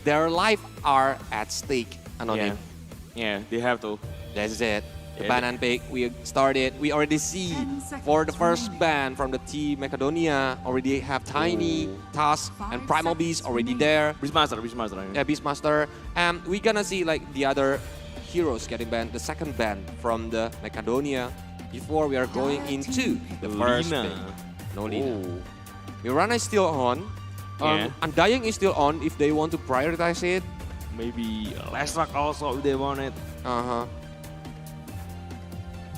their life are at stake. Anonym. Yeah, they have to. That's it. The Yeah, ban and pick we started. We already see for the first ban from the team Macedonia already have Tiny, Tusk, and Primal Beast already there. Beastmaster. Yeah, Beastmaster. And we're gonna see like the other heroes getting banned. The second ban from the Macedonia before we are going into the first Lina. pick. No Lina. Mirana is still on. Yeah. Undying is still on if they want to prioritize it. Maybe Lestrak also if they want it. Uh-huh.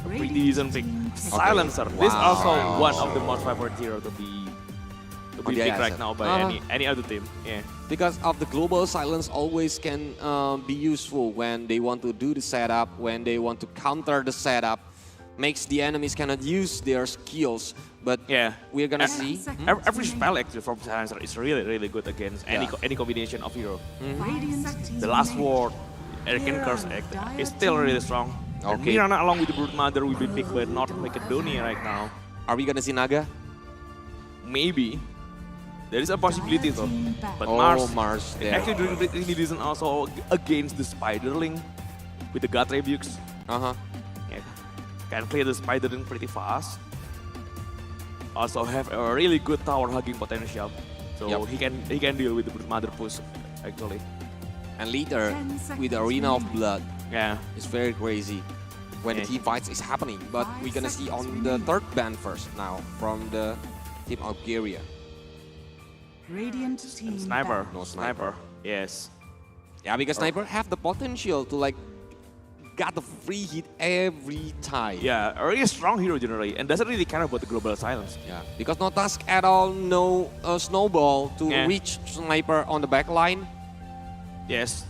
Pretty decent pick. Silencer. This Wow. also one of the most favorite hero to be the picked right IESF. now by any other team. Yeah. Because of the global silence always can be useful when they want to do the setup, when they want to counter the setup, makes the enemies cannot use their skills. But Yeah. we're gonna see. Every spell actually from Silencer is really good against any combination of hero. The last word, Arcane Curse is still really strong. And Okay. Mirana along with the Brood Mother will be picked by North Macedonia right now. Are we gonna see Naga? Maybe. There is a possibility though. But Mars there. actually doing really decent also against the Spiderling with the God Rebukes. Uh-huh. Yeah. Can clear the Spiderling pretty fast. Also have a really good tower hugging potential. So Yep. he can deal with the Brood Mother push actually. And later with the Arena of Blood, Yeah. it's very crazy when the Yeah. team fights is happening. But we're gonna see on the third ban first now from the team Algeria. Radiant team Sniper. No sniper. Yes. Yeah, because Sniper have the potential to like got the free hit every time. Yeah, a really strong hero generally and doesn't really care about the global silence. Yeah, because no task at all, no snowball to Yeah. reach Sniper on the back line. Yes.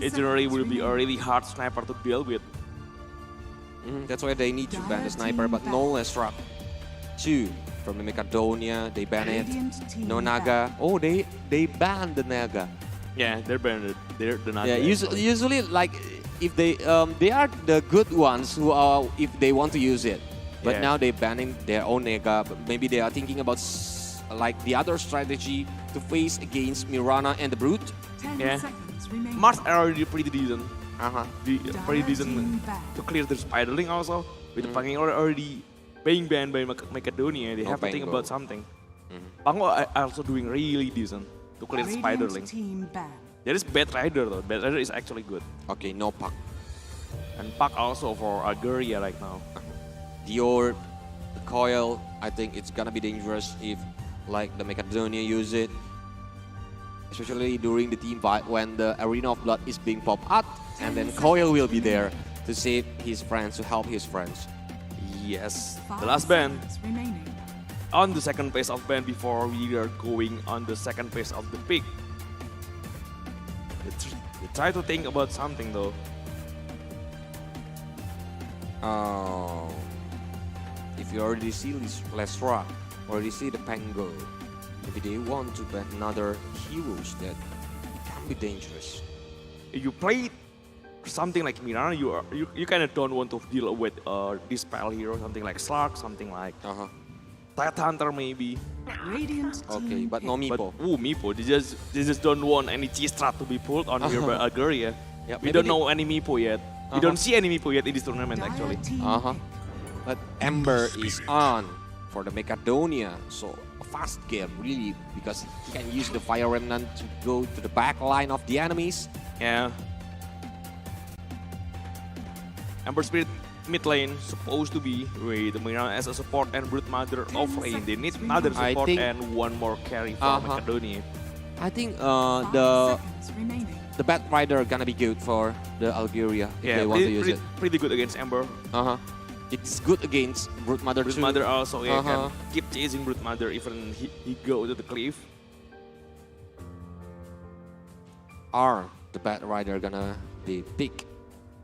It generally will be a really hard sniper to deal with. That's why they need to ban the Sniper, but no Lestrak. Two from the Macedonia, they ban it. No Naga. Oh, they banned the Naga. Yeah, they're banned. They're the Naga. Yeah, usually like if they are the good ones who are if they want to use it, but Yeah. now they banning their own Naga. But maybe they are thinking about like the other strategy to face against Mirana and the Brute. Yeah. Mars are already pretty decent. Uh-huh. Pretty decent to clear the Spiderling also. With the Pango already being banned by Macedonia, they No have to think Pango. about something. Pango are also doing really decent to clear the Spiderling. There is Bad Rider though. Bad Rider is actually good. Okay, no Puck. And Pack also for Algeria right now. The orb, the coil, I think it's gonna be dangerous if like the Macedonia use it. Especially during the team fight when the Arena of Blood is being popped up and then Coil will be there to save his friends, to help his friends. Yes, the last ban on the second phase of ban before we are going on the second phase of the pick. They try to think about something though. If you already see Lestrak, already see the Pango, maybe they want to ban another heroes that can be dangerous. If you play something like Mirana, you kind of don't want to deal with this spell hero, something like Slark, something like Tide Hunter maybe. Okay, but no Meepo. But Meepo, they just don't want any G-Strat to be pulled on here by Algeria. Yeah, We don't know any Meepo yet. We don't see any Meepo yet in this tournament actually. But Ember is on for the Macedonia, so a fast game really because he can use the Fire Remnant to go to the back line of the enemies. Yeah. Ember Spirit mid lane supposed to be with Mirana as a support and Brood Mother off lane. They need another I support think- and one more carry for Macedonia. I think the Bat Rider gonna be good for the Algeria if they want to use it. Pretty good against Ember. It's good against Brood Mother Brood too. Mother also can keep chasing Brood Mother even he go to the cliff. Are the Bat Rider gonna be picked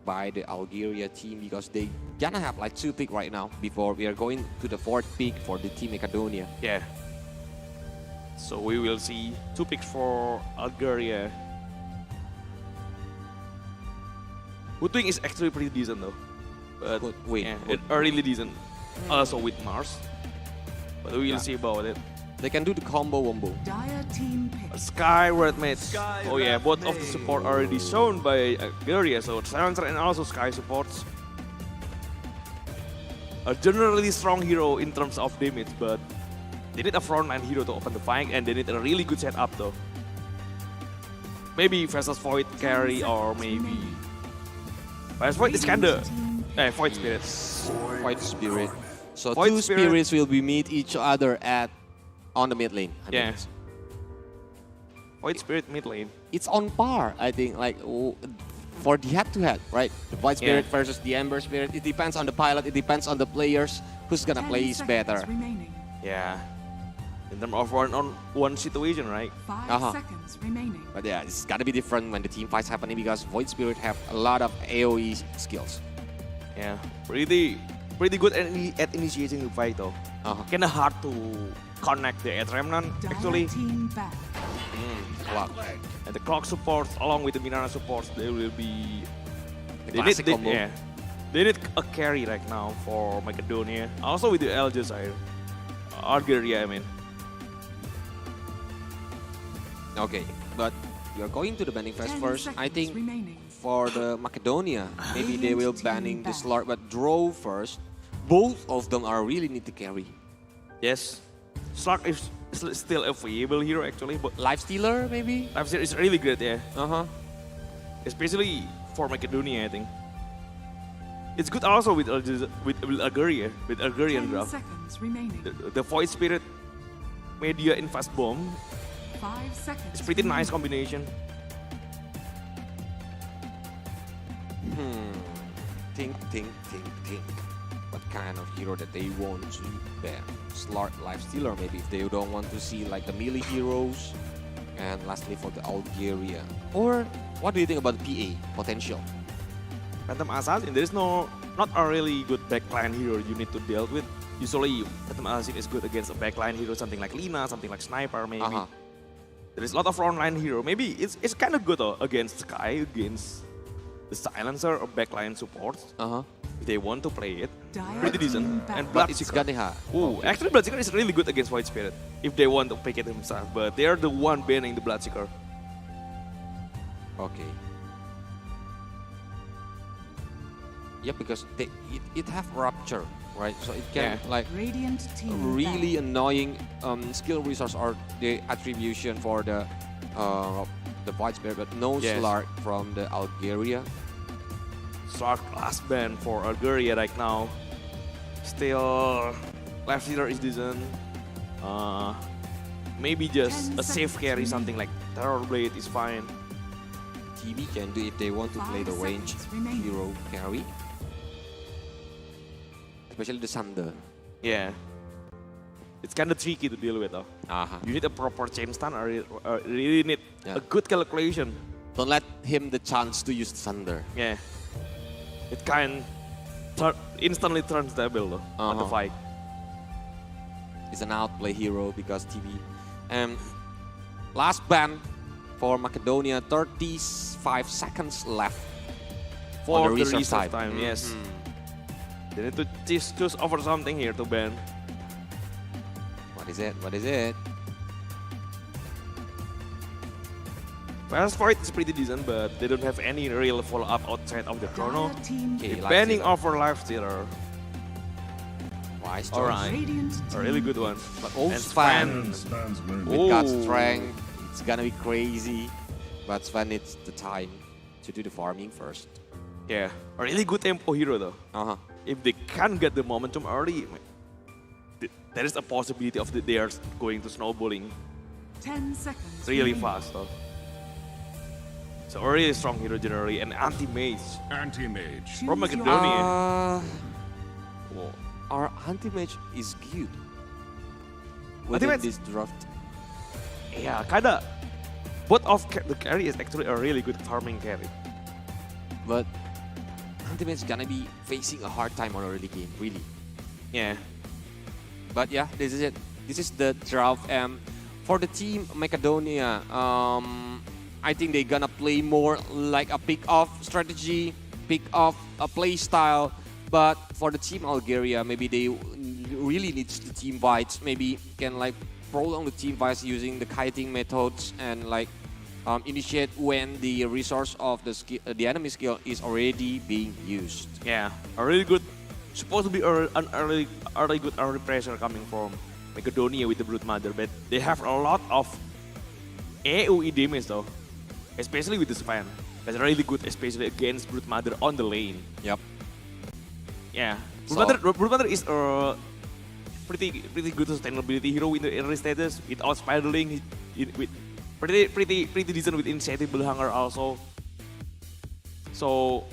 by the Algeria team because they gonna have like 2 picks right now before we are going to the 4th pick for the team Macedonia. Yeah. So we will see 2 picks for Algeria. Woodwing is actually pretty decent though. But Wait, yeah, it's really decent. Also with Mars. But we will see about it. They can do the combo wombo. Dire team pick. Sky Red Mage. Oh yeah, both of the support already shown by ALGERIA, so Silencer and also Sky supports. A generally strong hero in terms of damage, but they need a frontline hero to open the fight, and they need a really good setup though. Maybe versus Void carry, or maybe versus Void is kinda Void Spirit. Void Spirit. So Void two Spirit. spirits will be meet each other on the mid lane. I Yeah. mean. Void Spirit mid lane. It's on par, I think, like for the head-to-head, right? The Void Spirit versus the Ember Spirit. It depends on the pilot. It depends on the players who's gonna 10 play seconds better. remaining. Yeah. In terms of one-on-one situation, right? 5 seconds remaining. But yeah, it's gotta be different when the team fights happening because Void Spirit have a lot of AoE skills. Yeah, pretty good at initiating the fight though. Kinda hard to connect the Edge Remnant actually. Dire team back. Wow. And the Clock supports along with the Mirana supports, they will be The classic combo. Yeah, they need a carry right now for Macedonia. Also with the ALGERIA, I mean. Okay, but you're going to the banning phase 10 first. I seconds think remaining. for the Macedonia, maybe they will banning the Slart, but draw first. Both of them are really need to carry. Yes, Slark is still a viable hero actually, but Life Stealer, maybe? Life Stealer is really good, yeah. Especially For Macedonia, I think. It's good also with ALGERIA, with Algerian 10 draft. seconds remaining. The Void Spirit Media Invest Bomb 5 seconds. is pretty nice combination. Think. What kind of hero that they want to ban? Slart, Life Stealer, maybe if they don't want to see like the melee heroes. And lastly for the ALGERIA. Or what do you think about the PA potential? Phantom Assassin, there is not a really good backline hero you need to deal with. Usually, Phantom Assassin is good against a backline hero, something like Lina, something like Sniper, maybe. There is a lot of frontline hero. Maybe it's kind of good against Sky, against the Silencer or backline supports. If they want to play it, pretty decent. And But it's Bloodseeker. Ganeha. Oh, actually Bloodseeker is really good against Void Spirit if they want to pick it himself, but they are the one banning the Bloodseeker. Okay. Yeah, because it have Rapture, right? So it can like Radiant team really back. annoying skill resource or the attribution for the Void Spirit, but no Slart from the ALGERIA. Slark last ban for ALGERIA right now. Still, Life Stealer is decent. Maybe just 10 a safe seconds carry, remaining. something like Terror Blade is fine. TV can do if they want to play the 5 ranged seconds remaining. hero carry. Especially the Sunder. Yeah. It's kind of tricky to deal with though. You need a proper chain stun or really need a good calculation. Don't let him the chance to use Thunder. Yeah. It instantly turns stable though on the fight. He's an outplay hero because TV. Last ban for Macedonia, 35 seconds left For on the reserve reserve time. time, yes. They need to choose over something here to ban. What is it? What is it? Fast Void is pretty decent, but they don't have any real follow-up outside of the chrono. Dire team Okay, They're Life banning Stealer. over Life Stealer. Wise choice. Alright. Radiant A really team good one. But old And Sven Sven. with God Ooh. strength, it's gonna be crazy. But Sven needs the time to do the farming first. Yeah, a really good tempo hero though. If they can get the momentum early, there is a possibility of they are going to snowballing 10 seconds. really remaining. fast though. So a really strong hero generally, and anti-mage. Anti-mage. Choose From your- Macedonia. Our anti-mage is good. Anti-mage- Within this draft. Yeah, kinda. Both of the carry is actually a really good farming carry. But anti-mage is gonna be facing a hard time on early game, really. Yeah. But yeah, this is it. This is the draft. For the team Macedonia, I think they're gonna play more like a pick-off strategy, pick-off a play style. But for the team ALGERIA, maybe they really needs the team fights. Maybe can like prolong the team fights using the kiting methods and like initiate when the resource of the enemy skill is already being used. Yeah, a really good, supposed to be an early good early pressure coming from Macedonia with the Brood Mother, but they have a lot of AoE damage though, especially with the Sven. That's really good, especially against Brood Mother on the lane. Yep. Yeah, So- Brood Mother is a pretty good sustainability hero in the early stages without spiraling. With pretty decent with insatiable hunger also. So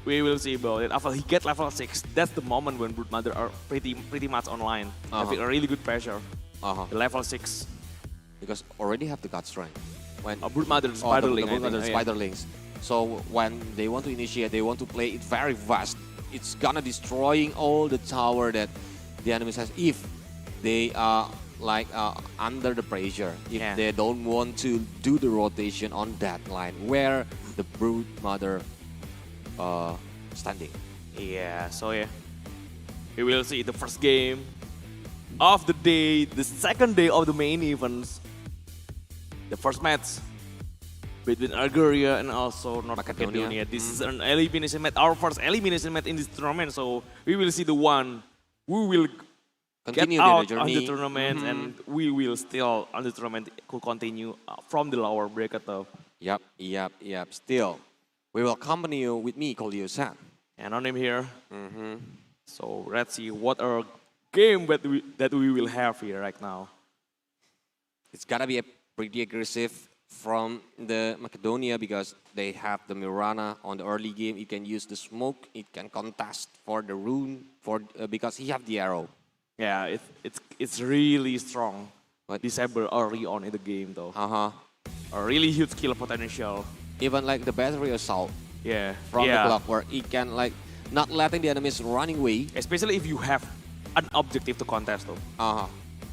we will see about it. After he get level 6, that's the moment when Brood Mother are pretty much online, having a really good pressure. The level 6. Because already have the god strength. When Brood Mother the Spiderling, Brood Mother Spiderlings. So when they want to initiate, they want to play it very fast. It's gonna destroying all the tower that the enemies has if they are like under the pressure. If they don't want to do the rotation on that line where the Brood Mother standing. Yeah, so yeah. We will see the first game of the day, the second day of the main events. The first match between Algeria and also North Macedonia. This is an elimination match, our first elimination match in this tournament. So we will see the one who will Continue get out the on journey. the tournament, and we will still on the tournament could continue from the lower bracket though. Yep. Still, we will accompany you with me, Kolio-san. And on him here. So let's see what our game that we will have here right now. It's gotta be a pretty aggressive from the Macedonia because they have the Mirana on the early game. It can use the smoke. It can contest for the rune because he have the arrow. Yeah, it's really strong. Disable early on in the game though. A really huge kill potential. Even like the battery assault Yeah. from the clock where it can like not letting the enemies running away. Especially if you have an objective to contest though.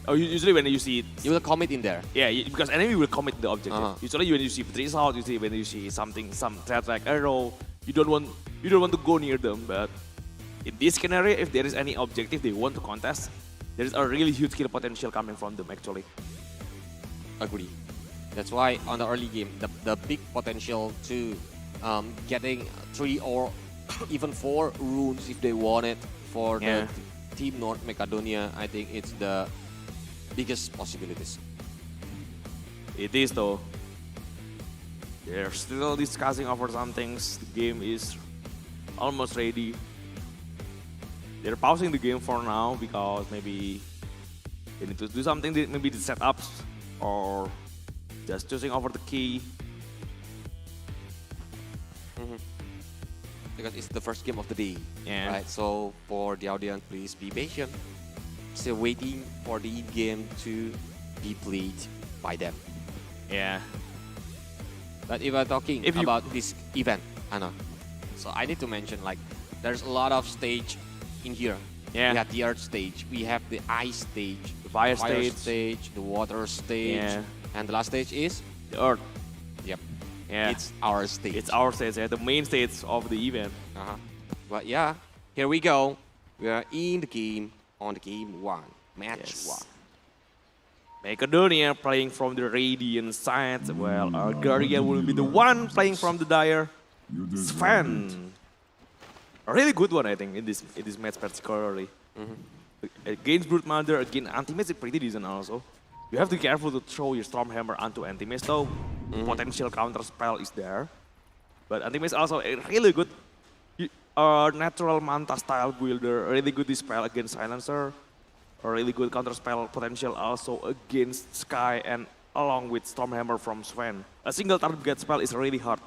Usually when you see it, You will commit in there. yeah, because enemy will commit the objective. Usually when you see battery assault, usually when you see some threat like arrow, you don't want to go near them. But in this scenario, if there is any objective they want to contest, there is a really huge kill potential coming from them actually. Agree. That's why on the early game, the big potential to getting 3 or even 4 runes if they want it for the team North Macedonia, I think it's the biggest possibilities. It is though. They're still discussing over some things. The game is almost ready. They're pausing the game for now because maybe they need to do something, maybe the setups or just choosing over the key. Because it's the first game of the day. Yeah. Right. So for the audience, please be patient. Still waiting for the game to be played by them. Yeah. But if we're talking If you- about this event, Anna, so I need to mention like there's a lot of stage in here. Yeah. We have the earth stage, we have the ice stage, The fire stage. the water stage, Yeah. and the last stage is The Earth. yep, Yeah. it's our stage. It's our stage, the main stage of the event. But yeah, here we go. We are in the game on the game 1, match Yes. 1. Macedonia playing from the Radiant side, while Algeria will be the one playing from the Dire. Sven. A really good one, I think, in this match particularly. Against Brood Mother, against Anti-Mage is pretty decent also. You have to be careful to throw your Stormhammer onto Anti-Mage though. Potential counter spell is there. But Anti-Mage is also a really good natural Manta style builder, a really good dispel against Silencer. A really good counter spell potential also against Sky and along with Stormhammer from Sven. A single target spell is really hard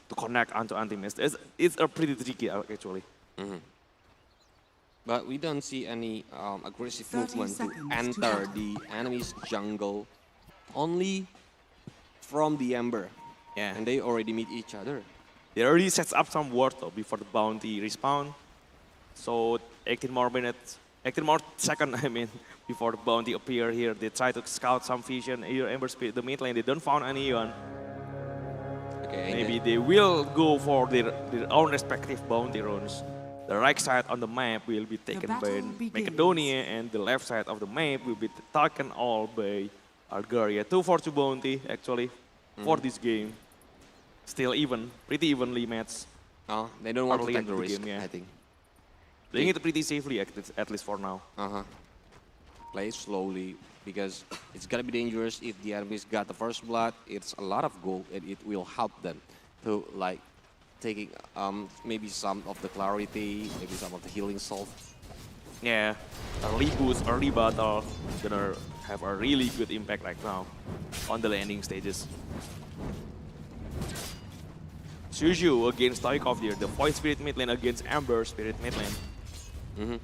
to connect onto Anti-Mage. It's a pretty tricky actually. But we don't see any aggressive 30 movement to seconds to enter battle. the enemy's jungle. Only from the Ember. Yeah. And they already meet each other. They already sets up some ward though before the bounty respawn. So 18 more seconds, I mean, before the bounty appear here. They try to scout some vision here, Ember Spirit, the mid lane. They don't found anyone. Okay. Maybe they will go for their own respective bounty runes. The right side on the map will be taken by battle begins. Macedonia, and the left side of the map will be taken all by Algeria. 2-4-2 bounty actually for this game. Still even, pretty evenly matched. They don't want to Early take into the the risk, game, yeah. I think. Playing it pretty safely at least for now. Play slowly because it's gonna be dangerous if the enemies got the first blood. It's a lot of gold and it will help them to like taking maybe some of the clarity, maybe some of the healing salve. Yeah, early boost, early battle, gonna have a really good impact right now on the landing stages. Suju against Stoikov here, the Void Spirit mid lane against Amber Spirit mid lane.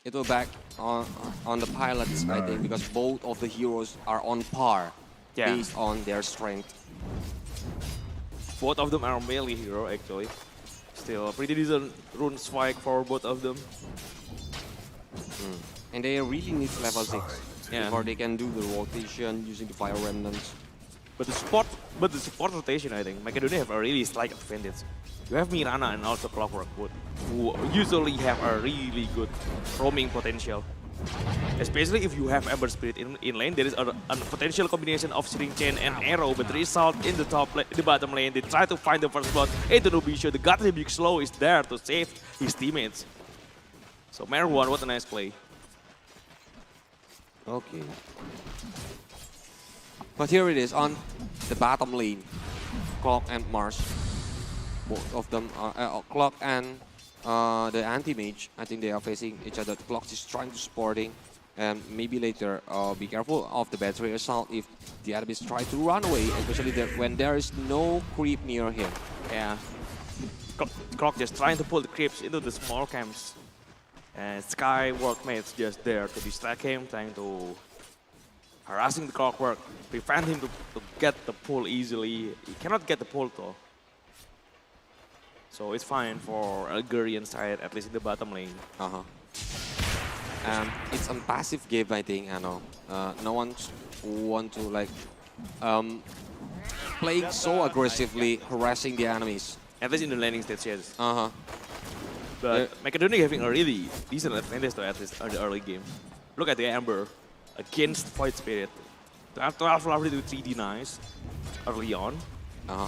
It will back on the pilots, I think, because both of the heroes are on par based on their strength. Both of them are melee hero actually. Still a pretty decent rune spike for both of them. And they really need level 6 before they can do the rotation using the fire remnants. But the support rotation, I think Macedonia have a really slight advantage. You have Mirana and also Clockwork both, who usually have a really good roaming potential. Especially if you have Amber Spirit in lane, there is a potential combination of Searing Chain and Arrow, but the result in the bottom lane, they try to find the first blood into Nubisho. The Godly Big Slow is there to save his teammates. So Marwan, what a nice play. Okay. But here it is on the bottom lane. Clock and Mars. Both of them are Clock and the anti-mage. I think they are facing each other. Clock is trying to supporting. And maybe later be careful of the battery assault if the enemies try to run away, especially when there is no creep near him. Yeah. Clock just trying to pull the creeps into the small camps. And Sky workmates just there to distract him, trying to harassing the Clockwork, prevent him to get the pull easily. He cannot get the pull though. So it's fine for Algerian side, at least in the bottom lane. It's a passive game, I think. I know. No one want to like playing so aggressively, harassing the enemies. At least in the landing stage, yes. But Macedonia having a really decent advantage though, at least in the early game. Look at the Amber against Void Spirit. 12 lovely to 3 denies early on.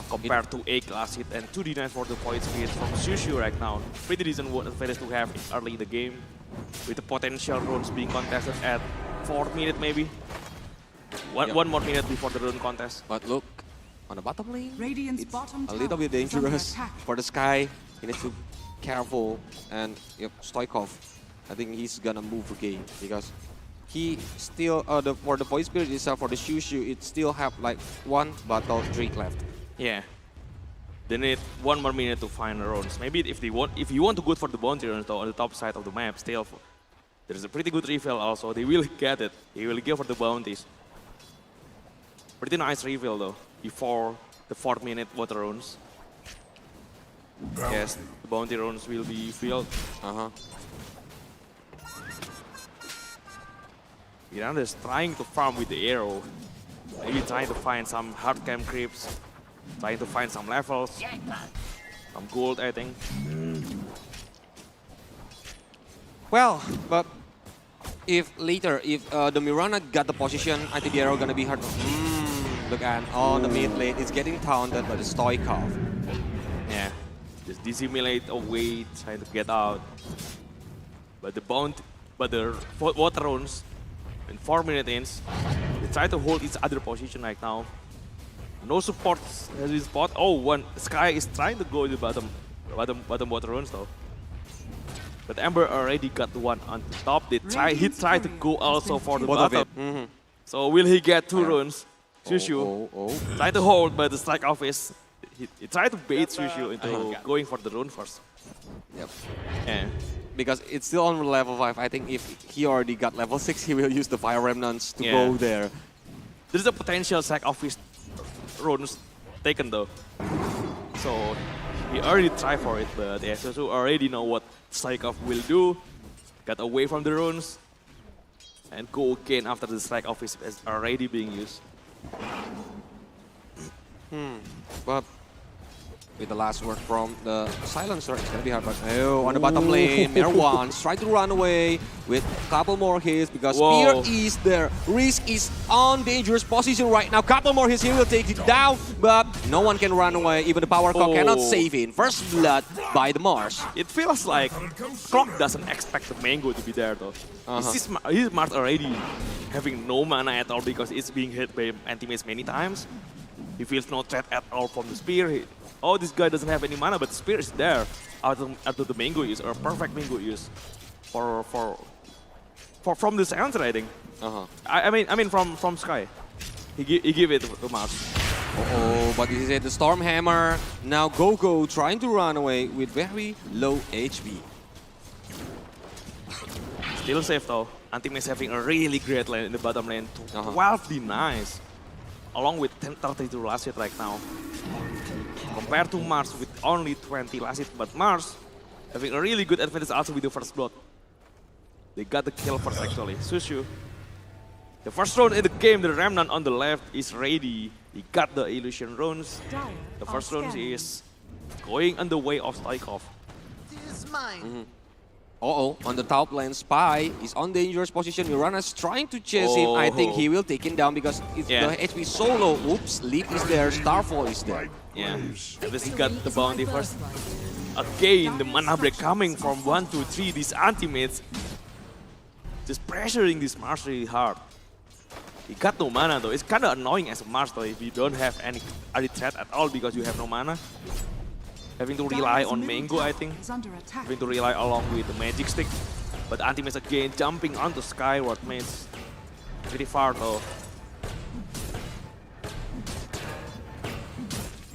Compared to a class hit and 2 denies for the Void Spirit from Shushu right now. Pretty decent advantage to have early in the game. With the potential runes being contested at 4 minutes maybe. One more minute before the rune contest. But look, on the bottom lane, Radiant's it's bottom a little bit tower is under dangerous attack. for the Sky. He needs to be careful, and Stoikov, I think he's gonna move again because he still for the Void Spirit itself, for the Shushu, it still have like 1 battle streak left. Yeah. They need 1 more minute to find the runes. Maybe if you want to go for the bounty runes though, on the top side of the map, still there's a pretty good refill also. They will get it. They will go for the bounties. Pretty nice refill though, before the 4th minute water runes. Yes, the bounty runes will be filled. Miranda is trying to farm with the arrow. Maybe trying to find some hard cam creeps. Trying to find some levels. Some gold, I think. Well, but if later, if the Mirana got the position, I think the arrow gonna be hurt. Look at on the mid lane, it's getting taunted by the Stoikov. Yeah, just dissimulate away, trying to get out. But the water runes, in 4 minutes, they try to hold each other position right now. No support has been spot. Oh, Sky is trying to go to the bottom water runes though. But Amber already got one on the top. He tried to go also for the bottom. So will he get 2 runes? Shushu try to hold, but the strike office. He tried to bait Shushu into going for the rune first. Yep. Yeah. Because it's still on level 5. I think if he already got level 6, he will use the fire remnants to go there. There's a potential sack office runes taken though. So he already tried for it, but Shushu already know what Stoikov will do. Got away from the runes and go again after the strike office is already being used. But with the last word from the silencer. It's gonna be hard, but oh, on the bottom lane, Merwan's trying to run away with a couple more hits because Spear is there. Risk is on dangerous position right now. Couple more hits, he will take it down, but no one can run away. Even the power clock cannot save him. First blood by the Mars. It feels like Clock doesn't expect the Mango to be there though. His Mars already having no mana at all because it's being hit by anti-mace many times. He feels no threat at all from the Spear. Oh, this guy doesn't have any mana, but the Spear is there after the Mango use, or a perfect Mango use from the Silencer, I think. I mean from Sky. He give it to Mars. Oh, but this is it, the Stormhammer. Now Gogo trying to run away with very low HP. Still safe though. Anti-Mace having a really great lane in the bottom lane. 12 denies. Along with 1032 last hit right now. Compared to Mars with only 20 last hit. But Mars having a really good advantage also with the first blood. They got the kill first actually. Shushu. The first round in the game, the Remnant on the left is ready. He got the illusion runes. The first round is going on the way of Stoikov. On the top lane, Spy is on dangerous position. Mirana's trying to chase him. I think he will take him down because the HP is so low. Oops, Leap is there, Starfall is there. Yeah, at least he got the bounty first. Again, the mana break coming from 1 to 3. These anti-mates just pressuring this Mars really hard. He got no mana though. It's kind of annoying as a Mars though if you don't have any threat at all because you have no mana. Having to rely on Mango, I think. Having to rely along with the Magic Stick. But Anti-Mace again jumping onto Skyward Mace. Pretty far though.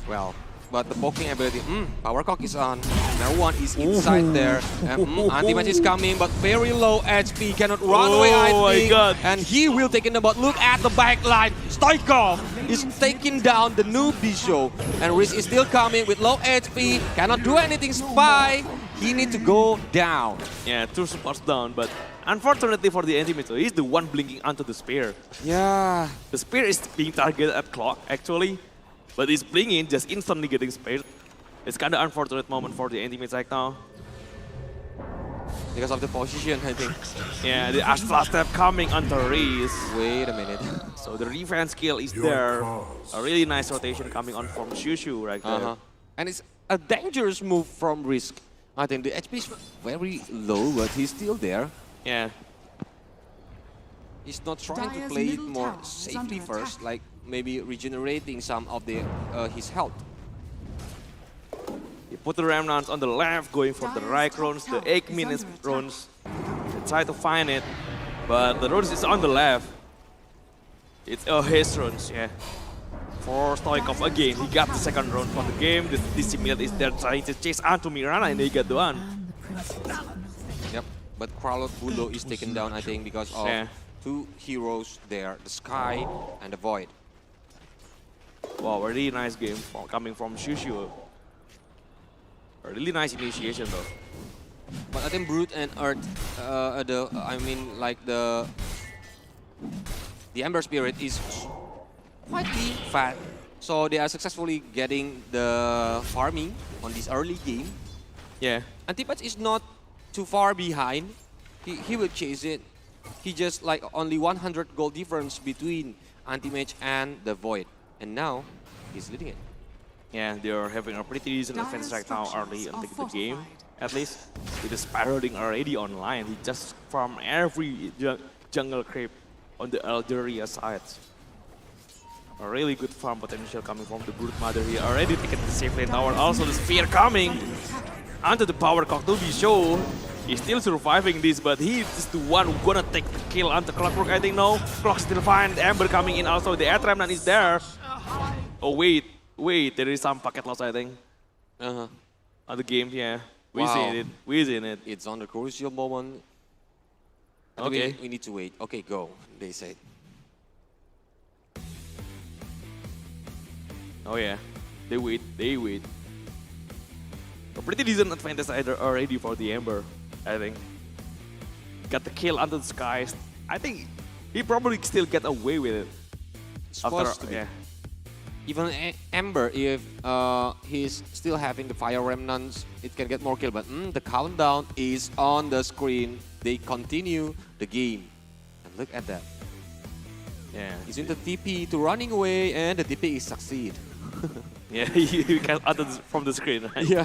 Well, but the poking ability, Power Cock is on. Merwan is inside there. And Anti-Mace is coming, but very low HP. Cannot run away, I think. My God. And he will take in the bot. Look at the back line. Stoikov is taking down the new Bisho. And Riz is still coming with low HP. Cannot do anything. Spy. He needs to go down. Yeah, 2 supports down, but unfortunately for the Anti-Mace, he's the one blinking onto the Spear. Yeah. The Spear is being targeted at Clock, actually. But he's blinking, just instantly getting spared. It's kind of unfortunate moment for the Anti-Mace right now. Because of the position, I think. Yeah, the Astra Step coming onto Riz. Wait a minute. So the defense skill is there. A really nice rotation coming on from Shushu right there. And it's a dangerous move from Risk. I think the HP is very low, but he's still there. Yeah. He's not trying to play it more safely first, like maybe regenerating some of the his health. He put the Remnants on the left, going for the right runes, the 8 minutes runes. They try to find it, but the runes is on the left. It's his runes, yeah. For Stoikov again, he got the second rune for the game. The Dissimulate is there trying to chase onto Mirana, and they got the one. Yep, but Kralot Bulo is taken down, I think, because of 2 heroes there, the Sky and the Void. Wow, a really nice game coming from Shushu. A really nice initiation though. But I think Brute and Earth, the Ember Spirit is quite fat. So they are successfully getting the farming on this early game. Yeah. Antipath is not too far behind. He will chase it. He just like only 100 gold difference between Anti-Mage and the Void. And now, he's leading it. Yeah, they're having a pretty decent offense right now early into the game. At least, with the Spiraling already online. He just farmed every jungle creep on the Algeria side. A really good farm potential coming from the Brute Mother here. Already taken the safe lane tower. Also the Spear coming onto the Power Cock to be shown. He's still surviving this, but he is the one who's gonna take the kill onto Clockwork, I think. No, Clock still fine. The Ember coming in also. The Air Remnant is there. Oh, wait. There is some packet loss, I think. On the game, yeah. We seen it. It's on the crucial moment. Okay. We need to wait. Okay, go, they said. Oh, yeah. They wait. A pretty decent advantage already for the Ember, I think. Got the kill under the skies. I think he probably still get away with it. Supposed to be. Yeah. Even Ember, if he's still having the fire remnants, it can get more kill. But the countdown is on the screen. They continue the game. And look at that. Yeah. He's in the TP to running away, and the TP is succeed. Yeah, you can utter from the screen, right? Yeah.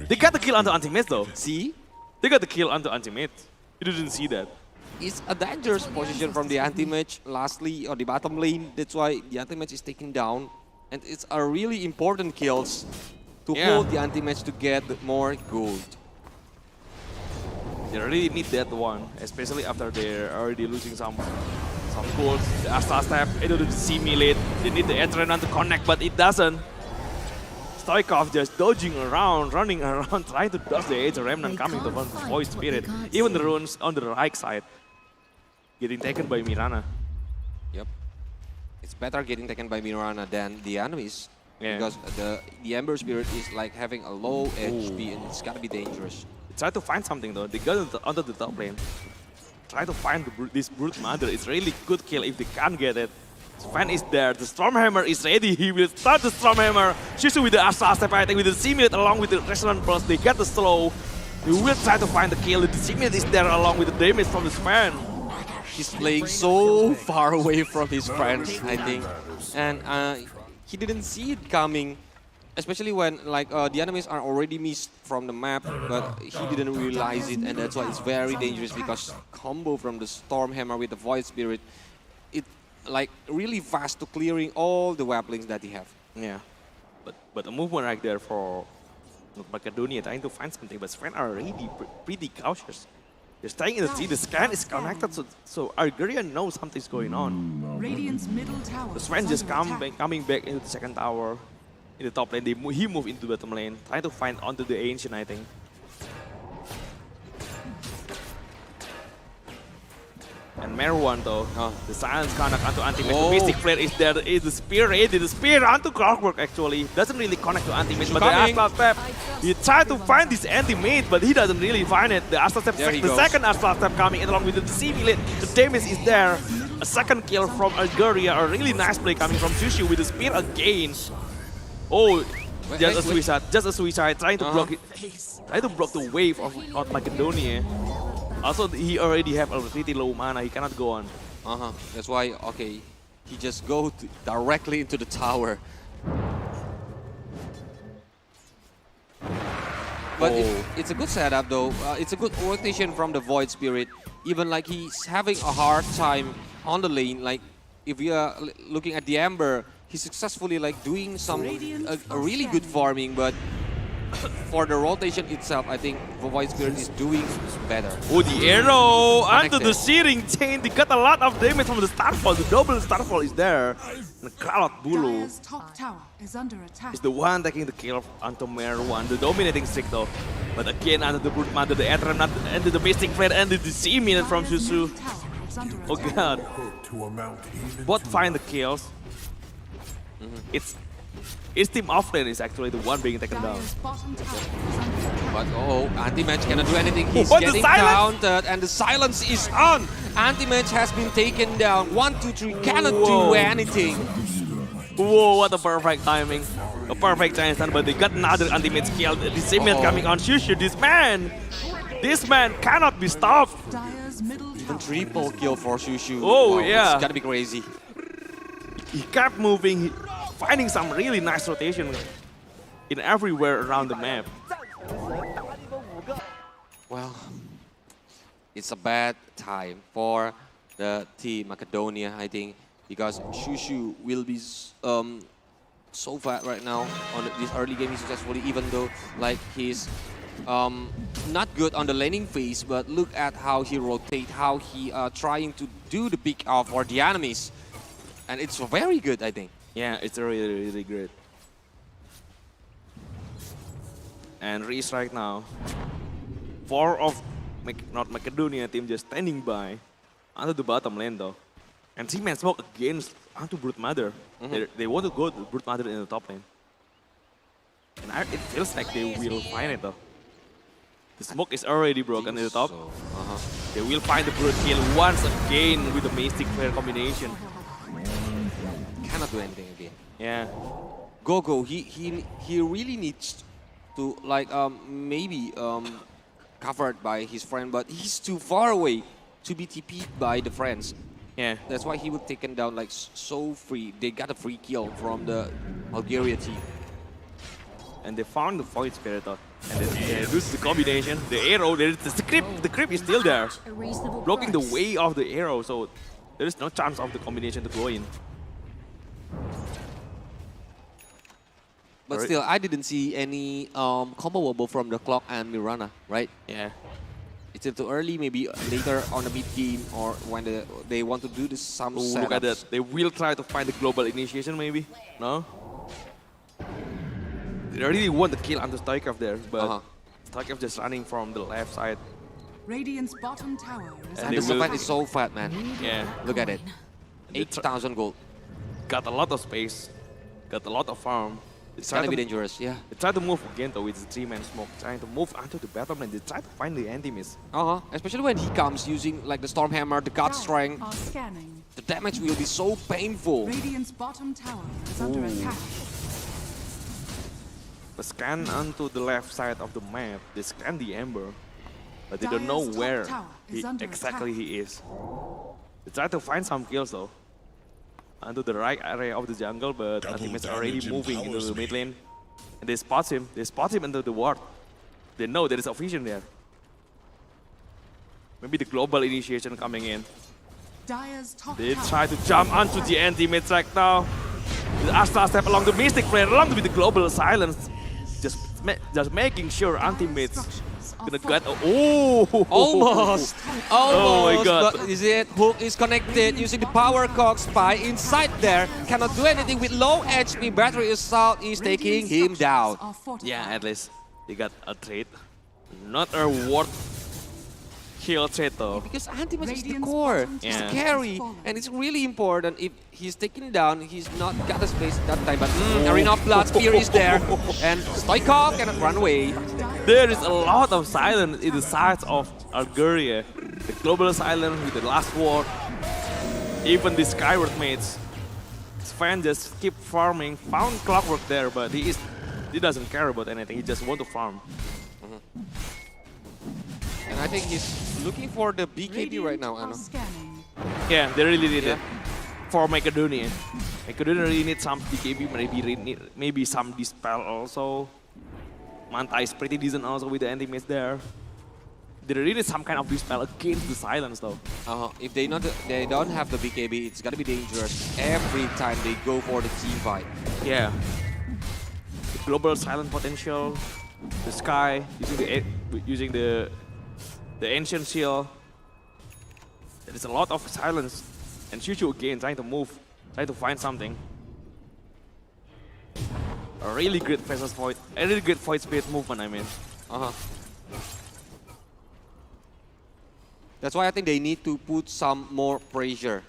They got the kill onto ultimate though. See? They got the kill onto ultimate. You didn't see that. It's a dangerous position from the anti-match. Lastly, on the bottom lane, that's why the anti-match is taken down. And it's a really important kills to hold the anti-match to get more gold. They really need that one, especially after they're already losing some gold. The Astra step, it doesn't simulate. They need the Adrenaline to connect, but it doesn't. Stoikov just dodging around, running around, trying to dodge the Age Remnant coming to one Void Spirit. Even the runes on the right side getting taken by Mirana. Yep. It's better getting taken by Mirana than the enemies. Yeah. Because the Ember Spirit is like having a low HP and it's gotta be dangerous. Try to find something though. They got under the top lane. Try to find this Brute Mother. It's really good kill if they can't get it. Sven is there. The Stormhammer is ready. He will start the Stormhammer. Shushu with the Astra Step, I think, with the Simulate along with the Resonant Burst. They get the slow. He will try to find the kill. The Simulate is there along with the damage from the Sven. He's playing so far away from his friends, I think. And he didn't see it coming. Especially when like the enemies are already missed from the map, but he didn't realize it, and that's why it's very dangerous because combo from the Stormhammer with the Void Spirit, it like really fast to clearing all the weaponings that he have. Yeah, but a movement right there for Macedonia trying to find something, but Sven are already pretty cautious. They're staying in the sea. The scan is connected, so ALGERIA knows something's going on. Radiant's middle tower. The Sven just is under attack. coming back into the second tower. In the top lane, he moved into the bottom lane, trying to find onto the Ancient, I think. And Merwan though, the Silence connect onto Anti-Mage. The Mystic Flare is there, is the Spear ready, the Spear onto Clockwork actually. Doesn't really connect to Anti-Mage, but the Astra Step, he tried to find this Anti-Mage, but he doesn't really find it. The Astra Step, the second Astra Step coming in along with the Simulate. The damage is there. A second kill from ALGERIA, a really nice play coming from Shushu with the Spear again. Oh, just a suicide, trying to block it, trying to block the wave of Macedonia. Also, he already have a pretty low mana, he cannot go on. That's why, okay, he just go directly into the tower. But it's a good setup though. It's a good rotation from the Void Spirit. Even like he's having a hard time on the lane. Like if we are looking at the Ember, he's successfully like doing some a really good farming, but for the rotation itself, I think the Void Spirit is doing better. Oh, the arrow onto the Searing Chain. They got a lot of damage from the Starfall. The double Starfall is there. And the Cloud Bulu Dire's top tower is under attack. is the one taking the kill onto Merwan, the dominating streak though. But again, under the Brute Mother, the Adrenaline, and the Mystic Flare, and the Simulate from Shushu. Oh god. Both find the kills. It's Team Offlane is actually the one being taken down. But Anti-Match cannot do anything. He's getting countered and the silence is on. Anti-Match has been taken down. 1, 2, 3 cannot do anything. Whoa, what a perfect timing. A perfect chance, but they got another Anti-Match kill. The Simulate coming on Shushu. This man cannot be stopped. Even triple kill for Shushu. Oh yeah. It's gotta be crazy. He kept moving, finding some really nice rotation in everywhere around the map. Well, it's a bad time for the team Macedonia, I think, because Shushu will be so fat right now on this early game successfully, even though like he's not good on the laning phase, but look at how he rotate, how he trying to do the pick off for the enemies. And it's very good, I think. Yeah, it's really, really great. And Reese right now, 4 of Macedonia team just standing by onto the bottom lane though. And Seaman smoke against onto Brute Mother. They want to go to Brute Mother in the top lane. And it feels like they will find it though. The smoke is already broken in the top. So. They will find the Brute kill once again with the Mystic Flare combination. cannot do anything again. Yeah. Gogo, he really needs to like maybe covered by his friend, but he's too far away to be TP'd by the friends. Yeah. That's why he was taken down like so free. They got a free kill from the Algeria team. And they found the Void Spirit out. And they use the combination, the arrow, the creep is still there, blocking the way of the arrow, so there is no chance of the combination to go in. But still, I didn't see any combo wobble from the Clock and Mirana, right? Yeah. It's still too early, maybe later on the mid game or when they want to do this some setups. Look at that, they will try to find the global initiation maybe, no? They really want the kill onto Stoikov there, but Stoikov just running from the left side. Radiant's bottom tower is And the Sylvan is so fat, man. Yeah. Look at it. 8,000 gold. Got a lot of space, got a lot of farm. It's gonna be dangerous, yeah. They try to move again though with the 3-man smoke, trying to move onto the battle lane. They try to find the enemies. Especially when he comes using like the Storm Hammer, the God Strength. are scanning. The damage will be so painful. Radiant's bottom tower is under attack. They scan onto the left side of the map. They scan the Ember, but they don't know Dire's top where tower is under exactly attack. he is. They try to find some kills though, onto the right area of the jungle, but I think it's already moving into the mid lane. And they spot him. They spot him into the ward. They know there is a vision there. Maybe the global initiation coming in. Dire's top They tower try to jump onto the anti-mid track now. The Astra step along the Mystic Flare, along with the global silence. Just making sure anti-mids gonna get. Oh! Almost! Oh my God. But is it? Hook is connected using the power cog spy inside there. Cannot do anything with low HP. Battery assault is taking him down. are fortified. Yeah, at least they got a trade. Not a worth kill trade though. Because anti-match is the Radiant's core. bottom It's the tower carry. has fallen. And it's really important. If he's taken down, he's not got the space that time. But Arena of Blood Spear is there. And Stoikov cannot run away. There is a lot of silence in the sides of Algeria. The global silence with the last ward. Even the Skyward mates. Sven just keep farming. Found Clockwork there, but he doesn't care about anything. He just want to farm. And I think he's looking for the BKB right now, Radiant Ano. are scanning. Yeah, they really need Yeah. it. For Macedonia. Macedonia really need some BKB, maybe some Dispel also. Manta is pretty decent also with the enemies there. They really need some kind of Dispel against the silence though. If they don't have the BKB, it's gonna be dangerous every time they go for the team fight. Yeah. The global silent potential, the sky, using the ancient shield. There is a lot of silence. And Chuchu again trying to move, trying to find something. A really great versus void, a really great void spirit movement, I mean. That's why I think they need to put some more pressure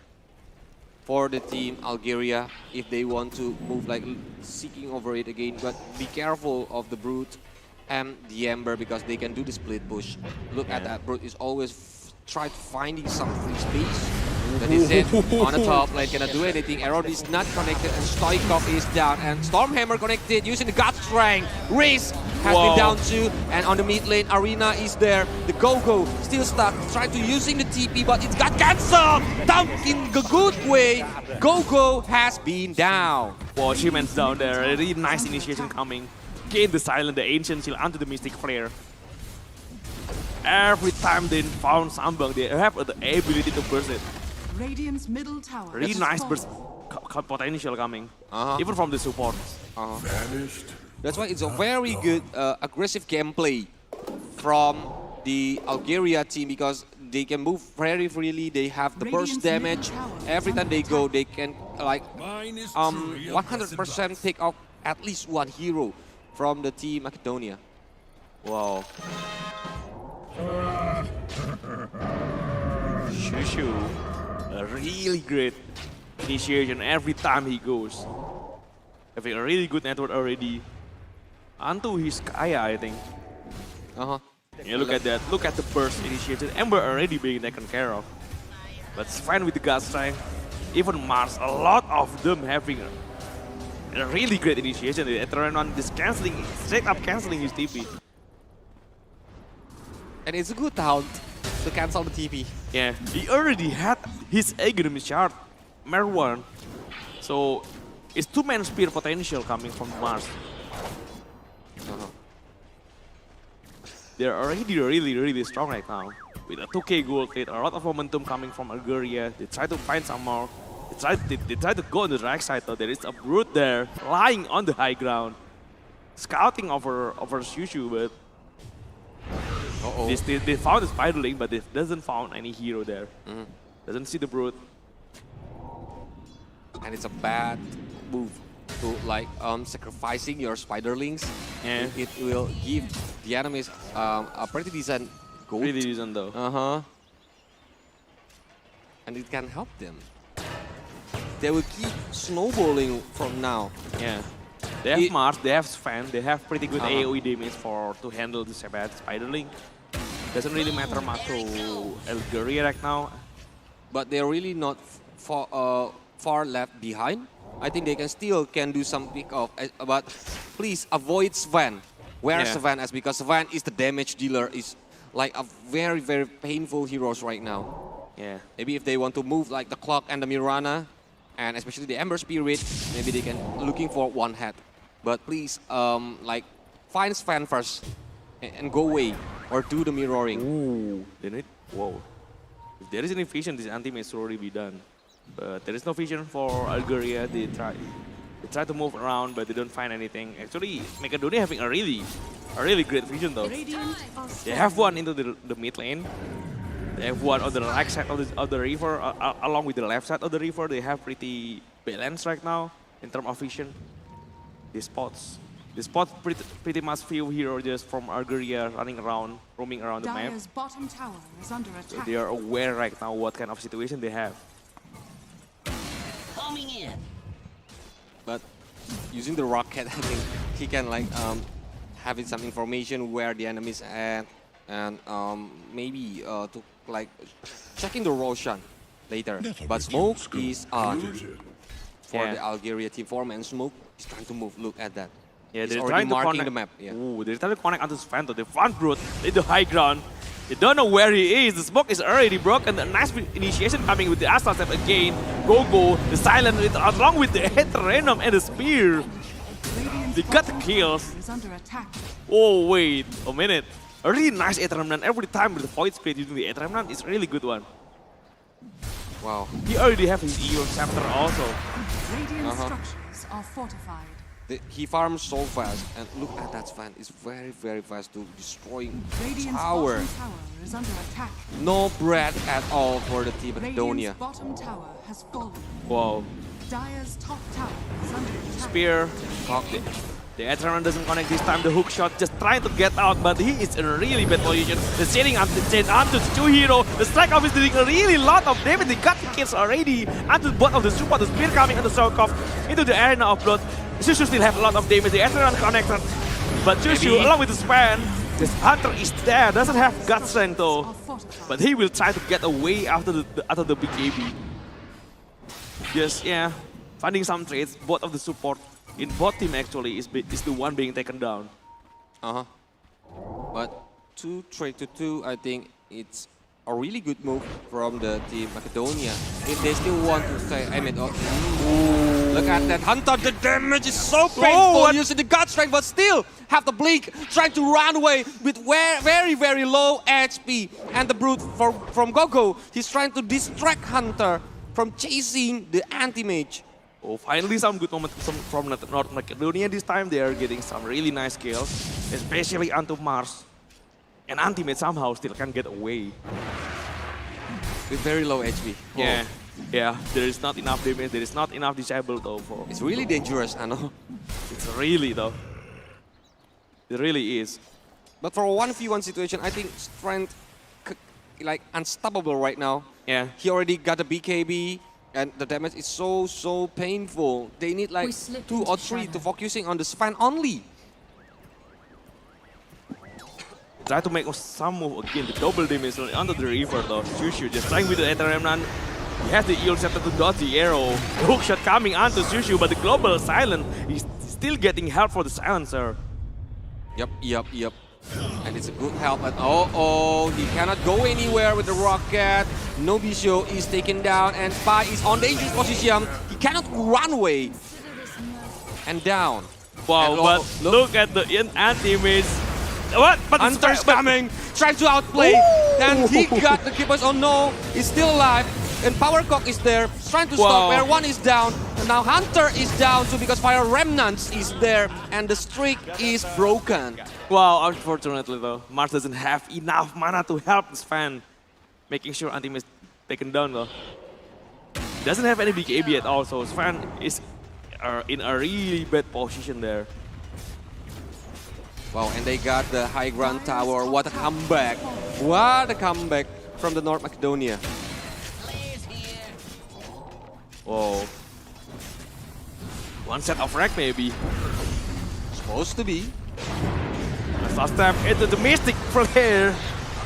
for the team Algeria if they want to move like seeking over it again. But be careful of the Brute and the Ember because they can do the split push. Look at that, Brute is always try finding some free space. That is it. On the top lane, cannot do anything. Arrow is not connected, and Stoikov is down. And Stormhammer connected using the God Strength. Riz has been down too. And on the mid lane, Arena is there. The Gogo still stuck. Trying to using the TP, but it's got cancelled. Down in a good way. Gogo has been down. Wow, Shiman's down there. A really nice initiation coming. Gain the silent, the ancient shield onto the Mystic Flare. Every time they found Sambang, they have the ability to burst it. Radiant's middle tower Really has nice fallen. burst potential coming, even from the support. That's why it's a very good aggressive gameplay from the Algeria team because they can move very freely. They have the burst damage. Every time they go, they can like 100% take out at least one hero from the team Macedonia. Wow. Shushu, a really great initiation every time he goes. Having a really good network already. Onto his Kaya, I think. Yeah, look at that. Look at the burst initiation. Ember already being taken care of. But it's fine with the God Strength. even Mars, a lot of them having a really great initiation. The Ethereum is canceling, straight up canceling his TP. And it's a good taunt to cancel the TP. Yeah, he already had his Aghanim shard, Marwan. So it's two-man spear potential coming from Mars. They're already really strong right now. With a 2k gold lead, a lot of momentum coming from Algeria. They try to find some more. They try to go on the right side though. There is a brute there, lying on the high ground. Scouting over Shushu, but they found the Spiderling, but they doesn't found any hero there. Doesn't see the brute. And it's a bad move to like sacrificing your Spiderlings. Yeah. It will give the enemies a pretty decent gold. Really decent though. And it can help them. They will keep snowballing from now. Yeah. They have Mars, they have Sven, they have pretty good AoE damage to handle the bad Spiderling. Doesn't really matter much to Algeria right now. But they're really not far left behind. I think they can do some pick off. But please avoid Sven. Where is Sven? As because Sven is the damage dealer, is like a very painful heroes right now. Yeah. Maybe if they want to move like the Clock and the Mirana, and especially the Ember Spirit, maybe they can looking for one head. But please, like find Sven first and go away or do the mirroring. Ooh, they need. Whoa. If there is any vision, this anti-may already be done. But there is no vision for Algeria. They try to move around, but they don't find anything. Actually, MACEDONIA having a really great vision though. They have one into the mid lane. They have one on the right side of the river, along with the left side of the river. They have pretty balanced right now in terms of vision. The spots pretty much few heroes just from Algeria roaming around the map. Dire's bottom tower is under attack. So they are aware right now what kind of situation they have. Coming in. But using the rocket, I think he can like having some information where the enemies at, and maybe to like checking the Roshan later. But Smoke is for the Algeria team. 4-man Smoke is trying to move. Look at that. Yeah, He's they're already trying to marking connect the map. Yeah. Ooh, they're trying to connect onto Sven. The front brute in the high ground. They don't know where he is. The smoke is already broken. A nice initiation coming with the Astra Step again. Go, the silent along with the Heteranum and the spear. They got the kills. Is under attack. Oh wait, a minute. A really nice Heteranum every time with the Void Spirit using the Heteranum is really good one. Wow. He already have his Eon Scepter also. Radiant structures are fortified. He farms so fast, and look at that Sven. It's very fast to destroying Radiant's tower. bottom tower is under attack. No bread at all for the team Radiant's Macedonia. bottom tower has fallen. Wow. Dire's top tower is under attack. Spear. The Heteranum doesn't connect this time. The hook shot just trying to get out, but he is in a really bad position. The setting up the chain onto the two hero. The strike off is doing a really lot of damage. They got the kills already. Onto the bot of the support. The spear coming on the strike off into the arena of blood. Shushu still have a lot of damage. The Heteranum connected, but Shushu along with the span. This Hunter is there. Doesn't have gut strength though, but he will try to get away after the big AB. Just finding some trades. Both of the support in both team actually is the one being taken down. But 2 trade to 2, I think it's a really good move from the team Macedonia. If they still want to say, I mean, look at that Hunter, the damage is so painful using the gut strength, but still have the blink, trying to run away with very low HP. And the brute from Gogo, he's trying to distract Hunter from chasing the anti-mage. Oh, finally some good momentum from North Macedonia this time. They are getting some really nice kills, especially onto Mars. And Anti-Mage somehow still can get away. With very low HP. Yeah, there is not enough damage, there is not enough disable though for... It's really dangerous, I know. It's really though. It really is. But for a 1v1 situation, I think Strength like unstoppable right now. Yeah. He already got a BKB. And the damage is so painful. They need like 2 or 3 to focusing on the Sven only. Try to make some move again. The double damage under the river though. Shushu just trying with the Heteranum. He has the eel scepter to dodge the arrow. The hook shot coming onto Shushu, but the global silent. He's still getting help for the silencer. Yep. And it's a good help, but he cannot go anywhere with the rocket. Nobisho is taken down, and Spy is on dangerous position. He cannot run away. And down. Wow, and but look at the anti-miss. What? But Hunter's coming, trying to outplay. And he got the keepers. Oh no, he's still alive. And Powercock is there, trying to stop. Where one is down. And now Hunter is down too because Fire Remnants is there. And the streak is broken. Wow, unfortunately though, Mars doesn't have enough mana to help this fan. Making sure Antim is taken down though. He doesn't have any big AB at all, so Sven is in a really bad position there. Wow, and they got the high ground tower. What a comeback. What a comeback from the North Macedonia. Whoa. One set of wreck maybe. Supposed to be. Last step into the Mystic player.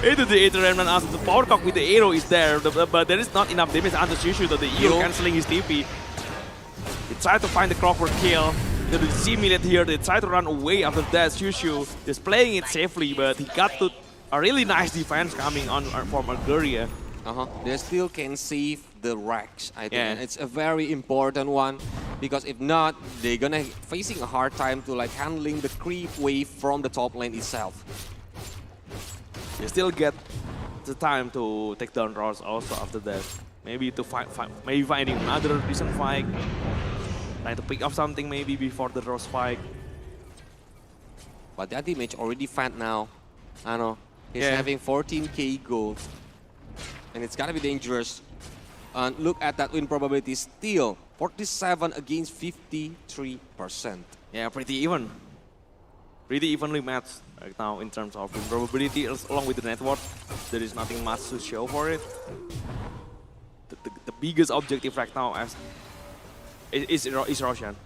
Into the Aether Remnant as the Powercock with the arrow is there. But there is not enough damage onto Shushu, the eel cancelling his TP. They try to find the clockwork kill. They simulate here, they try to run away after that. Shushu is playing it safely, but he got to a really nice defense coming on from Algeria. They still can save the racks, I think. And it's a very important one, because if not, they're gonna facing a hard time to like handling the creep wave from the top lane itself. They still get the time to take down Ross also after that. Maybe to maybe finding another decent fight. Trying to pick up something maybe before the Ross fight. But that damage already fat now. I know. He's having 14k gold. And it's gonna be dangerous. And look at that win probability still. 47 against 53%. Yeah, pretty even. Pretty evenly matched right now in terms of win probability along with the net worth. There is nothing much to show for it. The biggest objective right now is Roshan.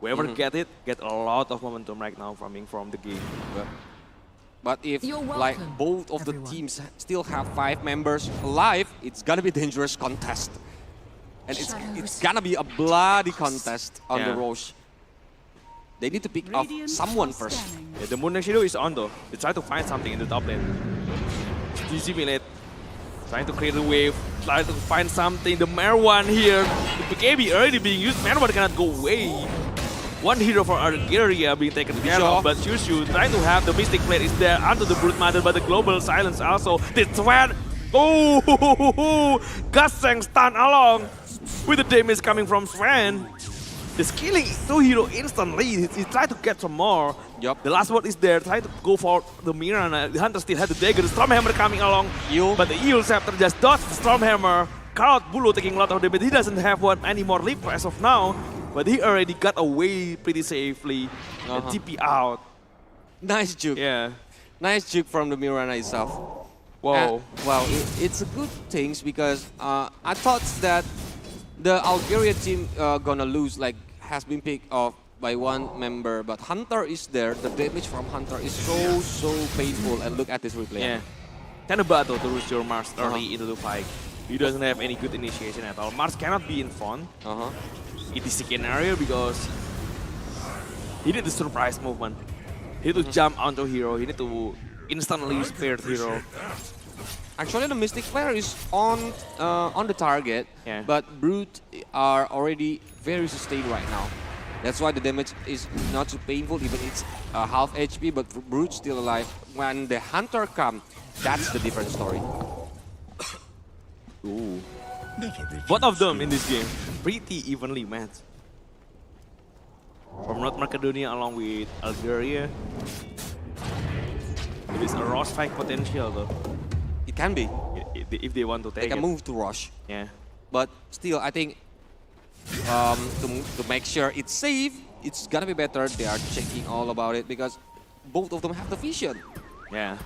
Whoever get it, get a lot of momentum right now from the game. But if like both of the teams still have 5 members alive, it's gonna be a dangerous contest. And it's gonna be a bloody contest on the Roche. They need to pick up someone first. Yeah, the Moon Knight Shadow is on though. They try to find something in the top lane. Simulate, trying to create a wave, trying to find something. The Marwan here, the BKB already being used. Marwan cannot go away. One hero for Algeria being taken care of, but Shushu trying to have the Mystic Plate is there onto the Brute Mother, but the Global Silence also. The Swan, Gasang stun along with the damage coming from Swan. He's killing 2 heroes instantly. He tried to get some more. The last one is there, trying to go for the Mirana. The Hunter still had the dagger, the Stormhammer coming along. But the Eel Scepter just dodged the Stormhammer. Cloud Bulu taking a lot of damage. He doesn't have any more leap as of now. But he already got away pretty safely and TP out. Nice juke. Yeah. Nice juke from the Mirana itself. Whoa. Well, it's a good thing because I thought that the Algeria team gonna lose, like has been picked off by one member, but Hunter is there. The damage from Hunter is so painful, and look at this replay. Yeah. Kind of bad though to lose your Mars early into the fight. He doesn't have any good initiation at all. Mars cannot be in front. It is a scenario because he did the surprise movement. He need to jump onto hero. He need to instantly spare the hero. Actually, the Mystic player is on the target, Yeah. but Brute are already very sustained right now. That's why the damage is not too painful, even it's half HP, but Brute still alive. When the Hunter comes, that's the different story. Ooh. Both of them in this game pretty evenly matched. From North Macedonia along with Algeria. There is a Ross fight potential though. It can be. If they want to take They can move to Rush. Yeah. But still, I think to make sure it's safe, it's gonna be better. They are checking all about it because both of them have the vision. Yeah.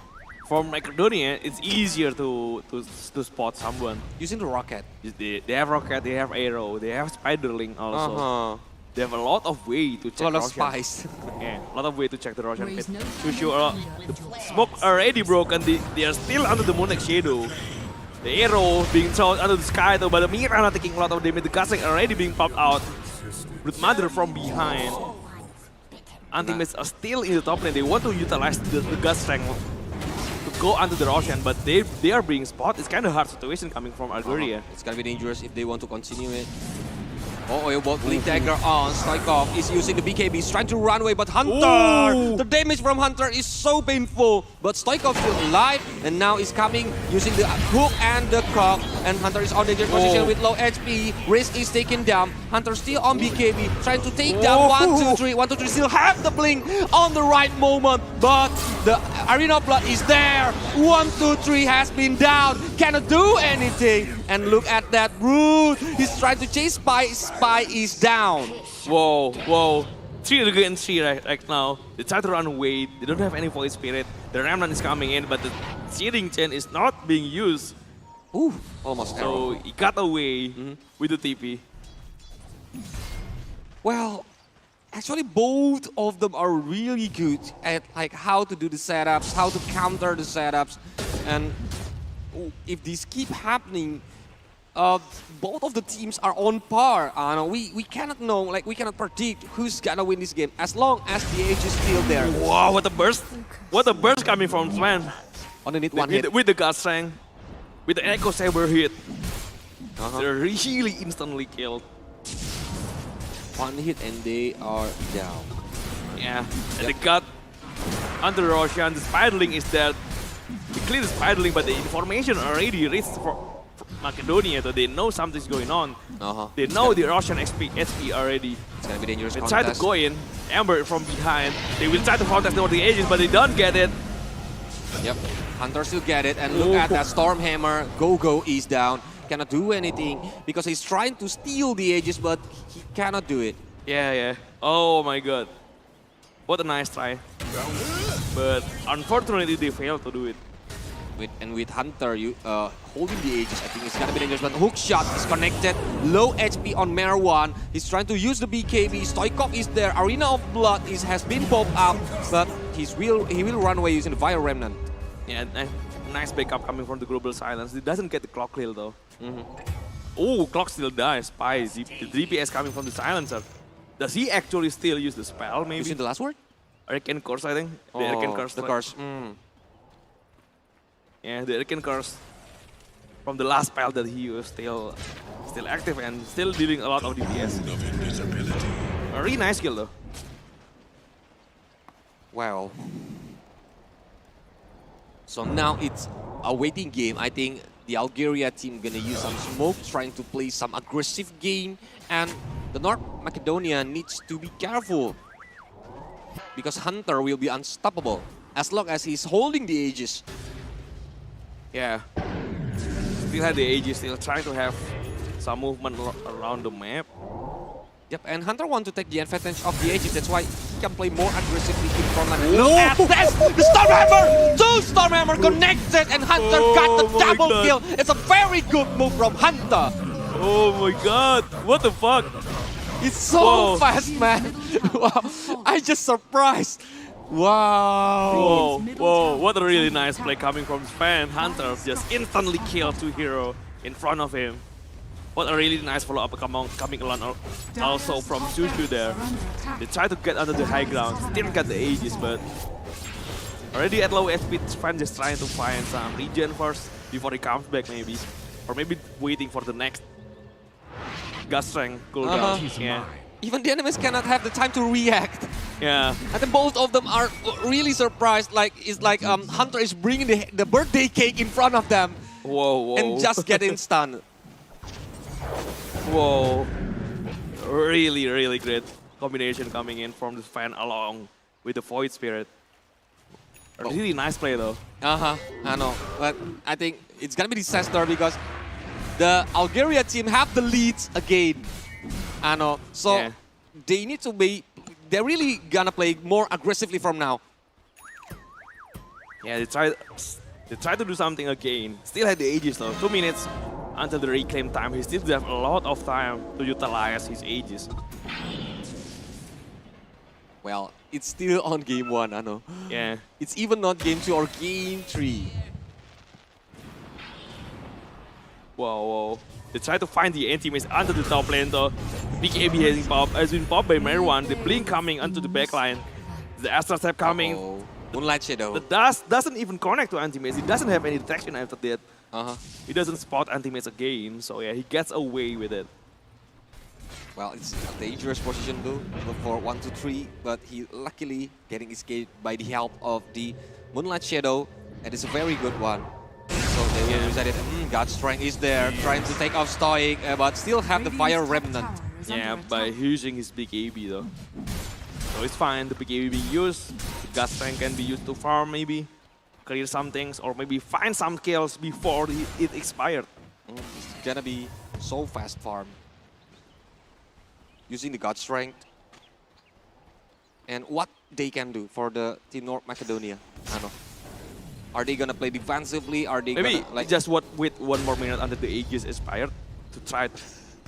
For Macedonia, it's easier to spot someone. Using the rocket. They have rocket, they have arrow, they have spiderling also. They have a lot of way to check. A lot of Roshan. spies. Yeah, a lot of way to check the Roshan pit. Raise no Shushu, the smoke already broken. They are still under the Moon Knight Shadow. The arrow being thrown out of the sky though, but the Mirana taking a lot of damage. The Gusting already being popped out. With Mother from behind. Anti-Mates are still in the top lane. They want to utilize the Gust strength to go under the Roshan, but they are being spotted. It's kind of hard situation coming from ALGERIA. It's gonna be dangerous if they want to continue it. Oh, both Blink Dagger on. Stoikov is using the BKB. He's trying to run away, but Hunter! Ooh. The damage from Hunter is so painful. But Stoikov still alive, and now is coming using the hook and the crop. And Hunter is on danger position with low HP. Risk is taken down. Hunter still on BKB, trying to take down 1, 2, 3. 1, 2, 3 still have the blink on the right moment. But the Arena of Blood is there. 1, 2, 3 has been down. Cannot do anything. And look at that Brood. He's trying to chase Spy. Spy is down. Whoa. 3 against 3 right now. They try to run away. They don't have any Void Spirit. The Remnant is coming in, but the searing chain is not being used. Ooh, almost So he got away with the TP. Well, actually both of them are really good at like how to do the setups, how to counter the setups, and if these keep happening, both of the teams are on par. We cannot know, like we cannot predict who's gonna win this game as long as the age is still there. Wow, what a burst! What a burst coming from Sven. Underneath one hit. With the Gust Strength, with the Echo Saber hit. They're really instantly killed. One hit and they are down. Yeah, and they got under Roshan. The Spiderling is dead. They clear the Spiderling, but the information already reached for Macedonia, so they know something's going on. They know the Russian HP already. It's gonna be dangerous. They try to go in, Amber from behind. They will try to contest over the edges, but they don't get it. Yep, Hunter still get it, and look at that Stormhammer. Go is down. Cannot do anything because he's trying to steal the edges, but he cannot do it. Yeah. Oh my god. What a nice try. But unfortunately, they failed to do it. With Hunter holding the edges, I think it's gonna be dangerous. But hook shot is connected. Low HP on Marwan. He's trying to use the BKB. Stoikov is there. Arena of Blood has been popped out, but he will run away using the Fire Remnant. Yeah, nice backup coming from the Global Silence. He doesn't get the clock kill though. Oh, clock still dies. Spy. The DPS coming from the Silencer. Does he actually still use the spell? Maybe. Using the last word? Hurricane Curse, I think. The Hurricane Curse. The curse. Yeah, the Hurricane Curse from the last spell that he used still active and still dealing a lot of DPS. A really nice kill though. Wow. So now it's a waiting game. I think the Algeria team gonna use some smoke, trying to play some aggressive game, and the North Macedonia needs to be careful because Hunter will be unstoppable as long as he's holding the Aegis. Yeah. Still have the Aegis, still trying to have some movement around the map. Yep, and Hunter wants to take the advantage of the Aegis. That's why he can play more aggressively in front line. Look at this! The Stormhammer! 2 Stormhammer connected, and Hunter got the double kill. It's a very good move from Hunter. Oh my god! What the fuck? It's so fast, man. Wow, I just surprised. Wow. Whoa, what a really nice play coming from Sven. Hunter just instantly killed 2 heroes in front of him. What a really nice follow-up coming along also from Shushu there. They try to get under the high ground, still get the Aegis, but already at low HP, Sven just trying to find some regen first before he comes back maybe. Or maybe waiting for the next Gust Strength cooldown. Yeah. Even the enemies cannot have the time to react. Yeah. I think both of them are really surprised. It's like Hunter is bringing the birthday cake in front of them. Whoa. And just getting stunned. Whoa. Really great combination coming in from the fan along with the Void Spirit. Really nice play though. I know. But I think it's gonna be disaster because the Algeria team have the leads again. I know. So they need to be, they're really gonna play more aggressively from now. Yeah, they try to do something again. Still had the Aegis though. 2 minutes until the reclaim time. He still have a lot of time to utilize his Aegis. Well, it's still on game 1, I know. Yeah. It's even not game 2 or game 3. Whoa. They try to find the anti-mace under the top lane though. Big AB has been popped by Marwan. The blink coming onto the backline. The Astra Step coming. Moonlight Shadow. The dust doesn't even connect to anti-mace. He doesn't have any detection after that. He doesn't spot anti-mace again. So yeah, he gets away with it. Well, it's a dangerous position though for 1-2-3, but he luckily getting escaped by the help of the Moonlight Shadow, and it's a very good one. So they will reset it. God Strength is there, trying to take off Stoic, but still have the Fire Remnant. Yeah, by using his big AB though. So it's fine, the big AB being used. The God Strength can be used to farm maybe, clear some things, or maybe find some kills before it expired. It's gonna be so fast farm. Using the God Strength. And what they can do for the Team North Macedonia. I don't know. Are they gonna play defensively? Are they maybe gonna like just wait 1 more minute until the Aegis expired to try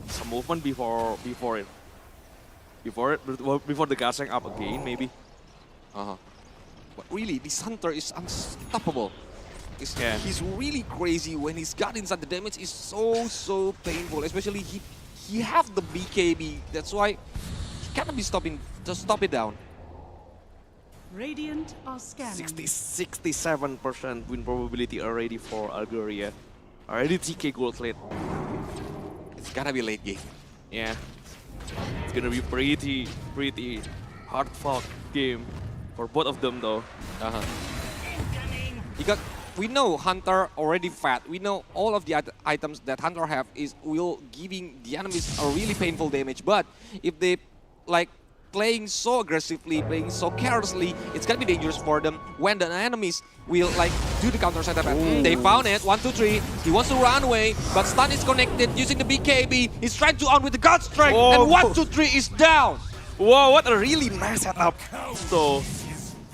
some movement before the God Strength up again maybe. But really, this Hunter is unstoppable. He's really crazy. When he's got inside, the damage is so painful. Especially he have the BKB. That's why he cannot be stopping. Just stop it down. Radiant are scanning. 67% win probability already for Algeria. Already 3k gold lead. It's gonna be late game. Yeah. It's gonna be pretty hard fought game for both of them though. Because we know Hunter already fat. We know all of the items that Hunter have will giving the enemies a really painful damage. But if they like playing so aggressively, playing so carelessly, it's gonna be dangerous for them when the enemies will like do the counter setup. They found it, 1-2-3. He wants to run away, but stun is connected using the BKB. He's trying to on with the God Strength, and 1-2-3 is down. Whoa, what a really nice setup. So,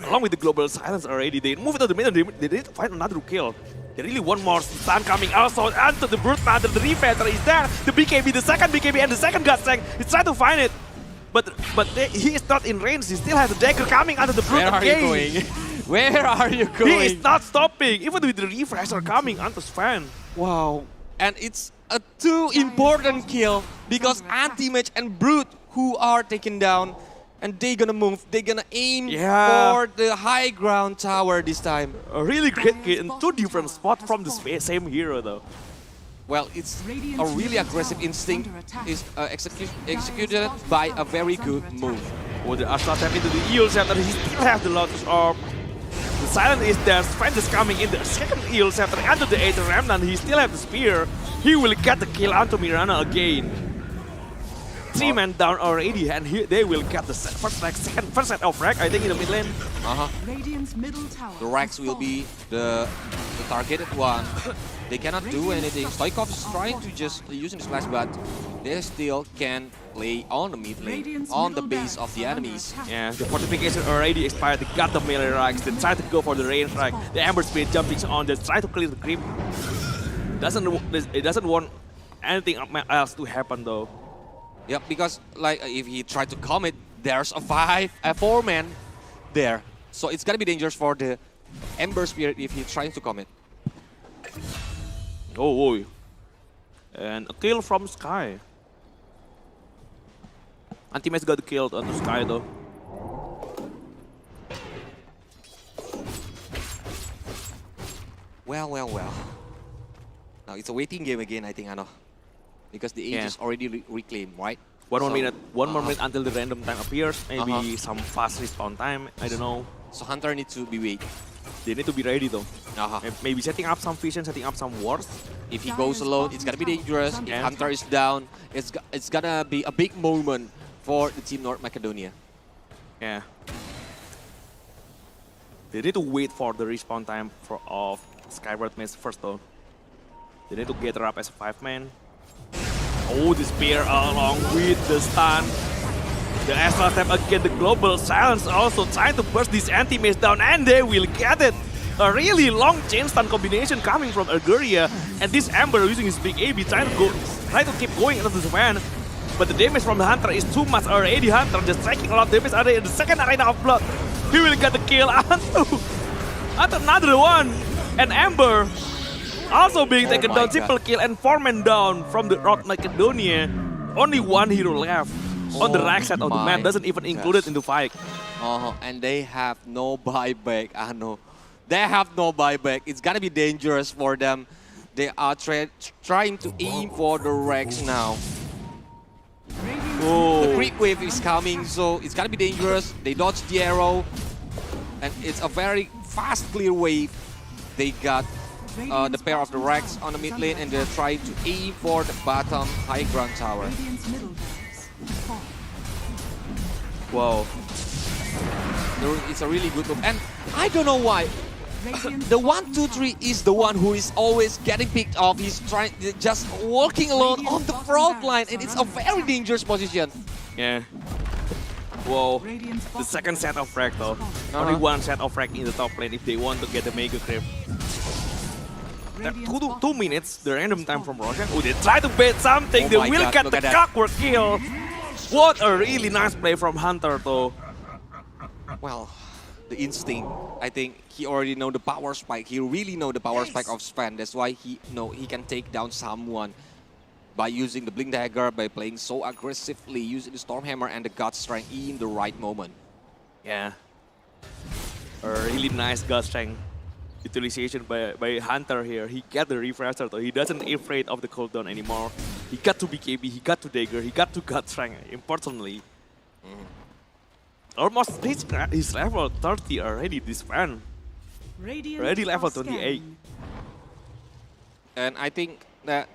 along with the global silence already, they move into the middle. They need to find another kill. They really want more stun coming also onto the Brute Panther. The Refacer is there. The BKB, the second BKB, and the second God Strength. He's trying to find it. But he is not in range. He still has the dagger coming under the Brute again. Where are you going? Where are you going? He is not stopping, even with the Refresher coming onto Sven. Wow. And it's a too important kill because Anti-Mage and Brute who are taken down, and they're gonna move. They're gonna aim for the high ground tower this time. A really great kill in 2 different spots from the same hero though. Well, it's a really aggressive instinct is executed by a very good move. With the Astra tap into the Eel Scepter, he still has the Lotus Orb. The Silent is there, Sven is coming in the second Eel Scepter under the Aether Remnant. He still has the Spear. He will get the kill onto Mirana again. 3 men down already, and they will get the first set of Rack, I think, in the mid lane. The Racks will be the targeted one. They cannot do anything. Stoikov is trying to just using the splash, but they still can play on the mid lane, on the base of the enemies. Yeah, the fortification already expired. They got the melee racks. They try to go for the range rack. The Ember Spirit jumping on. They try to clear the creep. It doesn't want anything else to happen though. Yeah, because like if he tried to commit, there's a 4-man there. So it's gonna be dangerous for the Ember Spirit if he's trying to commit. Oh boy. And a kill from Sky. Anti-Mace got killed on the Sky though. Well. Now it's a waiting game again, I think, Ano. Because the age is already reclaimed, right? One more minute until the random time appears. Maybe some fast respawn time. I don't know. So Hunter needs to be wait. They need to be ready though. Maybe setting up some vision, setting up some wards. If he goes alone, it's gonna be dangerous. If Hunter is down, it's gonna be a big moment for the Team North Macedonia. Yeah. They need to wait for the respawn time of Skyward Mace first though. They need to gather up as a 5-man. Oh, the spear along with the stun. The Astra Step again, the global silence also trying to burst this anti-mace down, and they will get it. A really long chain stun combination coming from Algeria, and this Ember using his big AB trying to keep going into the Sven. But the damage from the Hunter is too much already. Hunter just striking a lot of damage already in the second Arena of Blood. He will get the kill onto another one. And Ember also being taken my down, God. triple kill and 4 men down from the Rock Macedonia. Only one hero left on the right side of the map, doesn't even include it in the fight. And they have no buyback. I know. They have no buyback. It's gonna be dangerous for them. They are trying to aim for the Rex now. The creep wave is coming, so it's gonna be dangerous. They dodge the arrow, and it's a very fast clear wave. They got the pair of the Rex on the mid lane, and they're trying to aim for the bottom high ground tower. Radiant's middle barracks fall. Wow. It's a really good move, and I don't know why. Radiant's The bottom 1-2-3 tower is the one who is always getting picked off. He's trying, just walking alone on the front line, and it's a very dangerous position. Yeah. Whoa. Radiant's The bottom second set of frag though. barracks Only one set of frag in the top lane if they want to get the mega creep. Radiant's Two bottom minutes, the random time from Roshan. Oh, they try to bait something. Oh They my will God, get look the at that. clockwork kill. What a really nice play from Hunter though. Well, the instinct. I think he already know the power spike. He really know the power spike of Sven. That's why he know he can take down someone by using the Blink Dagger, by playing so aggressively, using the Stormhammer and the God Strength in the right moment. Yeah. A really nice God Strength utilization by Hunter here. He got the refresher though. He doesn't afraid of the cooldown anymore. He got to BKB, he got to Dagger, he got to God Strength, importantly. Almost reached his level 30 already, this fan. Radiant Already level are 28. scanning. And I think that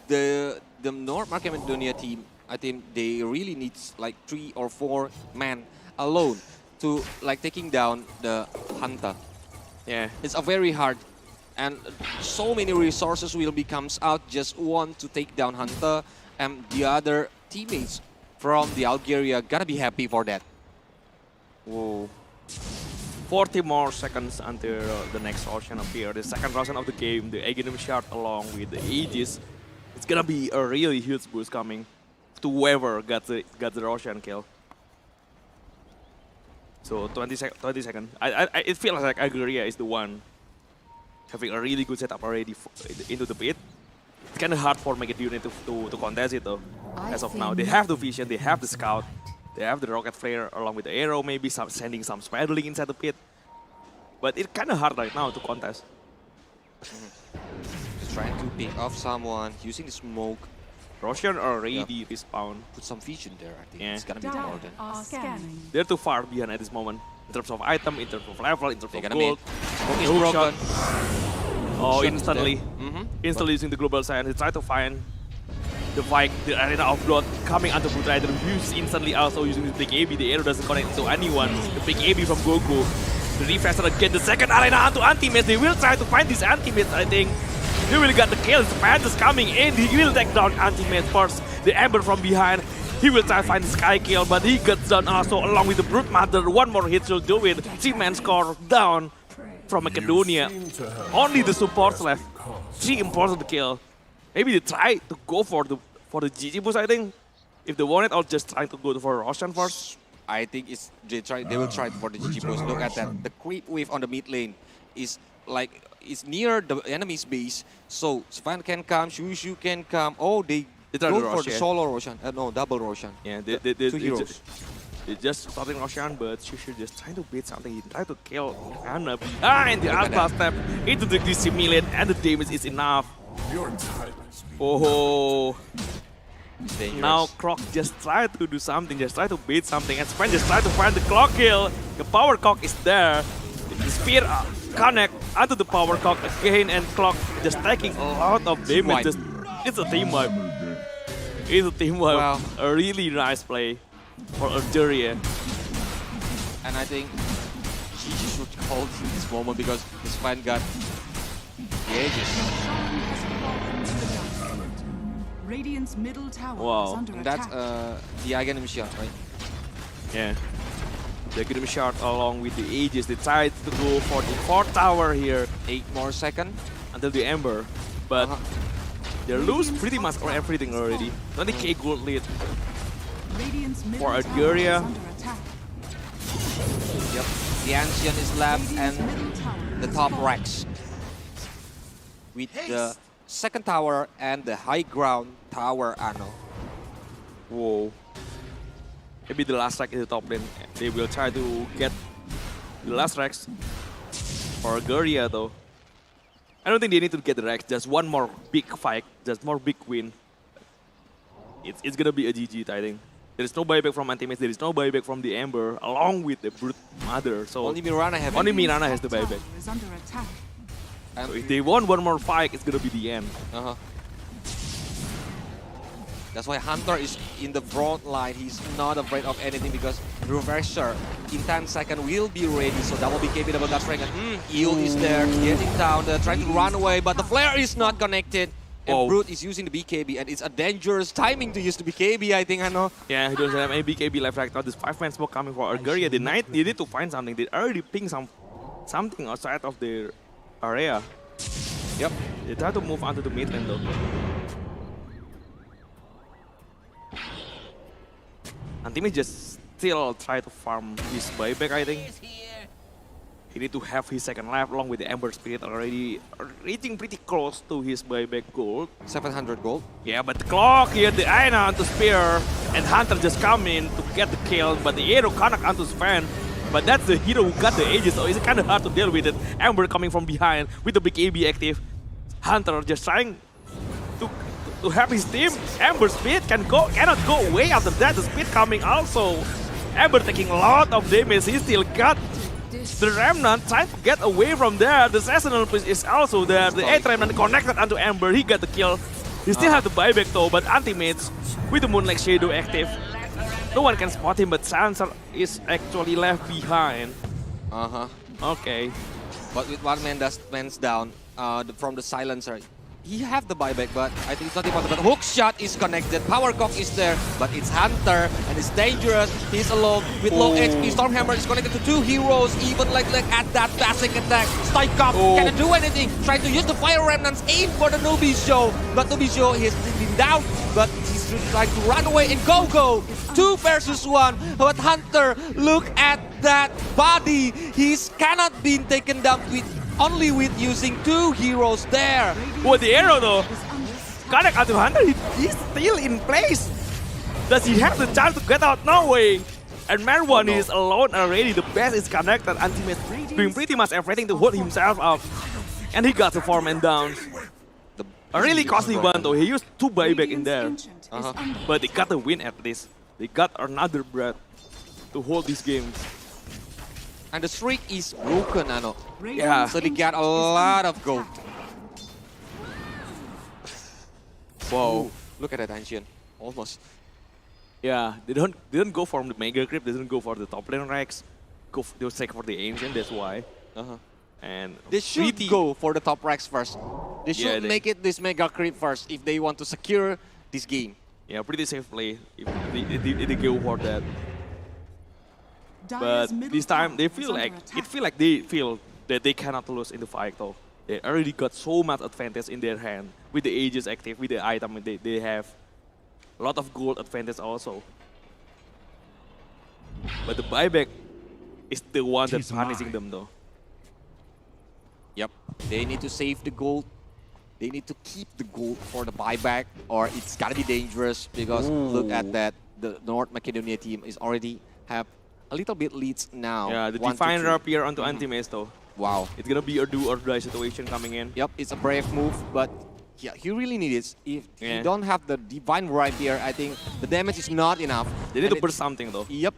the North Macedonia team, I think they really need like 3 or 4 men alone to like taking down the Hunter. Yeah. It's a very hard, and so many resources will be comes out just one to take down Hunter, and the other teammates from the Algeria gotta be happy for that. Whoa. 40 more seconds until the next Roshan appear. The second Roshan of the game, the Aghanim Shard along with the Aegis. It's gonna be a really huge boost coming to whoever got the Roshan kill. So 20 seconds. It feels like Algeria is the one having a really good setup already into the pit. It's kind of hard for Macedonia to contest it though. As of now, they have the vision, they have the scout, they have the rocket flare along with the arrow, maybe sending some Spiderling inside the pit. But it's kind of hard right now to contest. Just trying to pick off someone using the smoke, Roshan already respawn. put some vision there. I think Yeah. it's gonna be Dire important. are scanning. They're too far behind at this moment. In terms of item, in terms of level, in terms They're of gonna gold. Smoke is No broken. Oh, Shot is instantly. there. Instantly using the global science, they try to find the fight, the arena of blood coming onto Foot Rider. Hughes instantly also using the big AB. The arrow doesn't connect to anyone. The big AB from Goku. The refresher again, the second arena onto Anti-Mage. They will try to find this Anti-Mage, I think. He will get the kill. Span is coming in. He will take down Anti-Mage first. The Ember from behind. He will try to find the Sky Kill, but he gets done also along with the Brute Mother. One more hit will do it. 3-man score down from Macedonia. Only the supports left. 3 important kill. Maybe they try to go for the GG boost, I think. If they want it, or just try to go for Roshan first. I think they will try for the GG boost. Look at that. The creep wave on the mid lane is like it's near the enemy's base. So Svan can come, Shushu can come. Oh, they try go to for rush, the yeah. solo Roshan. No, double Roshan. Yeah, Two heroes. They just starting Roshan, but Shushu just trying to beat something. He tried to kill Anna behind the Look at alpha step into the dissimulate, and the damage is enough. Oh, Dangerous. now Croc just tried to do something, just try to beat something, and Sven just tried to find the clock kill. The power cock is there. The spear connect onto the power cock again, and Clock just taking a lot of damage. It's a team wipe. It's a team wipe. Wow. A really nice play for Algeria. And I think GG should call in this moment because his fan got the Aegis. Shaman has fallen to the dust. Radiant's middle tower Wow. is under And that's attack. the Aghanim shot, right? Yeah. They get him shot along with the Aegis. They tried to go for the 4th tower here 8 more seconds. until the Ember. But they lose pretty much everything already. 20k gold lead. Radiant's middle for tower Algeria. is under attack. Yep. The Ancient is left Radiant's and middle tower the has top fallen. Rex. with the second tower and the high ground tower, Ano. Whoa. Maybe the last rack in the top lane. They will try to get the last racks for ALGERIA though. I don't think they need to get the racks. Just one more big fight, just more big win. It's gonna be a GG, I think. There is no buyback from Anti-Mace, there is no buyback from the Ember, along with the Brute Mother. So Only Mirana have only it. Mirana has the buyback. Is under attack. So if they want one more fight, it's gonna be the end. That's why Hunter is in the front line. He's not afraid of anything because Reverser in 10 seconds will be ready. So that will be KB double dash rank. And Eel is there, getting down, trying to run away, but the flare is not connected. And Brute is using the BKB, and it's a dangerous timing to use the BKB, I think, I know. Yeah, he doesn't have any BKB left right now. This 5-man smoke coming for ALGERIA. They need to find something. They already ping something outside of their area. Yep. They try to move onto the mid lane though. Anti-Mace just still try to farm his buyback, I think. He need to have his second life along with the Ember Spirit already reaching pretty close to his buyback gold. 700 gold. Yeah, but the clock here, the Aina onto Spear, and Hunter just come in to get the kill, but the arrow connect onto Sven. But that's the hero who got the Aegis, so it's kind of hard to deal with it. Ember coming from behind with the big AB active. Hunter just trying to have his team. Ember speed cannot go away after that. The speed coming also. Ember taking a lot of damage. He still got the Remnant trying to get away from there. The Seasonal is also there. The 8 Remnant connected onto Ember. He got the kill. He still have the buyback though, but Anti-Mace with the Moonlight Shadow active. No one can spot him, but Sansa is actually left behind. Okay. But with one man's down from the silencer, he have the buyback, but I think it's not important. But hook shot is connected, power cock is there, but it's Hunter and it's dangerous. He's alone with low HP. Stormhammer is connected to 2 heroes, even like at that basic attack. Stoikov cannot do anything. Trying to use the fire remnants, aim for the Newbie Show, but Newbie Show has been down, but he's trying to run away and go. 2 versus 1, but Hunter, look at that body. He's cannot be taken down with only with using 2 heroes there. Well, the arrow though, connect onto Hunter, he's still in place. Does he have the chance to get out? No way. And Marwan is alone already. The best is connected. Anti-Mace doing pretty much everything to hold himself up. And he got the 4-man down. A really costly one though. He used 2 buyback in there. But they got the win at least. They got another breath to hold this game. And the streak is broken, Ano. Yeah. So they got a lot of gold. Whoa. Look at that ancient. Almost. Yeah, they don't go for the mega creep, they don't go for the top lane racks. They'll take for the ancient, that's why. And they should go for the top racks first. They should make it this mega creep first if they want to secure this game. Yeah, pretty safe play if they go for that. But this time they feel like they feel that they cannot lose in the fight though. They already got so much advantage in their hand with the Aegis active, with the item they have. A lot of gold advantage also. But the buyback is the one that's punishing them though. Yep, they need to save the gold. They need to keep the gold for the buyback, or it's gotta be dangerous because look at that. The North Macedonia team is already have a little bit leads now. Yeah, the Divine Rapier onto Anti-Mace though. Wow. It's gonna be a do or die situation coming in. Yep, it's a brave move, but yeah, he really needs it. If you don't have the Divine Rapier, I think the damage is not enough. They need to burst something though. Yep.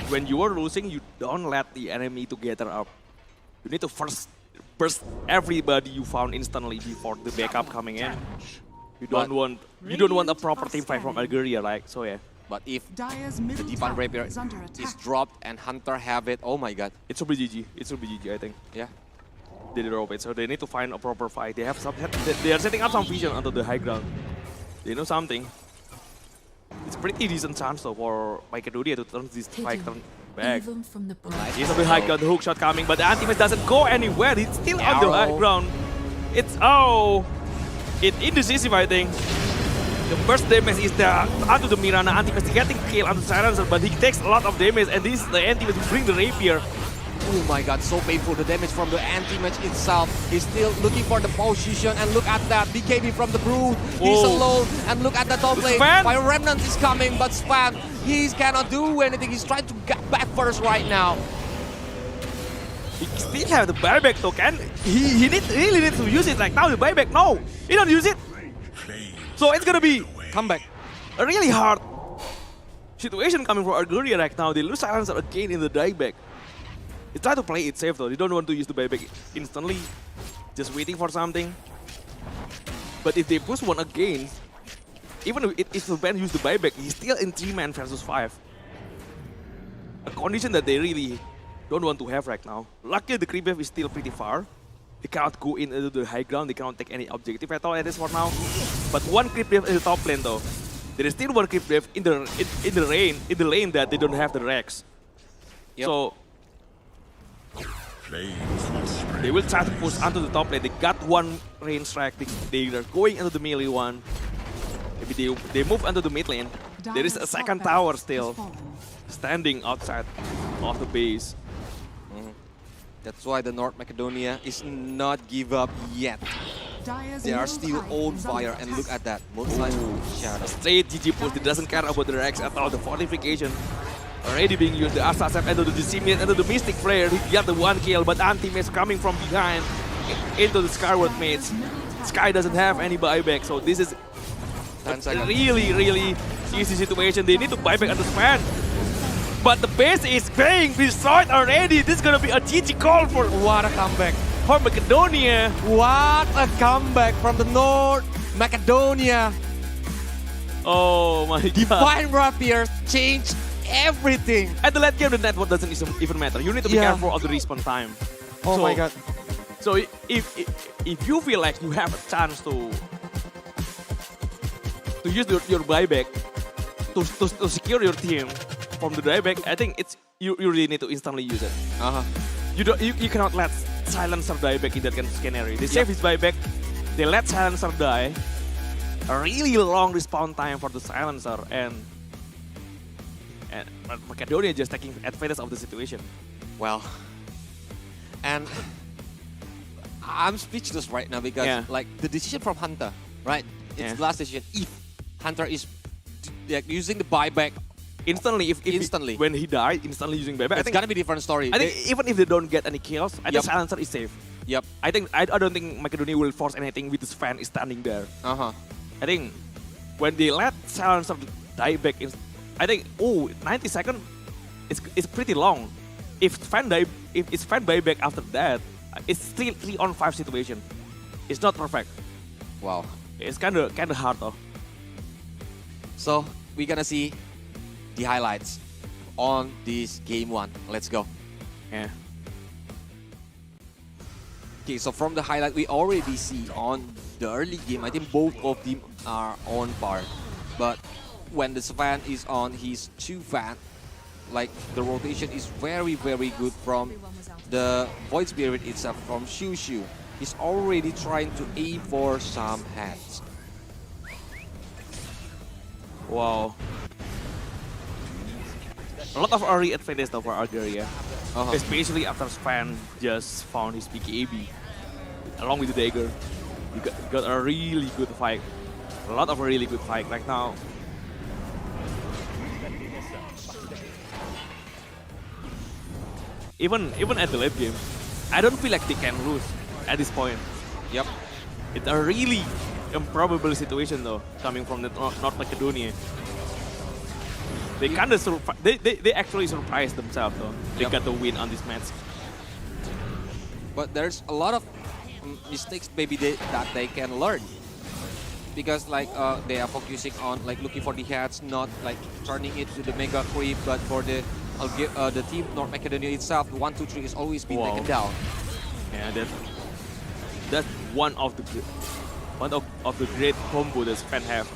When you are losing, you don't let the enemy to gather up. You need to first burst everybody you found instantly before the backup coming in. You don't want a proper team fight from ALGERIA, right? So yeah. But if the Divine Rapier is dropped and Hunter have it, oh my god. It should be GG. It should be GG, I think. Yeah. They drop it, so they need to find a proper fight. They have they are setting up some vision onto the high ground. They know something. It's a pretty decent chance though for Macedonia to turn this fight back. He's on the high ground, the hook shot coming, but the Anti-Mace doesn't go anywhere. He's still on the high ground. It's it's indecisive, I think. The first damage is onto the Mirana. Anti-Mace getting killed onto Silencer, but he takes a lot of damage, and this is the Anti-Mace to bring the Rapier. Oh my god, so painful. The damage from the anti-match itself. He's still looking for the position. And look at that. BKB from the Brood. He's alone. And look at the top lane. Fire Remnant is coming. But Span, he cannot do anything. He's trying to get back first right now. He still have the buyback token. He really needs to use it like now. The buyback, no, he don't use it. So it's gonna be Comeback. a really hard situation coming from ALGERIA right now. They lose silencer again in the dieback. They try to play it safe though. They don't want to use the buyback instantly. Just waiting for something. But if they push one again, even if the band use the buyback, he's still in 3-man versus 5. A condition that they really don't want to have right now. Luckily the creep wave is still pretty far. They cannot go into the high ground. They cannot take any objective at all at this for now. But one creep wave in the top lane though. There is still one creep wave in the lane that they don't have the Rex. Yep. So they will try to push onto the top lane. They got one range strike. They are going into the melee one. Maybe they move onto the mid lane. There is a second tower still standing outside of the base. That's why the North Macedonia is not give up yet. They are still on fire, and look at that. Shadow. Straight GG push. He doesn't care about the Rex at all. The fortification already being used. The Assassin into the Disseminate, into the Mystic Flare. He got the 1 kill, but anti-mace coming from behind into the Skyward Maze. Sky doesn't have any buyback, so this is a really easy situation. They need to buyback on the span. But the base is being destroyed already. This is gonna be a GG call for What a comeback. for Macedonia. What a comeback from the North Macedonia. Oh my god. Divine Rapier changed everything. At the late game, the network doesn't even matter. You need to be careful of the respawn time. Oh my god. So if you feel like you have a chance to use your buyback to secure your team from the dieback, I think it's you really need to instantly use it. You cannot let Silencer die back in that kind of scenario. They save his buyback, they let Silencer die. A really long respawn time for the Silencer, and Macedonia just taking advantage of the situation. Well, and I'm speechless right now because like the decision from Hunter, right? It's the last decision. If Hunter is using the buyback instantly, instantly when he died, instantly using buyback, it's gonna be a different story. I think even if they don't get any kills, I think Silencer is safe. Yep. I don't think Macedonia will force anything with his fan standing there. I think when they let Silencer die back, I think 90 seconds, it's pretty long. If it's fan buyback after that, it's still 3-on-5 situation. It's not perfect. Wow. It's kind of hard though. So we're gonna see the highlights on this game 1. Let's go. Yeah. Okay, so from the highlight we already see on the early game, I think both of them are on par. But when the Svan is on, he's too fat. Like the rotation is very good from the Void Spirit itself, from Shu. He's already trying to aim for some heads. Wow. A lot of early advantage though for ALGERIA. Especially after Svan just found his BKB. Along with the dagger. You got a really good fight. A lot of a really good fight right now. Even at the late game, I don't feel like they can lose at this point. Yep. It's a really improbable situation though, coming from the North Macedonia. They kind of they actually surprised themselves though. They got the win on this match. But there's a lot of mistakes maybe that they can learn. Because like they are focusing on like looking for the heads, not like turning it to the mega creep, but for the team North Macedonia itself, the 1-2-3 is always being taken down. Yeah, that's one of the great combo that Sven have.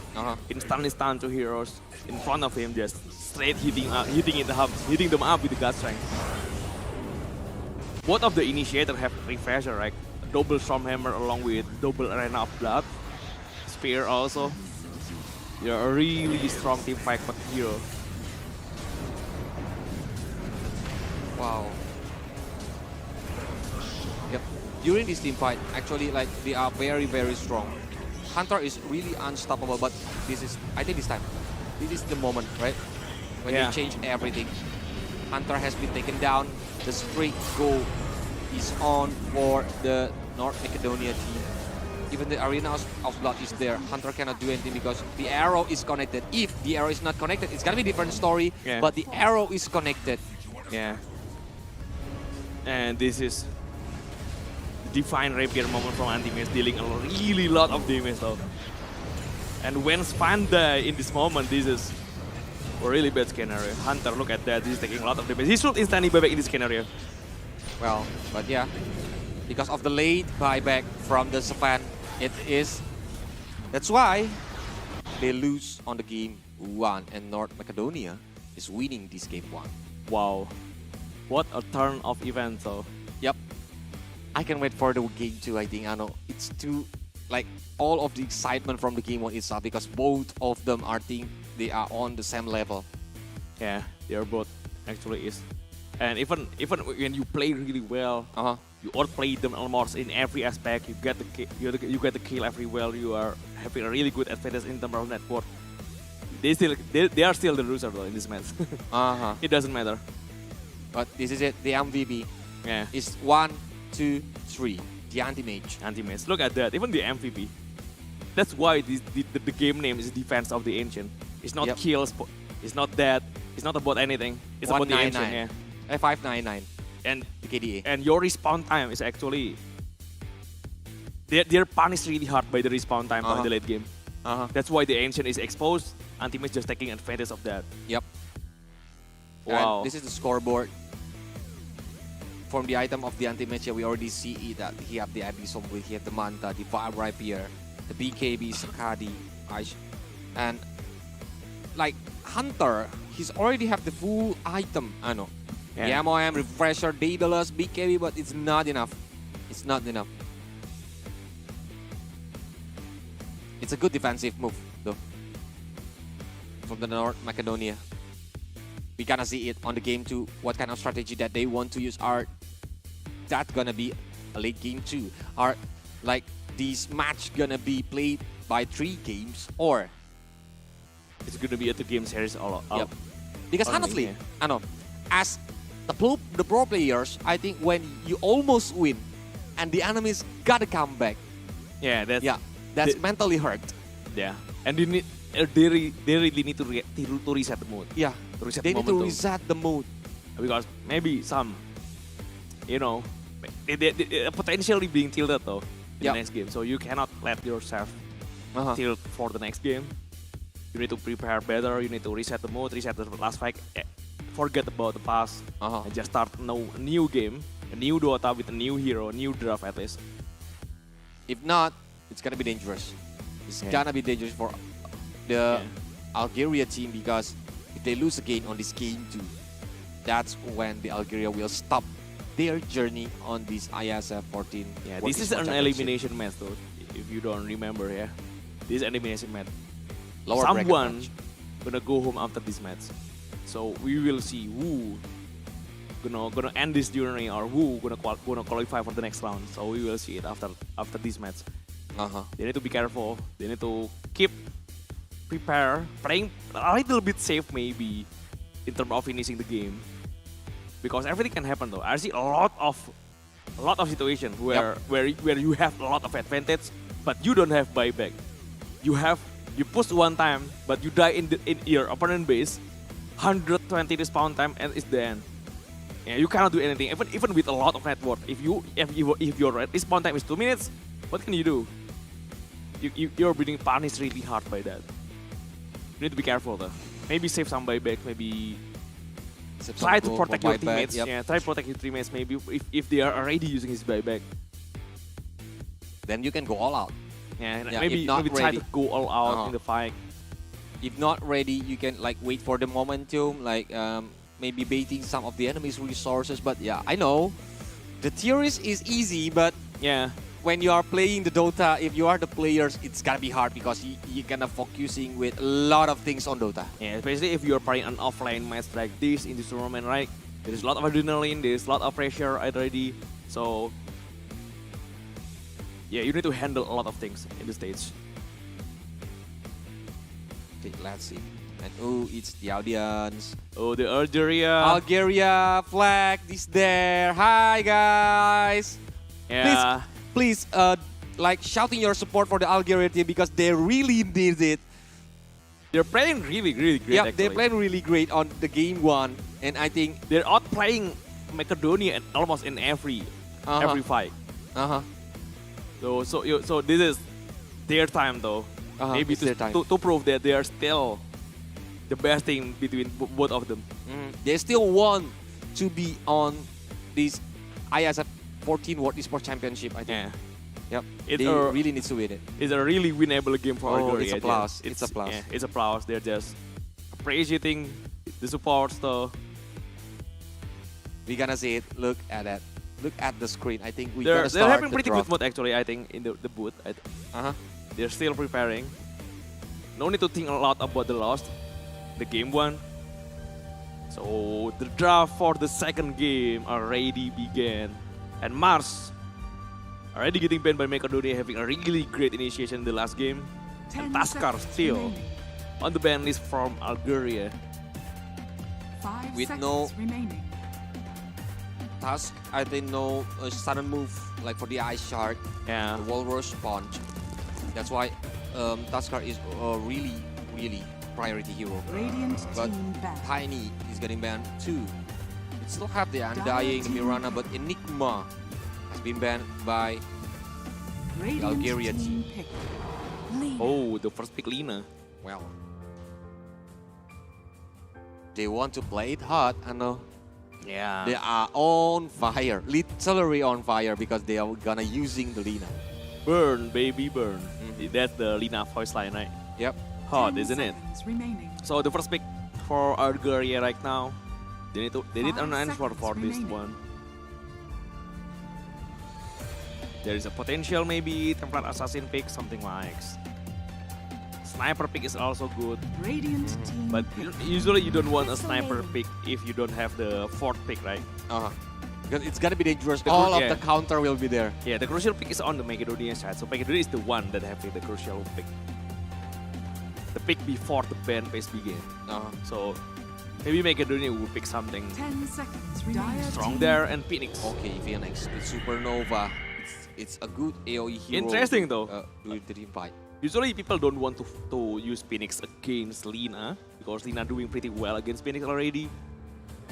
Instantly stun to heroes in front of him, just straight hitting them up with the gut strength. Both of the initiators have refresher, right? Double Stormhammer along with double Arena of Blood. Spear also. They're a really strong team fight for hero. Wow. during this team fight, actually, like, they are very, very strong. Hunter is really unstoppable, but I think this time, this is the moment, right? When they change everything. Hunter has been taken down. The streak goal is on for the North Macedonia team. Even the Arena of Blood is there. Hunter cannot do anything because the arrow is connected. If the arrow is not connected, it's gonna be a different story. Yeah. But the arrow is connected. Yeah. And this is the Divine Rapier moment from Anti-Mace, dealing a really lot of damage though. And when Span die in this moment, this is a really bad scenario. Hunter, look at that, he's taking a lot of damage. He should instantly buyback in this scenario. Well, but yeah, because of the late buyback from the Span, that's why they lose on the game 1 and North Macedonia is winning this game 1. Wow, what a turn of events though. Yep, I can wait for the game 2. I think I know it's too, like, all of the excitement from the game 1 itself, because both of them they are on the same level. Yeah, they are both actually is. And even when you play really well, you outplay them almost in every aspect. You get the kill everywhere. You are having a really good advantage in terms of network. They are still the loser though in this match. It doesn't matter. But this is it. The MVP. Yeah. It's 1, 2, 3. The anti-mage. Anti-Mace. Look at that. Even the MVP. That's why the game name is Defense of the Ancient. It's not kills. It's not that. It's not about anything. It's about the Ancient. Yeah. 599. And the KDA. And your respawn time is actually they're punished really hard by the respawn time in the late game. That's why the Ancient is exposed. Anti-Mace just taking advantage of that. Yep. Wow. And this is the scoreboard. From the item of the anti-Mage, we already see that he have the Abyssal Blade, he have the Manta, the Fire Rapier, the BKB, Sakadi, and like Hunter, he's already have the full item. I know. The MOM, Refresher, Daedalus, BKB, but it's not enough. It's not enough. It's a good defensive move, though, from the North Macedonia. We gonna see it on the game 2. What kind of strategy that they want to use. Are that gonna be a late game 2? Are like this match gonna be played by 3 games, or it's gonna be a 2-game series all yep. Because honestly, I know, as the pro players, I think when you almost win and the enemies gotta come back, that's mentally hurt. Yeah, and they really need to reset the mood. Yeah, they need to reset the mood. Because maybe some, you know, they potentially being tilted though in the next game. So you cannot let yourself tilt for the next game. You need to prepare better. You need to reset the mood, reset the last fight. Forget about the past and just start a new game, a new Dota with a new hero, a new draft at least. If not, it's gonna be dangerous. It's gonna be dangerous for the Algeria team, because if they lose again on this game 2, that's when the Algeria will stop their journey on this IESF 14. Yeah, this is an elimination match though, if you don't remember. Yeah, this is an elimination match. Someone gonna go home after this match, so we will see who gonna end this journey or who gonna qualify for the next round. So we will see it after this match. They need to be careful. They need to keep playing a little bit safe maybe in terms of finishing the game, because everything can happen though. I see a lot of situations where you have a lot of advantage, but you don't have buyback. You push one time, but you die in your opponent base, 120 respawn time, and it's the end. Yeah, you cannot do anything. Even with a lot of network, if your respawn time is 2 minutes, what can you do? You're being punished really hard by that. You need to be careful though. Maybe save some buyback. Maybe try to protect your teammates. Yeah, try to protect your teammates. Maybe if they are already using his buyback, then you can go all out. Yeah, maybe try to go all out in the fight. If not ready, you can like wait for the momentum, like maybe baiting some of the enemy's resources. But yeah, I know the theories is easy, but when you are playing the Dota, if you are the players, it's gonna be hard, because you're gonna focusing with a lot of things on Dota. Yeah, especially if you're playing an offline match like this in this tournament, right? There's a lot of adrenaline, there's a lot of pressure already. So yeah, you need to handle a lot of things in the stage. Okay, let's see. And oh, it's the audience. Oh, the Algeria. Algeria flag is there. Hi guys. Yeah. Please, like shouting your support for the Algeria team because they really need it. They're playing really, really great. Yeah, actually. they're playing really great on the game one, and I think They're outplaying Macedonia almost in every fight. So this is their time though. Maybe it's their time. to prove that they are still the best team between both of them. They still want to be on this IESF 14 World Esports Championship, I think. Yeah. Yep. It's They a- really need to win it. It's a really winnable game for Oh, Algeria. it's a plus. It's a plus. Yeah, it's a plus. They're just appreciating the support stuff. We're gonna see it. Look at that. Look at the screen. I think we're They're gonna start having the pretty draft. good mood actually. I think in the booth. They're still preparing. No need to think a lot about the loss, the game one. So the draft for the second game already began, and Mars already getting banned by Macedonia, having a really great initiation in the last game. 10 And Taskar seconds still remaining. on the ban list from Algeria. 5 With seconds no- remaining. Task, I think no sudden move like for the ice shard, Yeah. the walrus sponge. That's why Taskar is a really, really priority hero. Radiant But team back. Tiny is getting banned too. We still have the Undying, the Mirana, but Enigma has been banned by Radiant Algeria team. pick. Oh, the first pick Lina. well. They want to play it hard, I know. Yeah. They are on fire, literally on fire because they are gonna using the Lina. Burn, baby, burn. Mhm. That's the Lina voice line, right? Yep. Hot, 10 isn't it? seconds remaining. So the first pick for Algeria right now. They need 5 an answer seconds for this remaining. one. There is a potential maybe Templar Assassin pick, something like Sniper pick is also good, Radiant team but pick. usually you don't want a sniper pick if you don't have the fourth pick, right? Because it's gonna be dangerous. The All group- of yeah. the counter will be there. Yeah, the crucial pick is on the Macedonia side, so Macedonia is the one that having the crucial pick. The pick before the ban phase begin. So maybe Macedonia will pick something 10 seconds remaining. strong there, and Phoenix. Okay, Phoenix with Supernova. It's a good AoE hero. Interesting though. During the team fight. Usually people don't want to use Phoenix against Lina because Lina doing pretty well against Phoenix already.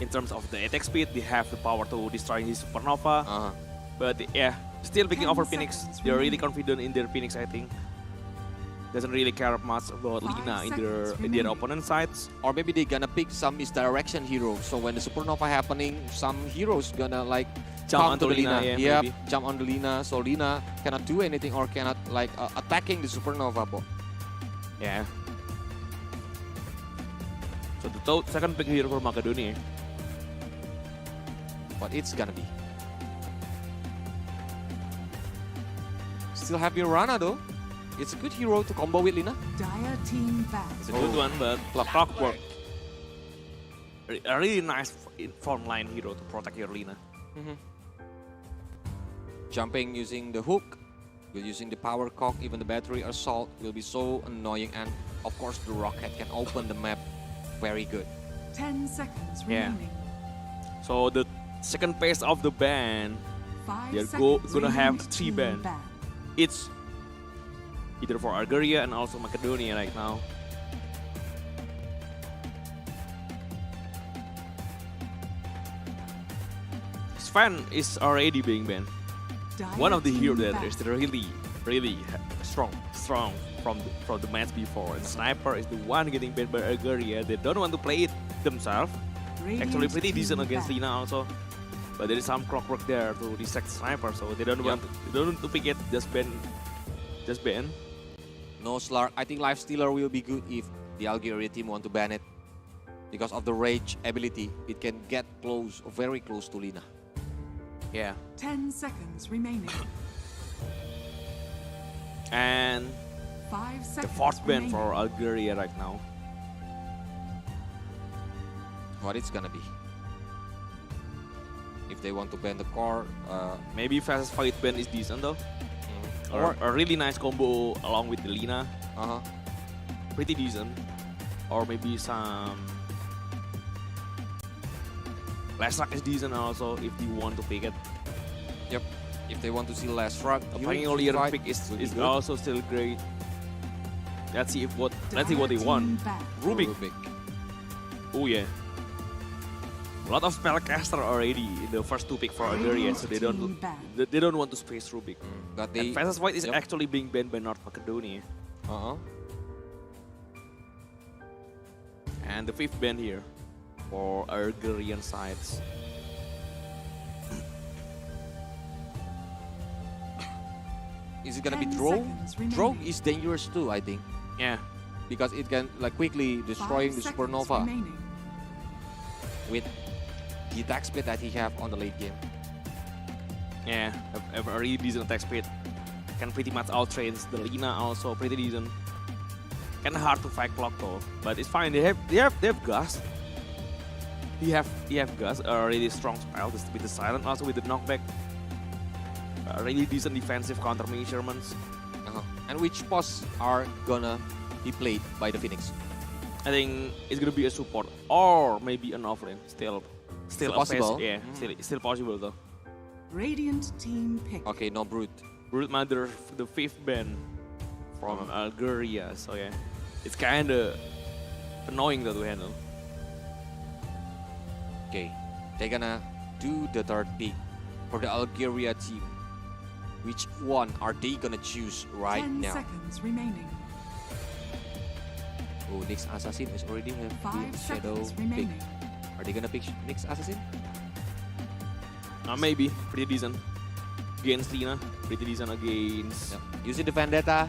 In terms of the attack speed, they have the power to destroy his Supernova. But yeah, still picking 10 over Phoenix. seconds They're really remaining. confident in their Phoenix, I think. Doesn't really care much about 5 Lina in seconds their remaining. opponent sides. Or maybe they gonna pick some misdirection hero. So when the Supernova happening, some heroes gonna like Jump come onto to the Lina, Lina. yeah, Yep, maybe. jump on the Lina. So Lina cannot do anything or cannot like attacking the Supernova. Yeah. So the second pick hero for Macedonia. But it's gonna be. Still have Mirana though. It's a good hero to combo with Lina. Dire team back. It's a good one, but clockwork. A really nice front line hero to protect your Lina. Jumping using the hook, using the power cock, even the battery assault will be so annoying. And of course the rocket can open the map very good. 10 seconds Yeah. remaining. So the second phase of the ban, 5 they're seconds. gonna have Radiant 3 team ban. back. It's either for Algeria and also Macedonia right now. Sven is already being banned. Dire One of the team heroes that back. is really strong from the match before. And Sniper is the one getting banned by Algeria. They don't want to play it themselves. Actually Radiant pretty team decent against back. Lina also. But there is some clockwork there to distract Sniper, so they don't want to pick it, just ban. No Slark. I think Life Stealer will be good if the Algeria team want to ban it. Because of the rage ability, it can get close, very close to Lina. Yeah. 10 seconds remaining. And 5 the seconds fourth ban remaining. for Algeria right now. What it's gonna be. If they want to ban the core, Maybe fast fight ban is decent though. a really nice combo along with the Lina. Pretty decent. Or maybe some last track is decent also if you want to pick it. Yep. If they want to see last track, Pioneer pick is also still great. Let's see what they want. Rubik. Oh yeah. A lot of spellcaster already in the first 2 pick for Algeria, so they don't want to space Rubik. And Fastest White is actually being banned by North Macedonia. And the 5th ban here for Algerian sides. Is it gonna be Drogue? Drogue is dangerous too, I think. Yeah. Because it can like quickly destroying the Supernova with the attack speed that he have on the late game. Yeah, a really decent attack speed. Can pretty much outtrain the Lina also pretty decent. Kinda hard to fight clock though, but it's fine. They have Gus. He have Gus, a really strong spell with the silent, also with the knockback. Really decent defensive counter measurements. And which posts are gonna be played by the Phoenix? I think it's gonna be a support or maybe an offlane. Still possible. Yeah, still possible though. Radiant team pick. Okay, no Brute. Brute Mother, the 5th ban from Algeria. So yeah, it's kinda annoying though to handle. Okay, they're gonna do the 3rd pick for the Algeria team. Which one are they gonna choose right 10 now? seconds remaining. Oh, Nyx Assassin is already have 5 Shadow seconds pick. remaining. Are they gonna pick Nyx Assassin? Maybe pretty decent against Lina. Pretty decent against. Using the Vendetta,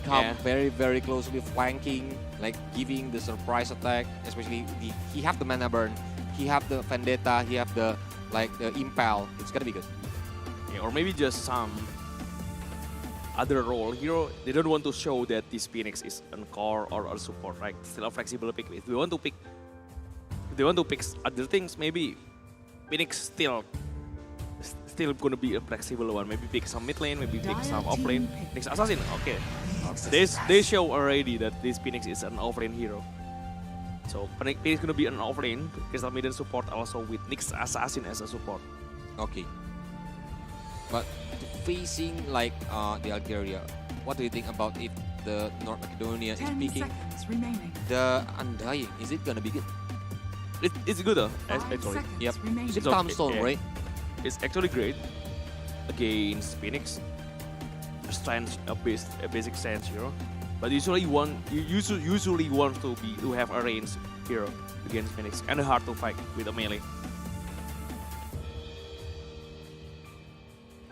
come very closely flanking, like giving the surprise attack. Especially he have the mana burn, he have the Vendetta, he have the Impel. It's gonna be good. Yeah, or maybe just some other role hero. They don't want to show that this Phoenix is a core or a support, right? Still a flexible pick. If they want to pick other things, maybe Phoenix still gonna be a flexible one. Maybe pick some mid lane, maybe pick some off lane. Nyx Assassin, okay. They show already that this Phoenix is an off lane hero. So Phoenix gonna be an off lane Crystal Maiden support also with Nyx Assassin as a support. Okay. But facing like the Algeria, what do you think about if the North Macedonia is picking the Undying? Is it gonna be good? It's good though, actually. Yep. It's It's Tombstone, okay, right? It's actually great against Phoenix. A basic stance hero, but usually you want to have a range hero against Phoenix, and hard to fight with a melee.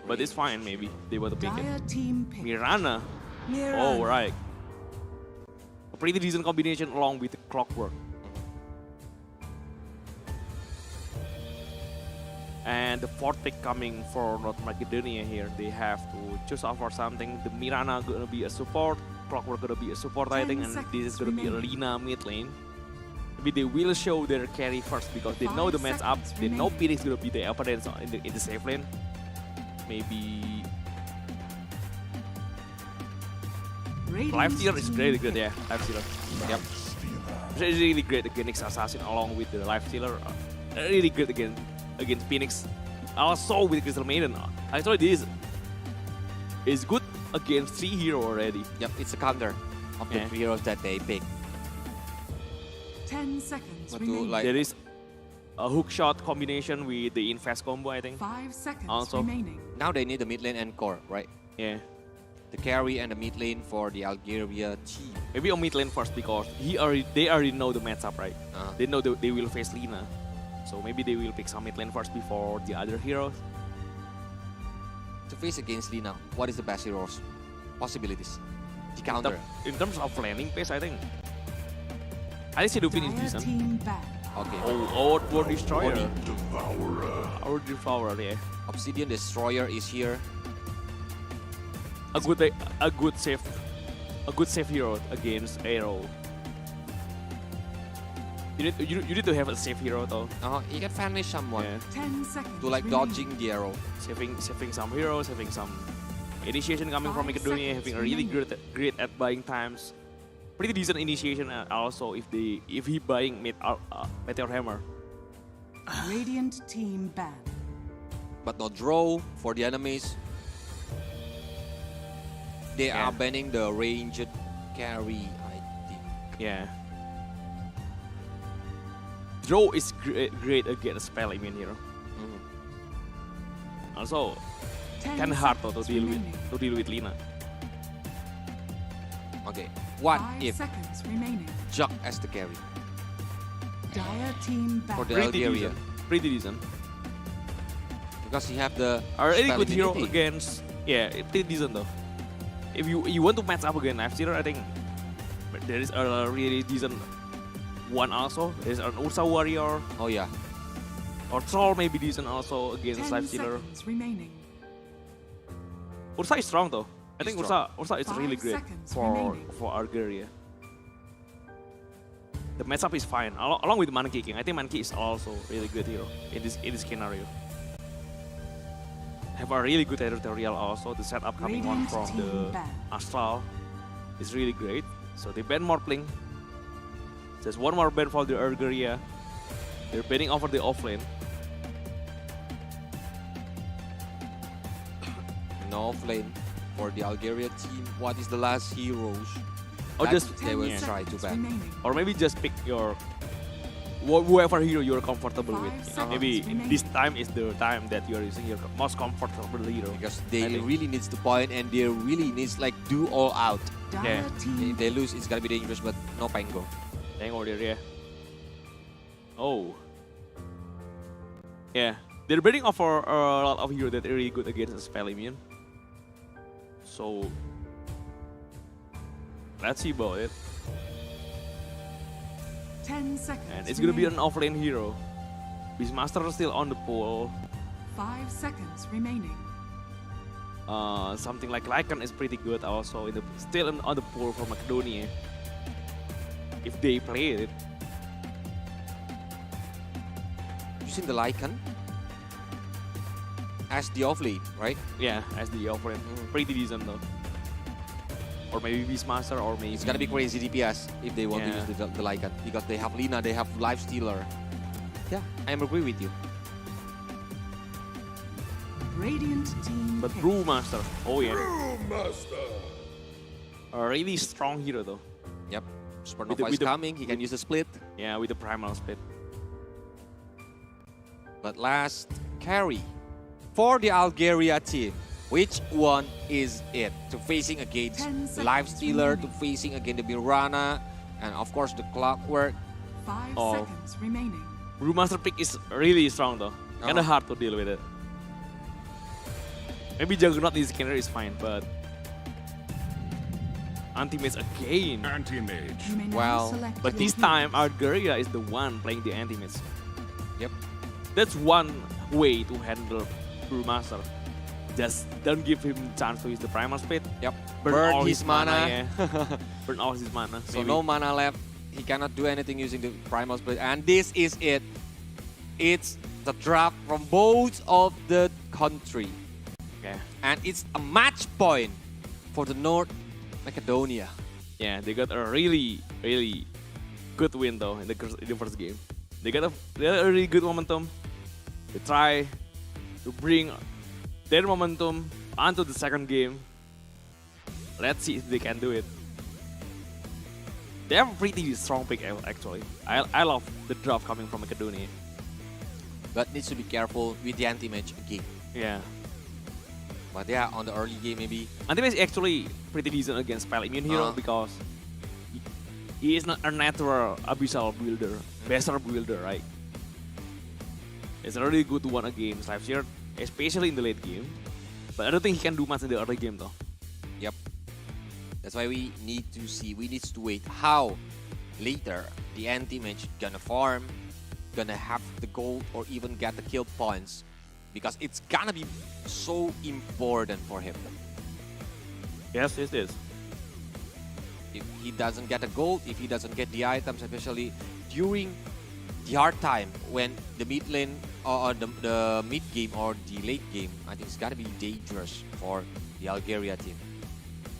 But it's fine, maybe they want to pick it. Mirana. Oh right. A pretty decent combination along with the Clockwork. And the 4th pick coming for North Macedonia here. They have to choose off for something. The Mirana gonna be a support, Clockwork gonna be a support, I think, and this is gonna be a Lina mid lane. Maybe they will show their carry first because they know the matchup. They know Phoenix gonna be the opponents in the safe lane. Maybe Life Stealer is really good, yeah. Life Stealer. Yep. It's really great against Nyx Assassin along with the Life Stealer. Really good against Phoenix. Also with Crystal Maiden. Actually this is good against 3 heroes already. Yep, it's a counter of the 3 heroes that they pick. 10 seconds remaining. There is a hook shot combination with the infest combo, I think. 5 seconds also remaining. Now they need the mid lane and core, right? Yeah. The carry and the mid lane for the Algeria team. Maybe on mid lane first because they already know the matchup, right? They know they will face Lina. So maybe they will pick some mid lane first before the other heroes. To face against Lina, what is the best heroes? Possibilities. The counter. In terms of laning pace, I think see Lupin is decent. Okay. Oh, World Destroyer. Our Devourer, yeah. Obsidian Destroyer is here. A good safe hero against Arrow. You need to have a safe hero though. You can vanish someone. Yeah. 10 seconds to like dodging the arrow. Saving some heroes, saving some Initiation coming from 5 Macedonia, seconds having a really remaining. great at buying times. Pretty decent initiation also if he buying Meteor Hammer. Radiant team ban. But no draw for the enemies. They Yeah. are banning the ranged carry, I think. Yeah. Draw is great against spell immune hero. Mhm. Also, 10 kind of hard though, seconds to deal with Lina. Okay, what 5 if seconds remaining. Jack as the carry Dire team ban. for the Pretty Algeria? decent. Pretty decent. Because he have the A really spell good hero immunity. against, yeah, pretty decent though. If you want to match up against Knife Stealer, I think there is a really decent one also. There's an Ursa Warrior Oh yeah, or Troll maybe decent also 10 against Knife Stealer. seconds remaining. Ursa is strong though. I He's think strong. Ursa is 5 really great seconds for remaining. Algeria. The matchup is fine along with Monkey King. I think Monkey is also really good hero in this scenario. Have a really good territorial also. The setup coming on Radiant from team the ban. Astral is really great. So they ban Morpling. Just one more ban for the Algeria. They're banning over the offlane. no flame for the Algeria team. What is the last heroes? Or that just they will 10 try to seconds ban. remaining. or maybe just pick your whoever hero you're comfortable 5 with. seconds Maybe remaining. this time is the time that you are using your most comfortable hero. Because I they think. really needs the point and they really needs like do all out. Dire Yeah. team If they lose, it's gonna be dangerous, but no Pango. Hang on there, yeah. Oh. Yeah. They're bringing over a lot of heroes that are really good against spell immune. So let's see about it. 10 seconds And it's gonna be an remaining. offlane hero. Beastmaster is still on the pole. 5 seconds remaining. Something like Lycan is pretty good also still on the pole for Macedonia. If they play it. Using the Lycan as the offlane, right? Yeah, as the offlane. Pretty decent though. Or maybe Beastmaster or maybe It's gonna be crazy DPS if they want to Yeah. use the Lycan because they have Lina, they have Life Stealer. Yeah, I am agree with you. Radiant team But pick. Brewmaster, oh yeah. A really strong hero though. Yep, With Supernova the- is with the- coming. He can use the split. Yeah, with the primal split. But last carry for the Algeria team. Which one is it? To facing against 10 the Life seconds Stealer, to remaining. facing against the Mirana, and of course the Clockwork. 5 Oh. seconds remaining. Brewmaster pick is really strong though. Kinda hard to deal with it. Maybe Juggernaut in this scanner is fine, but Anti-Mage again. Anti-mage. You may now Well, select But your this heroes. time Algeria is the one playing the Anti-Mage. Yep. That's one way to handle Brewmaster. Just don't give him chance to use the primal split. Yep. Burn Burn all his mana. yeah. Burn all his mana. So maybe. no mana left. He cannot do anything using the primal split. And this is it. It's the draft from both of the country. Okay. And it's a match point for the North Macedonia. Yeah, they got a really good win though in the first game. They got a really good momentum. They try to bring their momentum onto the second game. Let's see if they can do it. They have a pretty strong pick actually. I love the draft coming from Macedonia. But needs to be careful with the anti-match again. Yeah. But yeah, on the early game maybe. Antimace is actually pretty decent against spell immune hero because he is not a natural abyssal builder, better builder, right? It's a really good one against Life Stealer, especially in the late game. But I don't think he can do much in the early game though. Yep. That's why we need to see, we need to wait how later the anti-match gonna farm, gonna have the gold or even get the kill points. Because it's gonna be so important for him. Yes, it is. If he doesn't get a gold, if he doesn't get the items, especially during the hard time when the mid lane or the mid game or the late game. I think it's gotta be dangerous for the Algeria team.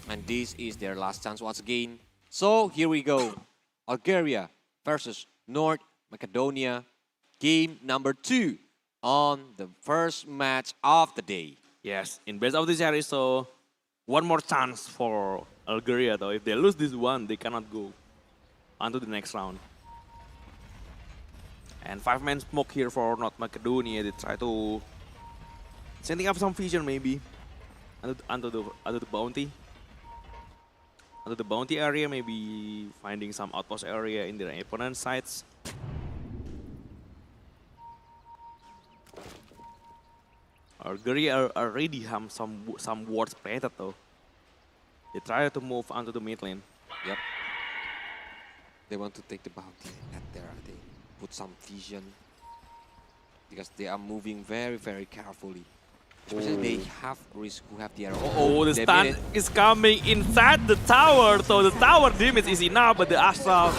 And this is their last chance once again. So here we go. Algeria versus North Macedonia. Game number 2 on the first match of the day. Yes, in best of the series, so one more chance for Algeria though. If they lose this one, they cannot go on to the next round. And 5-man smoke here for North Macedonia. They try to setting up some vision maybe under the bounty. Under the bounty area, maybe finding some outpost area in their opponent's sides. Algeria already have some wards planted though. They try to move onto the mid lane. Yep. They want to take the bounty at there. They put some vision because they are moving very, very carefully. Especially they have risk who have the arrow. Oh, the stun is coming inside the tower. So the tower damage is enough, but the Astral,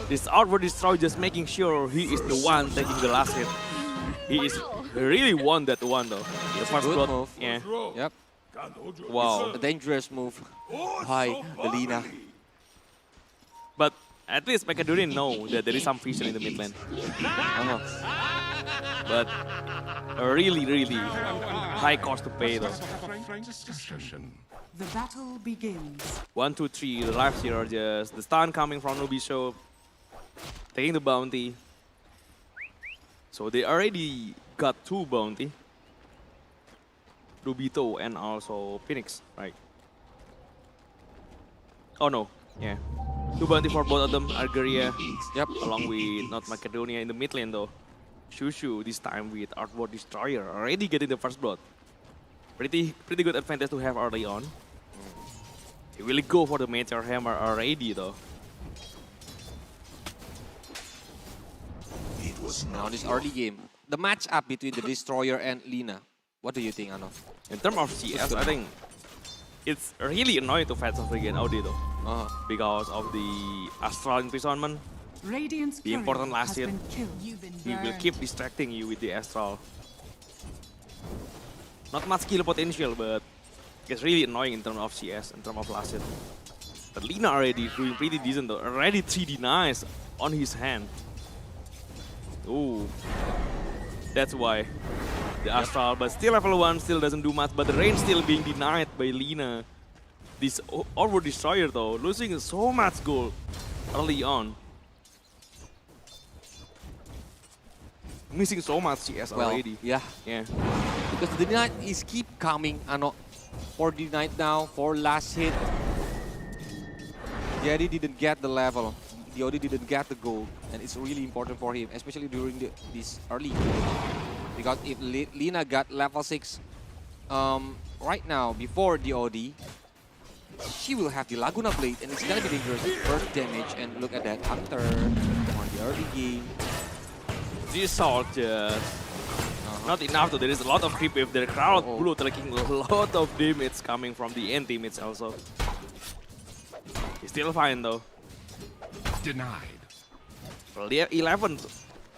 this outward destroy, just making sure he is the one taking the last hit. He really won that one though. The first good blood. move. Yeah. Yep. Wow. A dangerous move by Lina. But at least Macedonia know that there is some vision in the mid lane. But a really, really high cost to pay though. The battle begins. 1, 2, 3, the lives here are just the stun coming from Nubisho, taking the bounty. So they already got 2 bounty. Rubito and also Phoenix, right? Oh no, yeah. 2 bounty for both of them, Algeria, Yep. along with North Macedonia in the mid lane though. Shushu this time with Outward Destroyer, already getting the first blood. Pretty good advantage to have early on. He will go for the Meteor Hammer already though. Now this early game, the matchup between the Destroyer and Lina. What do you think, Ano? In terms of CS, I think it's really annoying to fight something against Audi though. Because of the Astral Imprisonment. Radiant's The important courier last has hit. been killed. He will keep distracting you with the Astral. Not much skill potential, but it's really annoying in terms of CS, in terms of last hit. But Lina already doing pretty decent though. Already 3 denies on his hand. Ooh. That's why. The Astral, but still level 1, still doesn't do much, but the range still being denied by Lina. This Outward Destroyer though, losing so much gold early on. Missing so much CS already. Yeah. Yeah. Because the Knight is keep coming, Ano. For the Knight now, for last hit. Jadi didn't get the level. Diodi didn't get the gold. And it's really important for him, especially during this early game. Because if Lina got level 6 right now, before DOD, she will have the Laguna Blade, and it's gonna be dangerous. First damage, and look at that Hunter on the early game. This sword just not enough though. There is a lot of creep with their crowd blue taking a lot of damage coming from the end teammates also. He's still fine though. Denied. 11,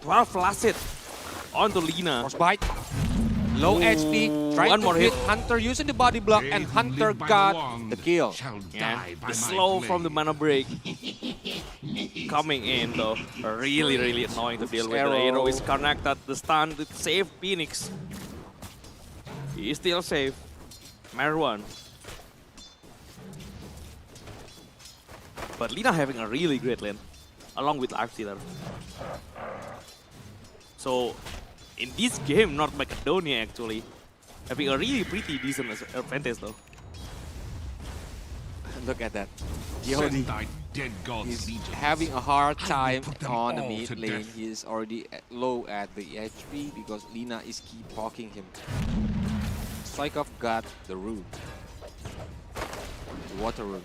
12 last hit onto Lina. Frostbite. Low HP, trying one to more hit hit. Hunter using the body block, and Hunter got the kill. Yeah, the slow from the mana break coming in though. Really, really annoying to deal with. The arrow is connected, the stun to save Phoenix. He is still safe. Marwan. But Lina having a really great lane, along with Lifestealer. So, in this game, North Macedonia actually having a really pretty decent advantage though. Look at that. Send Diodi thy dead gods is legions. having a hard I will time put them on the all mid to lane. death. He is already low at the HP because Lina is keep poking him. Strikeoff got the rune. The water rune.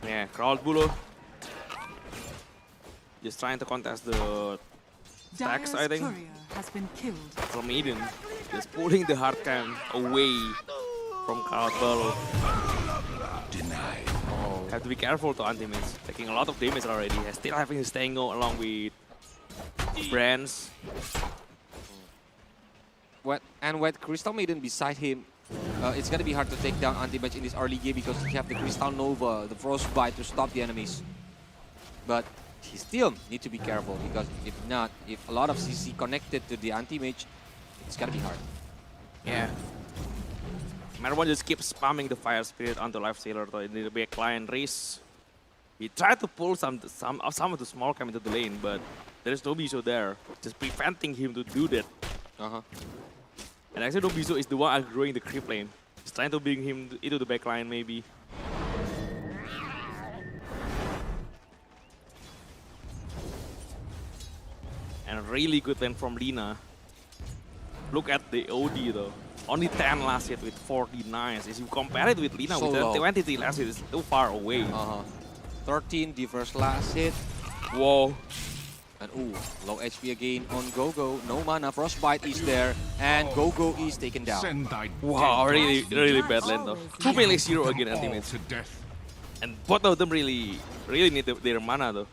Yeah, Kraul Bulu. Just trying to contest the stacks, Dire's I think. courier has been killed. From Eden. Just pulling the hard cam away from Kraul Bulu. Denied. Have to be careful to anti-miss. Taking a lot of damage already. Still having his Tango along with brands. And with Crystal Maiden beside him, it's gonna be hard to take down Anti-Match in this early game because he have the Crystal Nova, the Frostbite to stop the enemies. But he still need to be careful because if not, if a lot of CC connected to the Anti-Mage, it's gonna be hard. Yeah. Marwan just keeps spamming the Fire Spirit onto Lifestealer though in the backline race. He tried to pull some of the small cam into the lane, but there is no Biso there, just preventing him to do that. And actually, Nobiso is the one outgrowing the creep lane. He's trying to bring him into the backline, maybe. And a really good lane from Lina. Look at the OD though. Only 10 last hit with 49. If you compare it with Lina, So with low. 23 last hit, it's too far away. 13 the first last hit. Whoa. And ooh, low HP again on Gogo. No mana, Frostbite is there, and Gogo is taken down. Send thy Wow, dead really bad lane though. 2 melee 0 again all ultimates. to death. And both of them really need their mana though.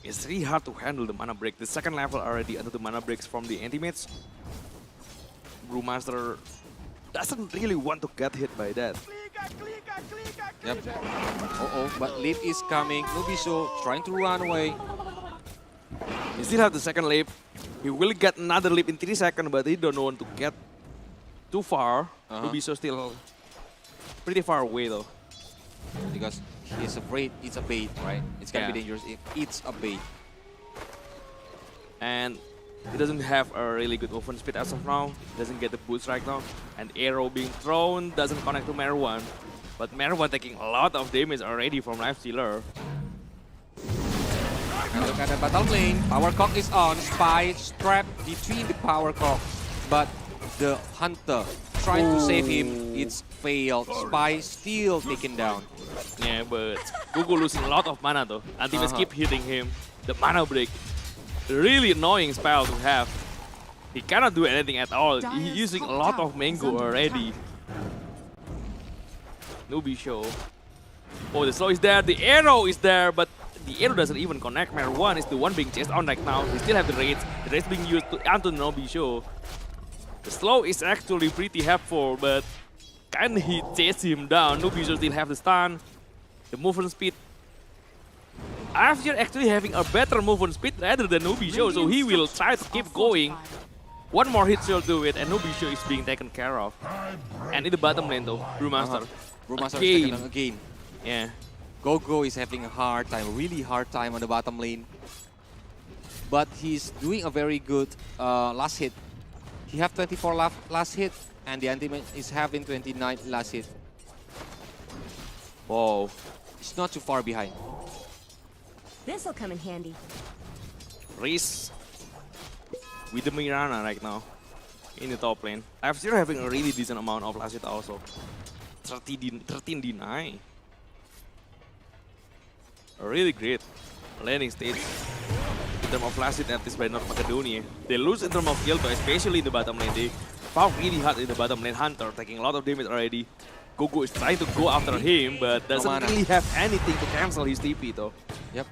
It's really hard to handle the mana break. The second level already under the mana breaks from the anti-mates. Brewmaster doesn't really want to get hit by that. Yep. But lead is coming. Nubiso trying to run away. He still have the second leap. He will get another leap in 3 seconds, but he don't want to get too far. Nubiso still pretty far away though. Because he's afraid it's a bait, right? It's gonna be dangerous if it's a bait. And he doesn't have a really good movement speed as of now. He doesn't get the boost right now. And arrow being thrown doesn't connect to Marwan. But Marwan taking a lot of damage already from Lifestealer. And look at the battle lane. Power Cock is on. Spy trapped between the Power Cock. But the Hunter trying to save him. It's failed. Spy still taken down. Yeah, but Gugu losing a lot of mana though. Antimates keep hitting him. The mana break. Really annoying spell to have. He cannot do anything at all. He's using a lot of mango already. Newbie show. Oh, the slow is there. The arrow is there, but the arrow doesn't even connect. Marwan is the one being chased on right now. He still have the raids. The raids being used to onto the Newbie show. The slow is actually pretty helpful, but can he chase him down? Newbie show still have the stun. The movement speed. After actually having a better movement speed rather than Nubisho, so he will try to keep going. One more hit will do it, and Nubisho is being taken care of. And in the bottom lane though, Brewmaster. Brewmaster is taken down again. Yeah. Gogo is having a hard time, really hard time on the bottom lane. But he's doing a very good last hit. He have 24 last hit, and the anti-mage is having 29 last hit. Whoa. It's not too far behind. This'll come in handy. Reese with the Mirana right now in the top lane. F0 having a really decent amount of last hit also. 13 deny. A really great landing stage in terms of last hit at least by North Macedonia. They lose in terms of kill though, especially in the bottom lane. They fought really hard in the bottom lane. Hunter taking a lot of damage already. Gogo is trying to go after him, but doesn't really have anything to cancel his TP though. Yep.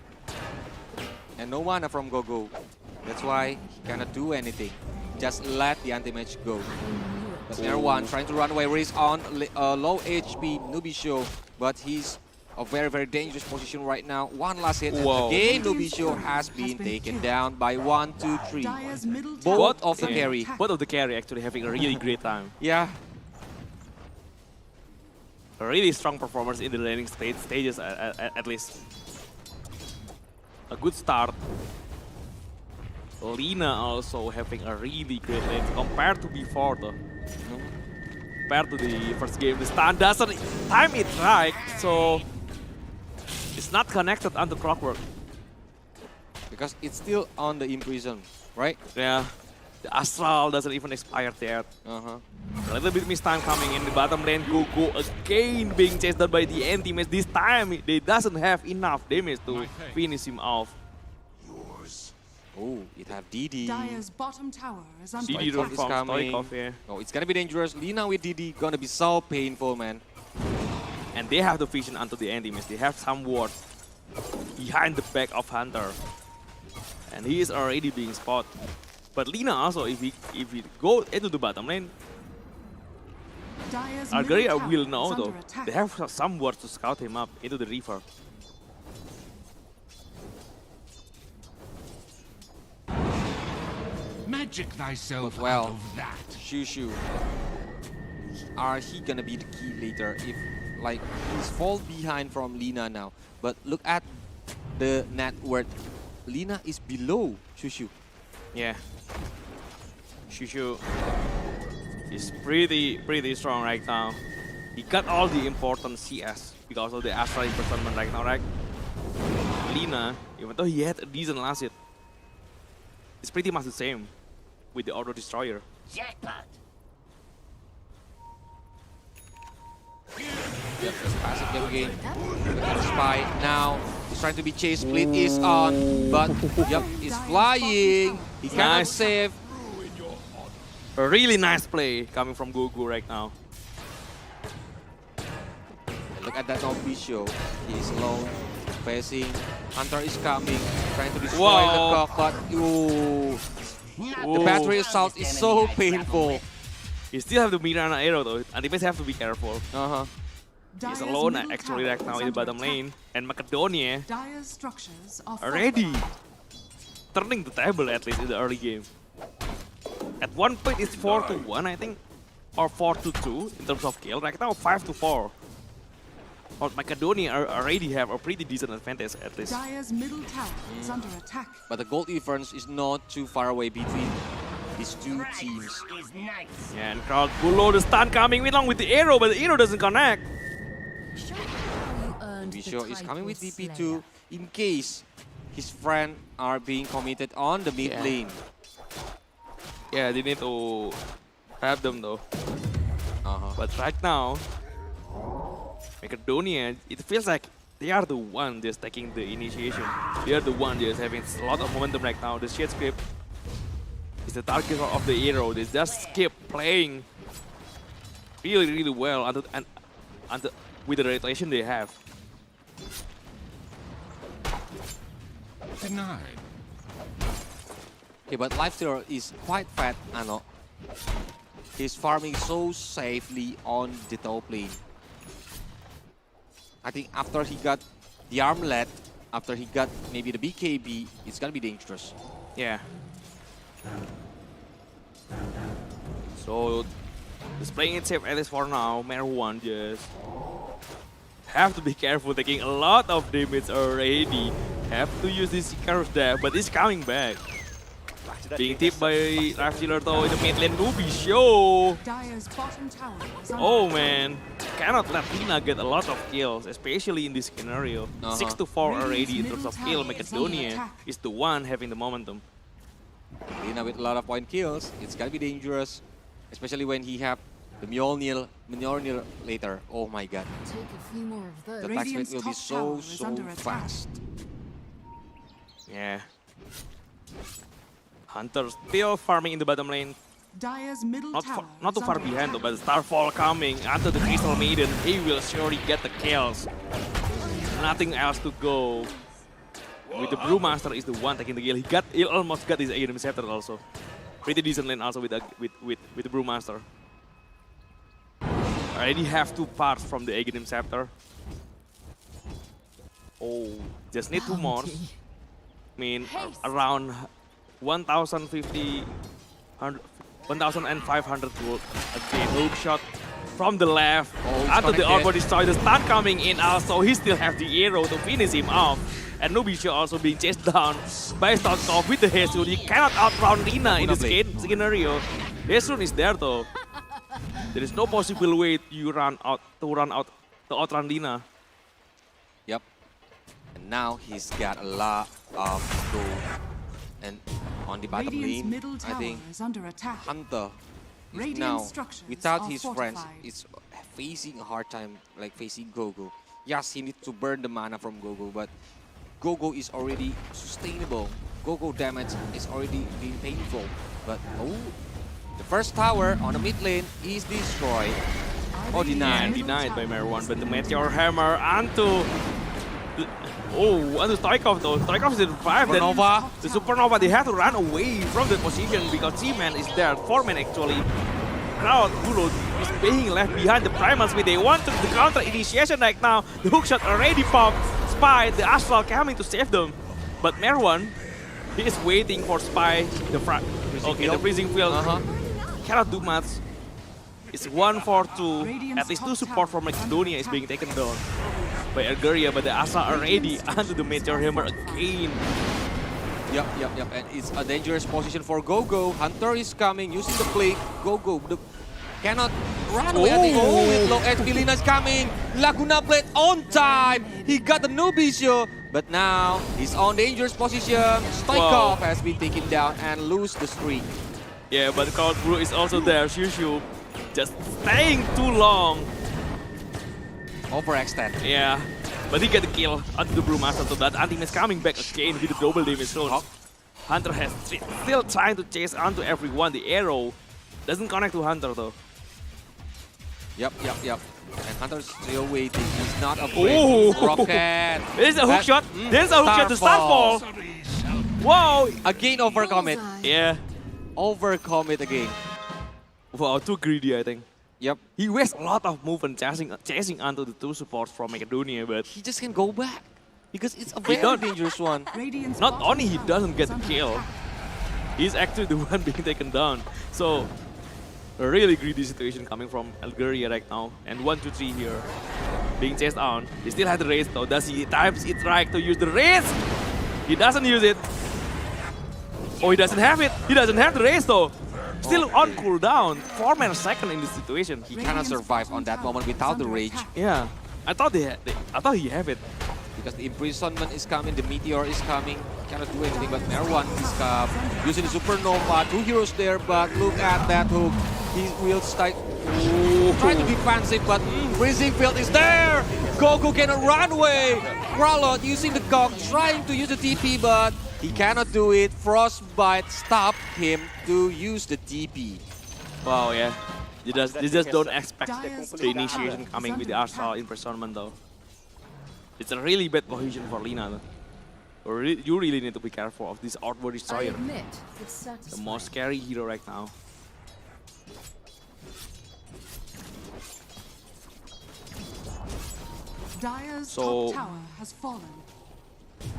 And no mana from Gogo. That's why he cannot do anything. Just let the anti-match go. But Marwan trying to run away. Race on low HP Nubisho, but he's a very dangerous position right now. One last hit. And again, Nubisho has been taken down by 1, 2, 3. Both of the carry. Both of the carry actually having a really great time. Yeah. A really strong performance in the laning stages at least. A good start. Lina also having a really great lane compared to before though. Compared to the first game, the stun doesn't time it right, so it's not connected onto Clockwork. Because it's still on the imprison, right? Yeah. The Astral doesn't even expire yet. A little bit mistime coming in the bottom lane. Gogo again being chased down by the anti-mage. This time they doesn't have enough damage to finish him off. Oh, it have DD. Dire's bottom tower is under DD Stoikov from is coming. Stoikov, yeah. Oh, it's gonna be dangerous. Lina with DD gonna be so painful, man. And they have the vision onto the anti-mage. They have some ward behind the back of Hunter. and he is already being spotted. But Lina also, if he go into the bottom lane, Dire's Algeria middle tower will is know under though. attack. They have some words to scout him up into the Reaper. Magic thyself Well, out of that. Shushu, are he gonna be the key later if like he's fall behind from Lina now? But look at the net worth. Lina is below Shushu. Yeah. Shushu is pretty strong right now. He got all the important CS because of the Astra imprisonment right now, right? Lina, even though he had a decent last hit, it's pretty much the same with the Auto Destroyer. Jackpot. Yep, just passive game again. Look at the spy now. He's trying to be chased. Split is on, but yep, he's flying. He cannot Nice. save. A really nice play coming from Gogo right now. Look at that Nobicio. He is alone, facing. Hunter is coming, trying to destroy the Wow. cock, but ooh, the battery assault is so painful. You still have the Mirana arrow though. Ultimates have to be careful. Uh-huh. He's Dire's alone middle actually tower right now is in the under bottom attack. lane. And Macedonia Dire's structures are already fortified. turning the table at least in the early game. At one point it's 4-1 I think, or 4-2 in terms of kill. Right now 5-4. But Macedonia already have a pretty decent advantage at least. Dire's middle tower is under attack. But the gold difference is not too far away between these two teams. Yeah, and crowd below the stun coming along with the arrow, but the arrow doesn't connect. Show me how you earned the Nobicio is coming with title DP2 Slayer. in case his friend are being committed on the mid Yeah. lane. Yeah, they need to have them though. Uh-huh. But right now, Macedonia, it feels like they are the one just taking the initiation. They are the one just having a lot of momentum right now. The shade script is the target of the arrow. They just keep playing really well and with the rotation they have. Denied. Okay, but Lifestealer is quite fat, Ano. He's farming so safely on the top lane. I think after he got the armlet, after he got maybe the BKB, it's gonna be dangerous. Yeah. So, just playing it safe at least for now. Mare 1 just have to be careful, taking a lot of damage already. Have to use this Icarus there, but it's coming back. Being tipped by Lifestealer though in the mid lane. Nobicio. Dire's bottom tower is under Oh attack. man, cannot let Lina get a lot of kills, especially in this scenario. 6-4 already in terms of kill. Macedonia is the one having the momentum. Lina with a lot of point kills, it's gonna be dangerous. Especially when he have the Mjolnir later. Oh my god. Take a few more of The those. attack speed Radiant's will be top tower is so under attack. fast. Yeah. Hunter still farming in the bottom lane. Dire's middle tower Not too is far under behind though, attack. but Starfall coming after the Crystal Maiden. He will surely get the kills. Nothing else to go. With the Brewmaster is the one taking the kill. He almost got his Aghanim Scepter also. Pretty decent lane also with the Brewmaster. Already have 2 parts from the Aghanim Scepter. Oh, just need 2 more. I mean, around 1,050, 1,500 gold. Again, hook shot from the left. Oh, After the connected. Orbo Destroy, the stun coming in also. He still have the arrow to finish him off. And Nobicio also being chased down by Starkov with the Hezun. He cannot outrun Lina in this scenario. Hezun is there though. There is no possible way to outrun Lina. Yep. And now he's got a lot of gold. And on the bottom Radiant's lane, middle I tower think is under attack. Hunter is Radiant now, structures without are his friends, fortified. is facing a hard time, like facing Gogo. Yes, he needs to burn the mana from Gogo, but Gogo is already sustainable. Gogo damage is already being painful. But oh, the first tower on the mid lane is destroyed. Oh, And denied. denied by Mare 1, but the Meteor Hammer onto Oh, under Stoikov though. Stoikov is in 5. Supernova. The Supernova, they have to run away from the position because 3-man is there. 4-man actually. Crowd Guru is being left behind the Primal Speed. They want the counter initiation right now. The hookshot already popped. Spy, the Astral coming to save them. But Merwan, he is waiting for Spy. The freezing field. Cannot do much. It's 1-4-2. At least 2 support from Macedonia is being taken down by Algeria, but the Astral already under the Meteor Hammer again. Yep. And it's a dangerous position for Gogo. Hunter is coming, using the blade. Gogo cannot run away. Oh, with low HP, Lina is coming. Laguna Blade on time. He got the Nubisio, but now he's on dangerous position. Stoikov has been taken down and lose the streak. Yeah, but Crowd Guru is also there. Shushu just staying too long. Overextend. Yeah, but he get the kill onto the Brewmaster, so that Antim is coming back again with the double damage zone. Hunter has still trying to chase onto everyone. The arrow doesn't connect to Hunter though. Yep. And Hunter's still waiting. He's not afraid. Rocket. There's a hook shot. There's a hook shot to Starfall. Wow. Again overcome it. Yeah. Overcome it again. Wow, too greedy, I think. Yep. He wastes a lot of movement chasing onto the 2 supports from Macedonia, but He just can go back. Because it's a very dangerous one. Radiant's not bottom only he tower doesn't get is the under kill, attack. he's actually the one being taken down. So, a really greedy situation coming from Algeria right now. And 1-2-3 here, being chased on. He still has the race though. Does he times it right to use the race? He doesn't use it. Oh, he doesn't have it. He doesn't have the race though. Still on cooldown. 4-man second in this situation. He cannot survive on that moment without the rage. Yeah, I thought I thought he have it. Because the imprisonment is coming, the meteor is coming. He cannot do anything, but Merwan is using the supernova. 2 heroes there, but look at that hook. He will start trying to be defensive, but freezing field is there. Goku cannot run away. Kralot using the cock, trying to use the TP, but he cannot do it. Frostbite stopped him to use the TP. Wow, yeah. You just don't expect Dire's the top initiation tower coming is with the under Astral attack. imprisonment though. It's a really bad position for Lina though. You really need to be careful of this outward I destroyer. admit it's The satisfying. most scary hero right now. Dire's So- top tower has fallen.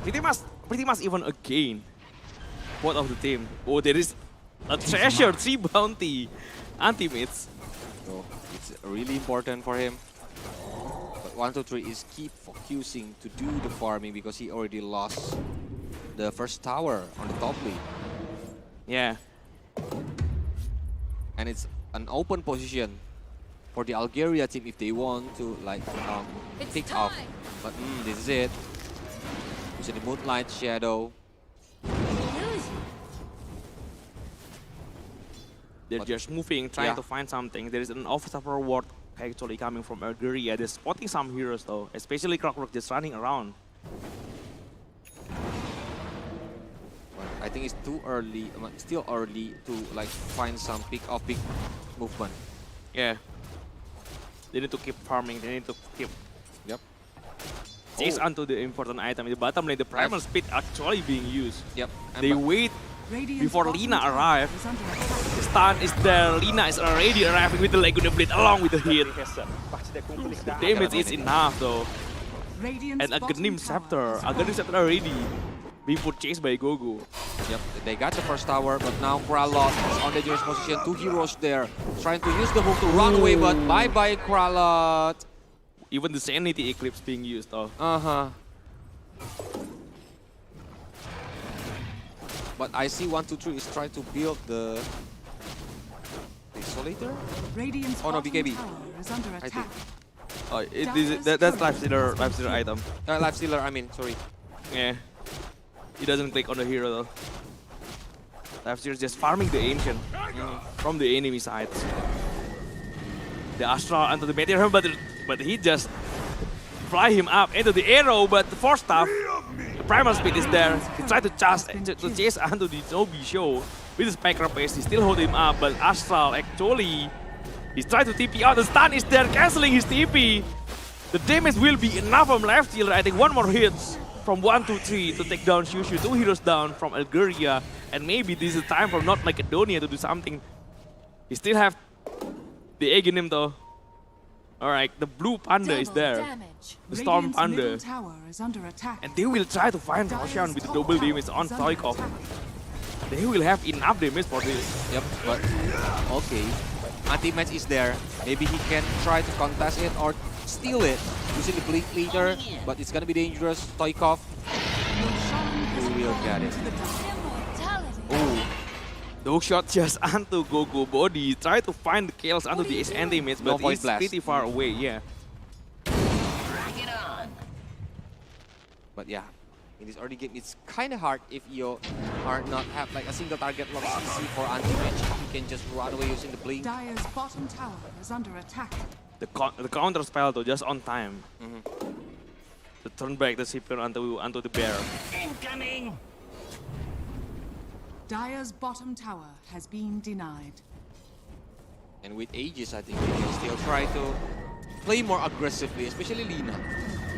Pretty much even again. What of the team? Oh, there is a treasure 3 bounty. Anti-mates. So it's really important for him. But 1-2-3 is keep focusing to do the farming because he already lost the first tower on the top lane. Yeah. And it's an open position for the Algeria team if they want to like It's pick off. time. But this is it. Using the Moonlight Shadow. They're But- just moving, trying yeah. to find something. There is an officer reward actually coming from Algeria. They're spotting some heroes though, especially Clockwork just running around. But I think it's too early, still early to like find some pick movement. Yeah. They need to keep farming, they need to keep Yep. chase onto the important item. In the bottom lane, the primal speed actually being used. Yep. And They but- wait, Radiant's Before bottom Lina tower arrive, is under attack. the stun is there, Lina is already arriving with the Laguna Blade along with the hit. The damage is enough though. Radiant's And a bottom Gnim tower Scepter, is a Gnim Scepter already being purchased by Gogo. Yep, they got the first tower, but now Kralot is on dangerous position. 2 heroes there, trying to use the hook to run away, but bye-bye Kralot. Even the Sanity Eclipse being used though. But I see 1-2-3 is trying to build the Isolator? Radiant's Oh, no, bottom BKB. tower is under I attack. think. That's Lifestealer item. Lifestealer, I mean, sorry. Yeah. He doesn't click on the hero though. Lifestealer is just farming the Ancient from the enemy side. The Astral onto the Meteor, but he just fly him up into the arrow, but the Force Staff, the Primal Speed is there. He tried to chase onto the Zombie Show with his Packer Pace. He still hold him up, but Astral actually, he's trying to TP out. The stun is there, cancelling his TP. The damage will be enough from left healer. I think one more hit from 1 to 3 to take down Shushu. 2 heroes down from Algeria. And maybe this is time for not Macedonia to do something. He still have the egg in him though. Alright, the blue panda is there. Damage. The storm Radiant's panda. middle tower is under attack. And they will try to find Roshan with the double damage on Stoikov. They will have enough damage for this. Yep, but okay. Anti-match is there. Maybe he can try to contest it or steal it using the blink leader, but it's gonna be dangerous. Stoikov, who will get it? Immortality. Oh, Those shots just onto Gogo body. Try to find the kills onto the anti-mates, No but void it's blast. pretty far away, yeah. but yeah. In this early game, it's kind of hard if you are not have like a single target lock CC for anti-match. You can just run away using the blink. Dire's bottom tower is under attack. The counter spell though, just on time. Mhm. To turn back the CP onto the bear. Dire's bottom tower has been denied. And with Aegis, I think they can still try to play more aggressively, especially Lina.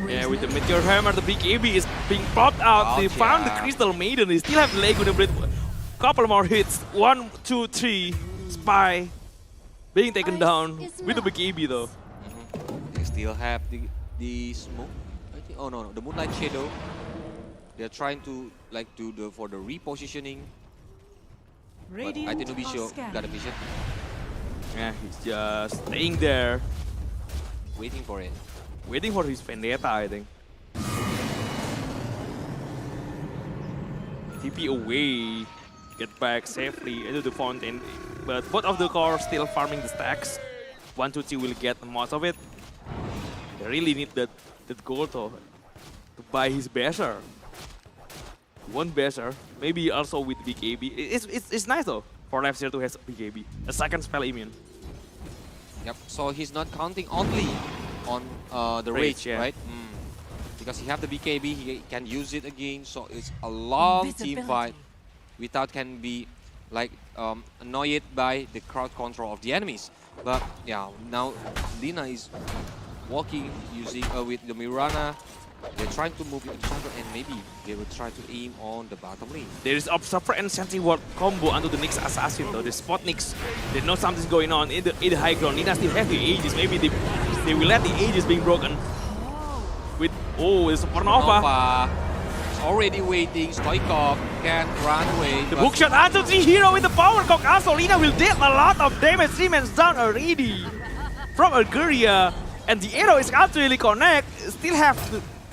Yeah, with the Meteor Hammer, the big AB is being popped out. They found the yeah. Crystal Maiden. They still have Lego to blade. Couple more hits. 1, 2, 3. Spy being taken down with the big AB though. They still have the smoke. I think. Oh no, the Moonlight Shadow. They're trying to like do the for the repositioning. But I think Nubisho got a vision, Yeah, he's just staying there, waiting for it. waiting for his Vendetta, I think. TP away, get back safely into the fountain. But both of the core still farming the stacks. 1, 2, 3 will get most of it. They really need that gold though, to buy his Basher. One Basher, maybe also with big AB. It's nice though for left to have big AB. A second spell immune. Yep. So he's not counting only on the Rage, rage, yeah. right? Because he have the BKB, he can use it again. So it's a long team fight without can be like annoyed by the crowd control of the enemies. But yeah, now Lina is walking using with the Mirana. They're trying to move into jungle and maybe they will try to aim on the bottom lane. There is Observer and Sentry Ward combo onto the next assassin though. The spot Nyx, they know something's going on in the high ground. Nina still have the Aegis. Maybe they will let the Aegis being broken. With the Supernova. Nova is already waiting. Stoikov can run away. The but bookshot onto the hero with the power cock. Also, Lina will deal a lot of damage. 3 men down already from Algeria. And the arrow is actually connect. Still have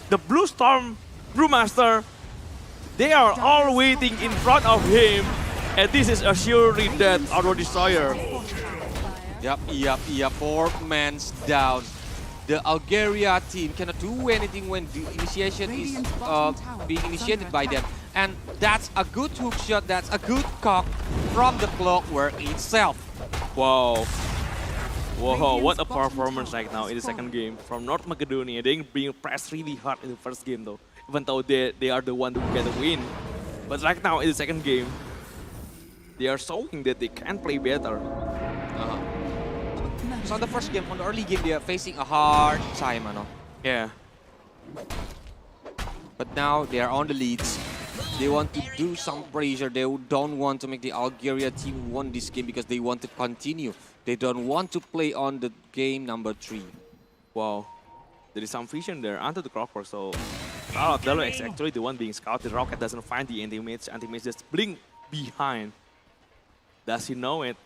the Blue Storm Brewmaster. They are all waiting in front of him. And this is assuredly dead Auto Destroyer. Yep. 4 men down. The Algeria team cannot do anything when the initiation is being initiated by them. And that's a good hook shot, that's a good cock from the Clockwork itself. Wow. Whoa, what a performance right now in the second game from North Macedonia. They're being pressed really hard in the first game though. Even though they are the one who get the win. But right now in the second game, they are showing that they can play better. So on the first game, on the early game, they are facing a hard time, ano? Yeah. But now they are on the leads. They want to do some pressure. They don't want to make the Algeria team win this game because they want to continue. They don't want to play on the game number 3. Wow. There is some vision there onto the Clockwork, so Dalo is actually the one being scouted. Rocket doesn't find the anti-mage. Anti-mage just blink behind. Does he know it?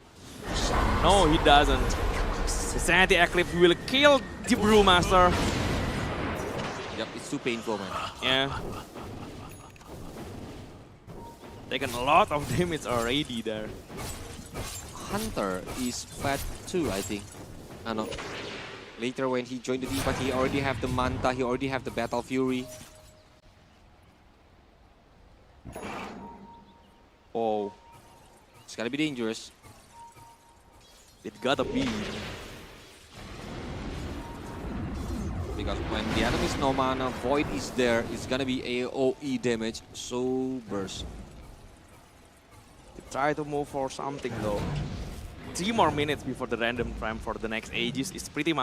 No, he doesn't. The Sanity Eclipse will kill the Brewmaster. Yep, it's too painful, man. Yeah. Taken a lot of damage already there. Hunter is fat too, I think. I know. Later when he joined the team, but he already have the Manta, he already have the Battle Fury. Oh, It's gonna be dangerous. it gotta be. Because when the enemy's no mana, Void is there, it's gonna be AoE damage, so burst. They try to move for something though. 3 more minutes before the random time for the next Aegis is pretty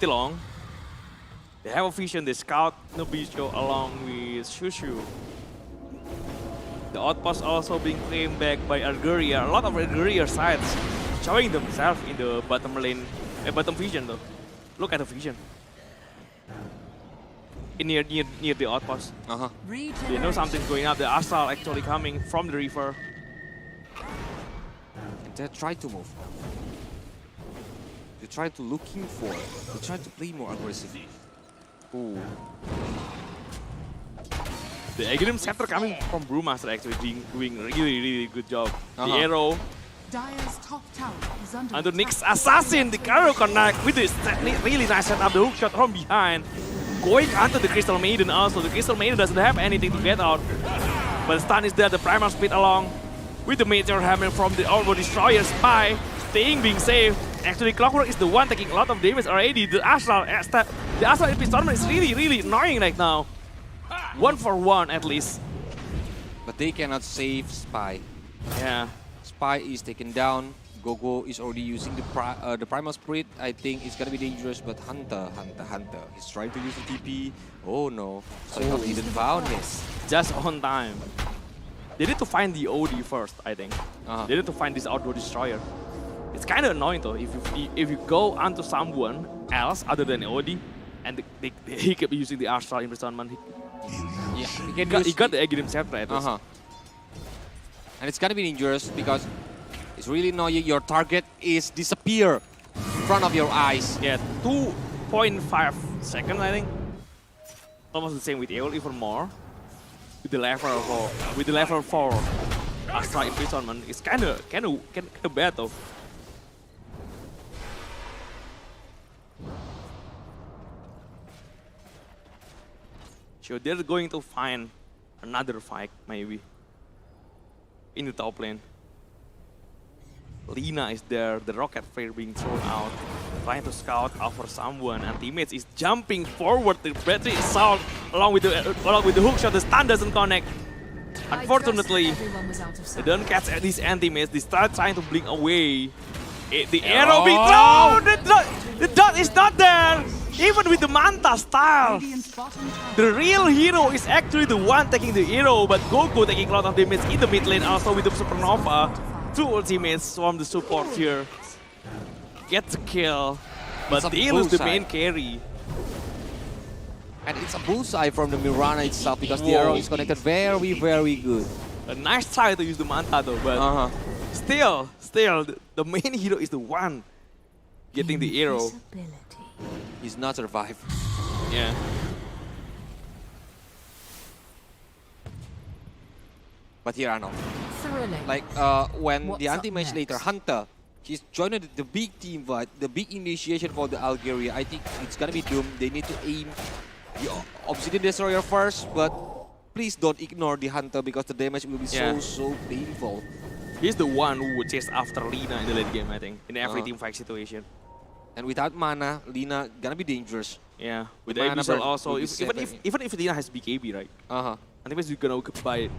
long. They have a vision, they scout Nobicho along with Shushu. The outpost also being claimed back by ALGERIA. A lot of ALGERIA sides showing themselves in the bottom lane, bottom vision though. Look at the vision. Near the outpost. They know something's going up. The Astral actually coming from the river. And they try to move. They try to looking for. They try to play more aggressively. Ooh. The Aghanim Scepter coming from Brewmaster actually doing really good job. The arrow. Dire's top tower is under And the attack. next assassin, the Carol connect with this really nice setup. The hook shot from behind. Going onto the Crystal Maiden also. The Crystal Maiden doesn't have anything to get out. But the stun is there, the Primal Speed along. With the Meteor Hammer from the Orbo Destroyer Spy. Staying being safe. Actually, Clockwork is the one taking a lot of damage already. The Astral Imprisonment is really annoying right now. 1-for-1 at least. But they cannot save Spy. Yeah. Spy is taken down. Gogo is already using the Primal Spirit. I think it's gonna be dangerous, but Hunter. He's trying to use the TP. Oh no. So he didn't found this. Just on time. They need to find the OD first, I think. They need to find this Outdoor Destroyer. It's kind of annoying though, if you go onto someone else other than OD, and he kept using the Astral Imprisonment. He got the Aghanim Scepter at least. And it's gonna be dangerous because it's really annoying. Your target is disappear in front of your eyes. Yeah, 2.5 seconds I think. Almost the same with AOL, even more. With the level 4 Astral Imprisonment, it's kind of bad though. So they're going to find another fight maybe in the top lane. Lina is there, the rocket flare being thrown out, trying to scout out for someone, and teammates is jumping forward. The battery assault along with the hook shot. The stun doesn't connect. Unfortunately, they don't catch these teammates. They start trying to blink away. The arrow being thrown. The dot is not there. Even with the Manta style, the real hero is actually the one taking the hero, but Gogo taking a lot of damage in the mid lane also with the Supernova. 2 ultimates from the support here. Gets a kill, but they lose the main carry. And it's a bullseye from the Mirana itself because the arrow is connected very good. A nice try to use the Manta though, but still, the main hero is the one getting the arrow. He's not survived. Yeah. But here Arnold. Thrilling. Like when What's the up anti-match next? later, Hunter, he's joined the big team fight, the big initiation for the ALGERIA. I think it's gonna be doomed. They need to aim the Obsidian Destroyer first, but please don't ignore the Hunter because the damage will be so painful. He's the one who would chase after Lina in the late game, I think, in every team fight situation. And without mana, Lina gonna be dangerous. Yeah, with The mana Abyssal burn also, will be even if Lina has BKB, right? I think he's gonna buy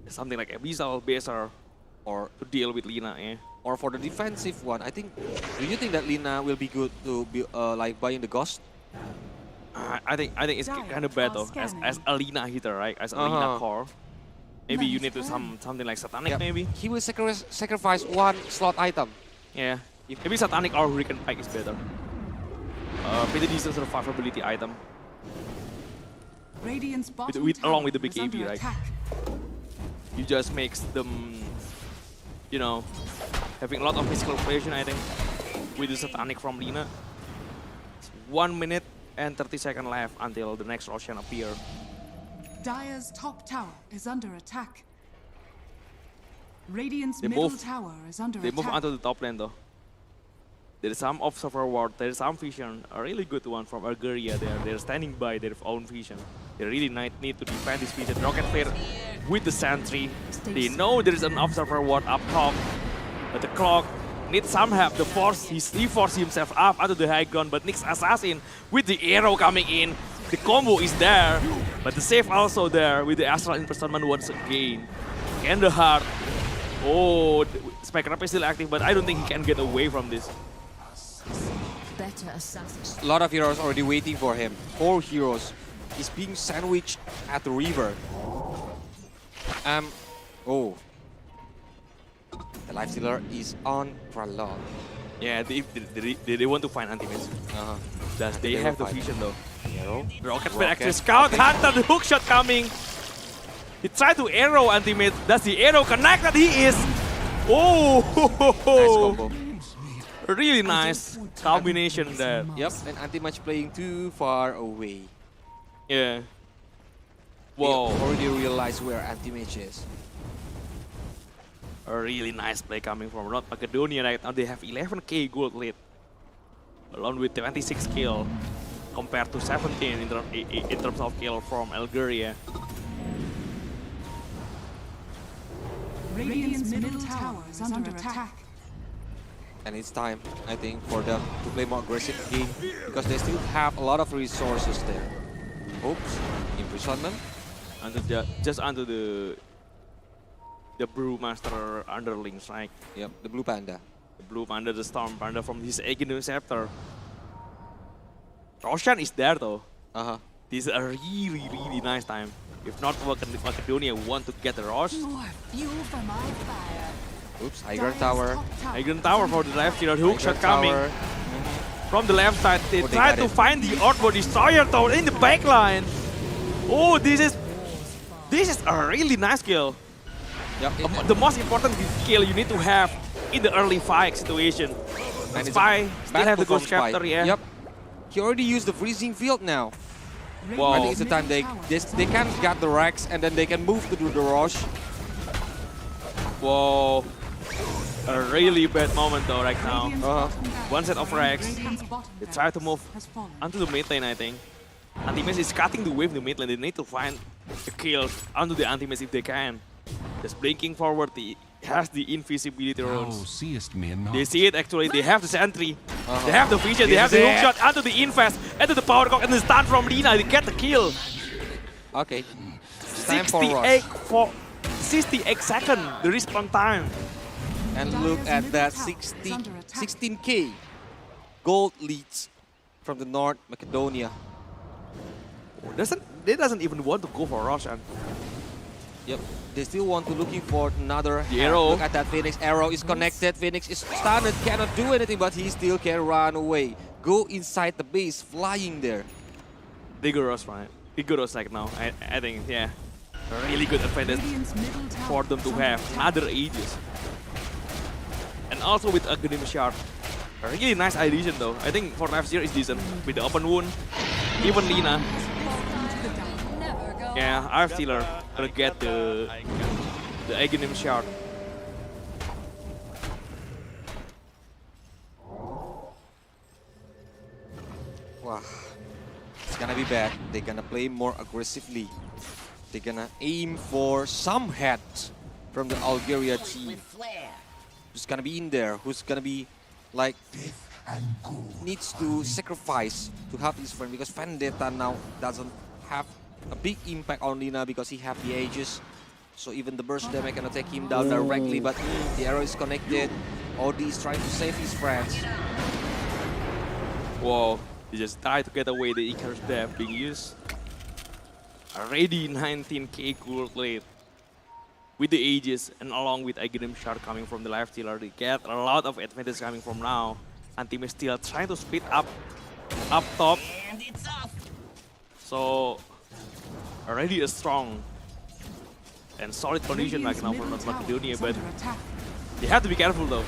something like Abyssal, Bezer, or to deal with Lina. Yeah. Or for the defensive one, I think. Do you think that Lina will be good to be like buying the Ghost? I think it's kind of bad though, as a Lina hitter, right? As a Lina core. Maybe you need to something like Satanic, maybe. He will sacrifice one slot item. Yeah. Maybe Satanic or Hurricane Pike is better. Pretty decent survivability item. Radiant's bottom Along with the tower big is AB, under right? attack. You just makes them, you know, having a lot of physical operation, I think, with the Satanic from Lina. It's 1 minute and 30 seconds left until the next Roshan appear. Dire's top tower is under attack. Radiant's They middle move- tower is under They attack. move onto the top lane though. There is some Observer Ward, there is some vision, a really good one from ALGERIA there. They're standing by their own vision. They really need to defend this vision. Rocket Flare with the sentry. They know there is an Observer Ward up top, but the clock needs some help. The force, he forced himself up onto the high ground, but Nyx Assassin with the arrow coming in. The combo is there, but the save also there with the Astral Imprisonment once again. And the heart. Oh, Spike Trap is still active, but I don't think he can get away from this. DOTA assassin. A lot of heroes already waiting for him. 4 heroes. He's being sandwiched at the river. Oh. The lifestealer is on Pralog. Yeah, they want to find anti-mace. They have the vision though. Arrow. Rocket Bed actually scout hunter, the hook shot coming. He tried to arrow anti-mace. Does the arrow connect? That he is. Oh, Nice combo. really nice combination there. Yep, and anti-match playing too far away. Yeah. They Whoa, already realized where anti-match is. a really nice play coming from North Macedonia right now. They have 11k gold lead, along with 26 kill compared to 17 in terms of kill from Algeria. Radiant's middle tower is under attack. And it's time, I think, for them to play more aggressive game because they still have a lot of resources there. Oops, imprisonment. Just under the Brewmaster underlings, right? Yep, the blue panda. The Blue Panda, the Storm Panda from his Aegis Scepter. Roshan is there though. This is a really nice time. If not, Macedonia want to get the Rosh. More fuel for my fire. Oops, high ground tower. Aegis Tower for the left here, hook shot High ground coming. tower. From the left side, they Oh, they try got to it. find the Orbo Destroyer tower in the backline. Oh, this is a really nice kill. Yep, The most important skill you need to have in the early fight situation. and it's Spy still bad have the from Ghost Spy. Captor, yeah. Yep. He already used the freezing field now. Wow. I think it's the time they can get the Rex and then they can move to do the Rosh. Whoa. A really bad moment though right now. One set of Rex. They try to move onto the mid lane, I think. Anti-Mace is cutting the wave in the mid lane. They need to find the kills onto the Anti-Mace if they can. Just blinking forward, he has the invisibility Thou runes. seest me not. They see it actually, they have the sentry, they have the vision, they have the hook shot onto the infest, into the power cock and the stun from Lina, they get the kill. Okay. It's time for Rosh. 68 seconds, the respawn time. And look at that 16k gold leads from the North Macedonia. They doesn't even want to go for Roshan. Yep, they still want to looking for another The hand. arrow. Look at that, Phoenix arrow is connected. Phoenix is stunned, cannot do anything, but he still can run away. Go inside the base, flying there. Vigorous, right? Vigorous right now, I think, yeah. A really good advantage for them to have other Aegis. And also with a Grim Shard. A really nice addition though. I think for last year is decent. With the open wound, even Lina. Never go. Yeah, Arf Stealer gonna get the Aghanim Shard. Wow, it's gonna be bad. They're gonna play more aggressively. They're gonna aim for some heads from the Algeria team. Who's gonna be in there? Who's gonna be like needs to sacrifice to have his friend because Vendetta now doesn't have a big impact on Lina because he have the Aegis. So even the burst damage cannot take him down directly, but the arrow is connected. OD is trying to save his friends. Whoa, he just tried to get away the Icarus Death being used. Already 19k gold lead. With the Aegis and along with Aghanim Shard coming from the left healer, they get a lot of advantage coming from now. Anti still trying to split up top. So already a strong and solid condition right now for North Macedonia, but they have to be careful though.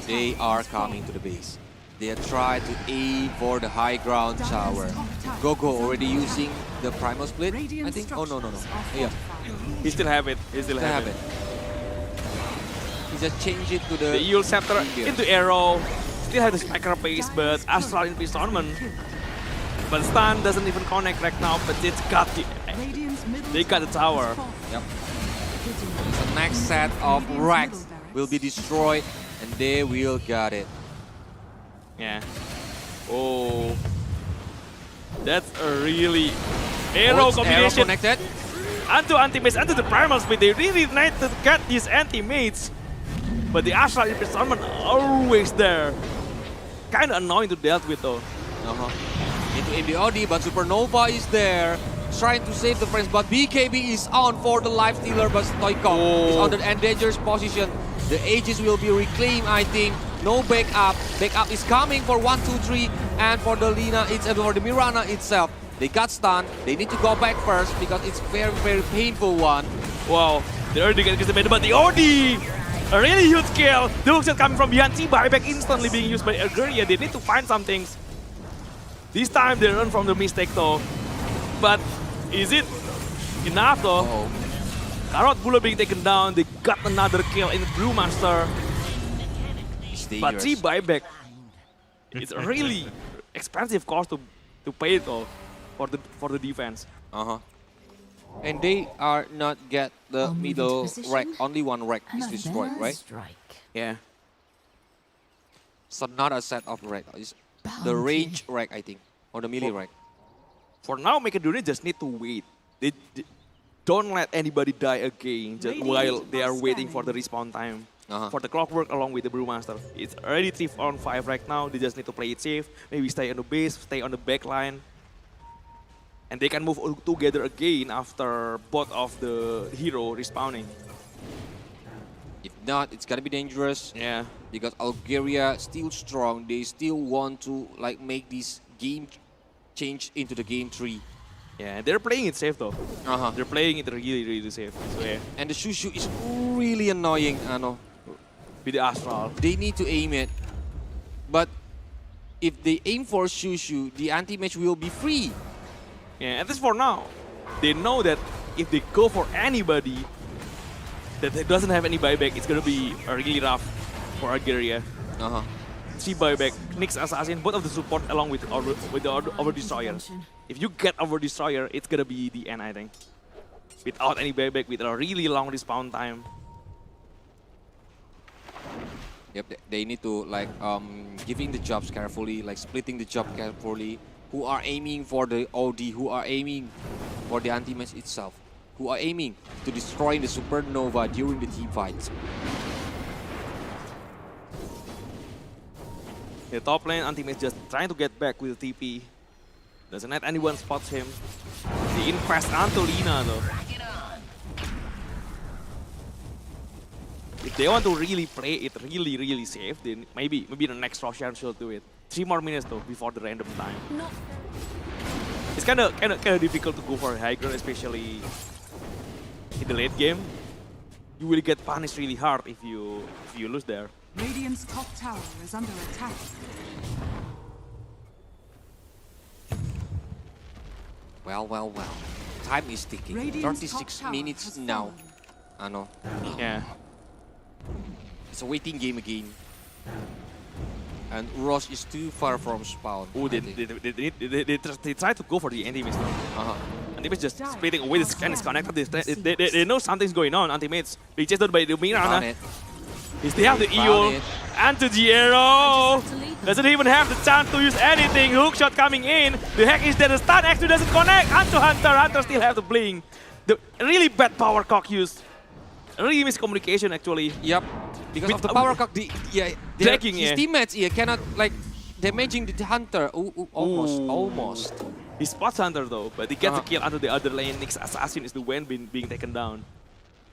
They are coming to the base. They are trying to aim for the high ground tower. Gogo already using the primal split, I think. Oh no. Yeah, He still have it. He still they have have it. it. He just changed it to The the Eul Scepter into arrow. Still have the Spiker base, but Astral Imprisonment. But stun doesn't even connect right now, but it's got the... They got the tower. Yep. The next set of racks will be destroyed, and they will get it. Yeah. Oh. That's a really... Arrow Arrow combination connected. onto anti-mates, onto the primal speed. They really need to get these anti-mates But the Astral Imprisonment always there. Kind of annoying to deal with though. Into MDOD, but Supernova is there, trying to save the friends, but BKB is on for the life stealer, but Stoikov is on the endangered position. The Aegis will be reclaimed, I think. No backup. Backup is coming for 1, 2, 3, and for the Lina, it's for the Mirana itself. They got stunned. They need to go back first because it's very, very painful one. Wow, they already get the but the OD! A really huge kill. The hookshot coming from behind. Buyback instantly being used by ALGERIA. They need to find some things. This time they learn from the mistake though. But is it enough though? Carrot Bullet being taken down. They got another kill in the Brewmaster. But 3 buyback. It's a really expensive cost to pay though for the defense. And they are not get the middle rack. Only one rack is destroyed, right? Yeah. So not a set of rack. It's the range rack, I think, or the melee rack. For now, MACEDONIA just need to wait. They don't let anybody die again just while they are waiting for the respawn time. For the clockwork along with the Brewmaster. It's already 3-on-5 right now. They just need to play it safe. Maybe stay on the base, stay on the back line. And they can move together again after both of the hero respawning. If not, it's gonna be dangerous. Yeah. Because Algeria still strong. They still want to like make this game change into the game 3. Yeah, they're playing it safe though. They're playing it really, really safe. So, yeah. And the Shushu is really annoying, Ano. With the Astral. They need to aim it. But if they aim for Shushu, the anti-match will be free. Yeah, at least for now. They know that if they go for anybody that doesn't have any buyback, it's gonna be really rough for Algeria. 3 buyback, Nyx Assassin, both of the support along with the Over Destroyer. If you get Over Destroyer, it's gonna be the end, I think. Without any buyback, with a really long respawn time. Yep, they need to like giving the jobs carefully, like splitting the job carefully. Who are aiming for the OD, who are aiming for the anti-match itself, who are aiming to destroy the Supernova during the team fights. The top lane, anti-match just trying to get back with the TP. Doesn't let anyone spots him. The infest onto Lina though. If they want to really play it really safe, then maybe the next Roshan should do it. 3 more minutes though before the random time. It's kind of difficult to go for high ground, especially in the late game. You will get punished really hard if you lose there. Radiant's top tower is under attack. Well. Time is ticking. Radiant's 36 top minutes tower has now. fallen. Ano. Yeah. It's a waiting game again. And Ross is too far from spawn. Oh, they try to go for the anti-mates now. Anti-mates just splitting away, the scan is connected. They know something's going on, anti-mates. They chased out by the Mirana. They have the EO and to the arrow. Doesn't even have the chance to use anything. Hookshot coming in. The hack is there. The stun actually doesn't connect. Onto Hunter. Hunter still have the blink. The really bad power cock use. Really miscommunication actually. Yep. Because of the power cock, his teammates cannot like damaging the Hunter. Almost. He spots Hunter though, but he gets a kill under the other lane. Nyx Assassin is the one being taken down.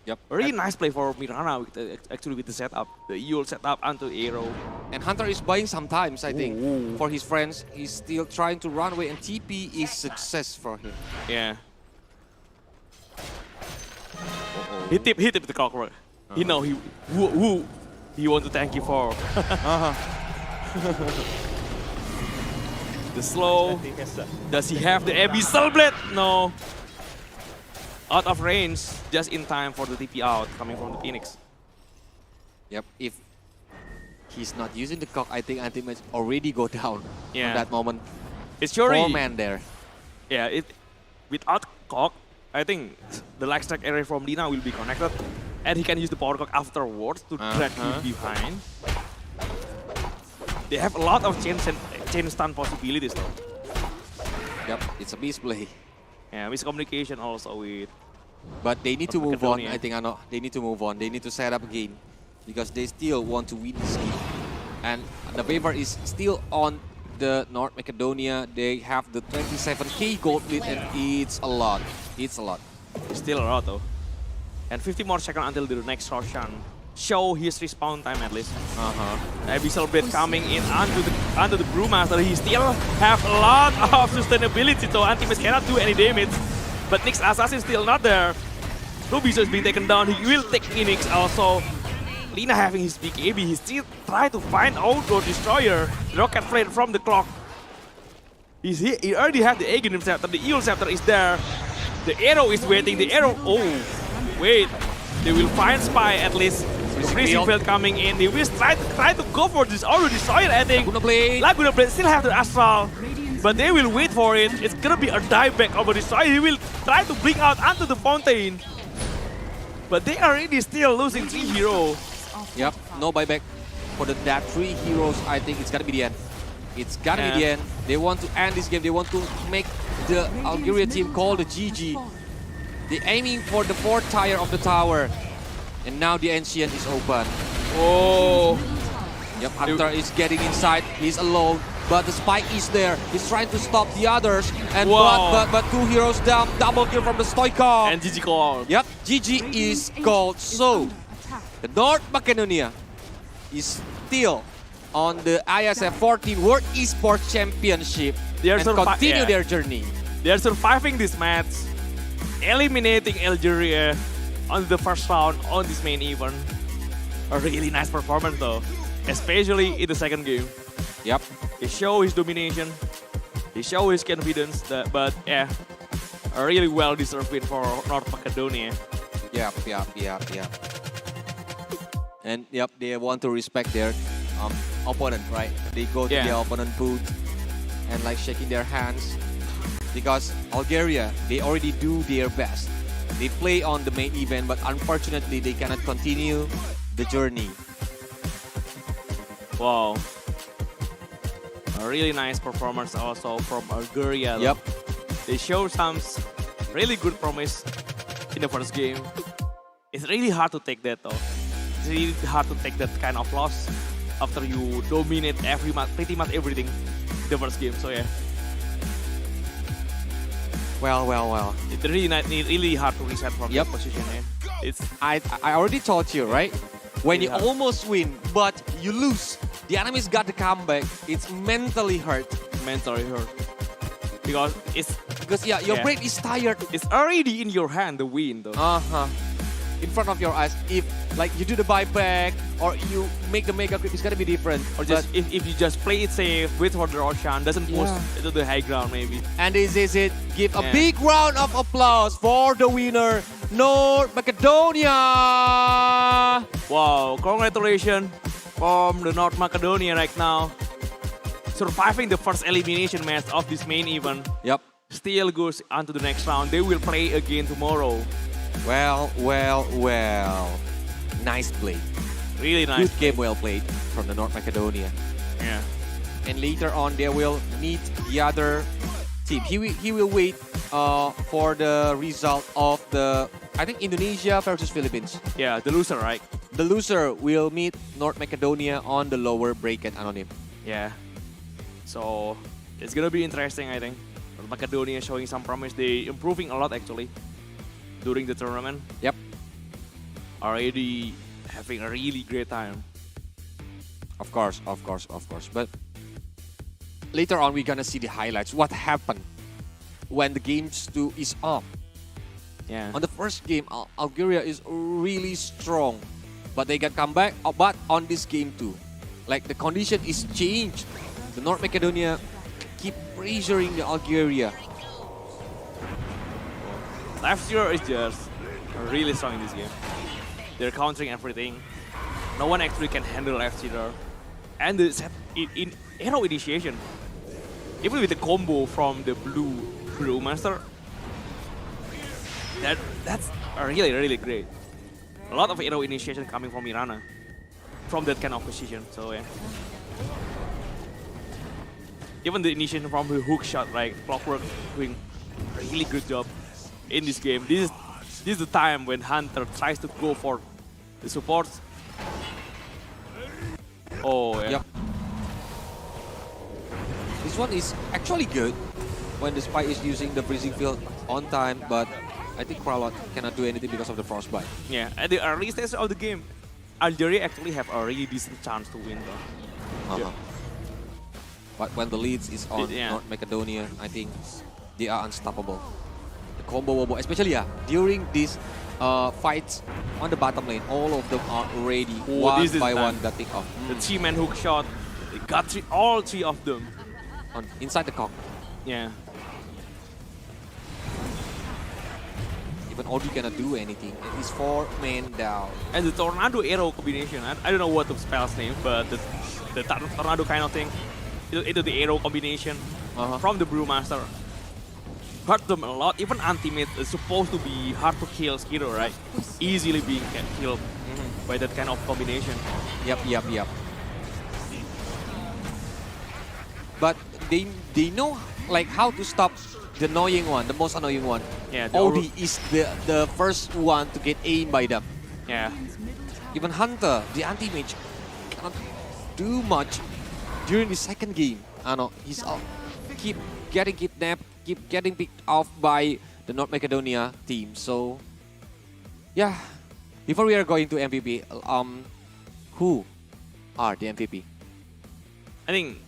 Yep. Really nice play for Mirana actually with the setup. The EOL setup onto Arrow. And Hunter is buying sometimes, I think, for his friends. He's still trying to run away and TP is success for him. Yeah. He tipped the clockwork. He know who he want to thank you for. The slow. Does he have the Abyssal Blade? No. Out of range, just in time for the TP out coming from the Phoenix. Yep, if he's not using the cock, I think anti-match already go down at that moment. It's surely 4 man there. Yeah, without cock, I think the lag stack area from Lina will be connected. And he can use the power cock afterwards to drag him behind. They have a lot of chain stun possibilities though. Yep, it's a misplay. Yeah, miscommunication also with... But they need to move on, MACEDONIA. I think, Ano. They need to move on. They need to set up again. because they still want to win this game. And the favor is still on the North Macedonia. They have the 27k gold lead, and it's a lot. It's a lot. Still a lot though. And 50 more seconds until the next Roshan. Show his respawn time at least. Abyssal Blade coming in onto the Brewmaster. He still have a lot of sustainability, so Antimace cannot do any damage. But Nyx Assassin still not there. Rubiso is being taken down. He will take Phoenix also. Lina having his big AB. He still try to find Outdoor Destroyer. The Rocket Flame from the clock. He already have the Aegon Scepter. The Evil Scepter is there. The arrow is waiting. The arrow. Oh, wait. They will find Spy at least. The Freezing Field coming in. They will try to go for this Outdoor Destroyer, I think. Laguna Blade still have the Astral. But they will wait for it. It's gonna be a dive back of a Destroyer. He will try to bring out onto the Fountain. But they are already still losing 3 heroes. Yep, no buyback for that 3 heroes. I think it's gonna be the end. It's gonna be the end. They want to end this game. They want to make the Algeria team call the GG. They're aiming for the 4th tier of the tower. And now the Ancient is open. Oh. Yep, Hunter is getting inside. He's alone. But the Spike is there. He's trying to stop the others. And but 2 heroes down. Double kill from the Stoikov. And GG called. Yep, GG is called. So, the North Macedonia is still on the IESF 14 World Esports Championship and continue their journey. They are surviving this match, eliminating Algeria on the first round on this main event. A really nice performance though, especially in the second game. Yep. He show his domination, he show his confidence, but yeah, a really well deserved win for North Macedonia. Yep. And yep, they want to respect their opponent, right? They go to their opponent booth and like shaking their hands. Because Algeria, they already do their best. They play on the main event, but unfortunately, they cannot continue the journey. Wow. A really nice performance also from Algeria. Yep. They show some really good promise in the first game. It's really hard to take that though. It's really hard to take that kind of loss after you dominate pretty much everything in the first game. So yeah. Well. It's really hard to reset from that position. Yeah. I already told you, right? When you almost win, but you lose, the enemy's got the comeback. It's mentally hurt. Because your brain is tired. It's already in your hand, the win though. In front of your eyes. If like you do the buyback or you make the mega creep, it's gonna be different. Or just if you just play it safe, wait for the Roshan, doesn't push to the high ground maybe. And this is it. Give a big round of applause for the winner, North Macedonia. Wow, congratulations from the North Macedonia right now. Surviving the first elimination match of this main event. Yep. Still goes on to the next round. They will play again tomorrow. Well. Nice play. Really nice. Good game, well played from the North Macedonia. Yeah. And later on, they will meet the other team. He will wait for the result of the, I think, Indonesia versus Philippines. Yeah, the loser, right? The loser will meet North Macedonia on the lower bracket, Anonym. Yeah. So it's gonna be interesting, I think. North Macedonia showing some promise. They improving a lot actually during the tournament. Yep. Already having a really great time. Of course. But later on, we're gonna see the highlights. What happened when the games 2 is up? Yeah. On the first game, Algeria is really strong, but they got come back. But on this game 2, like the condition is changed. The North Macedonia keep pressuring the Algeria. Left Zero is just really strong in this game. They're countering everything. No one actually can handle Left Zero. And the set in arrow initiation, even with the combo from the blue Brewmaster, that's really great. A lot of arrow initiation coming from Mirana from that kind of position. So yeah. Even the initiation from the hook shot, like Clockwork doing a really good job in this game. This is the time when Hunter tries to go for the supports. Oh, yeah. Yep. This one is actually good when the spy is using the freezing field on time, but I think Kralot cannot do anything because of the frostbite. Yeah, at the early stage of the game, Algeria actually have a really decent chance to win though. Uh-huh. But when the leads is on Yeah. North Macedonia, I think they are unstoppable. The combo, especially during these fights on the bottom lane, all of them are already one this is by done. one getting off The 3-man hook shot, they got all three of them. on inside the cock. Yeah. Even Odi cannot do anything. It is 4 men down. And the tornado arrow combination, I don't know what the spell's name, but the tornado kind of thing, itu the arrow combination from the Brewmaster. Hurt them a lot. Even ultimate is supposed to be hard to kill hero, right? Easily being killed by that kind of combination. Yep. But they know like how to stop the annoying one, the most annoying one. Yeah, Odi is the first one to get aimed by them. Yeah. Even Hunter, the anti-mage, cannot do much during the second game. I know he's keep getting kidnapped, keep getting picked off by the North Macedonia team. So yeah, before we are going to MVP, who are the MVP? I think,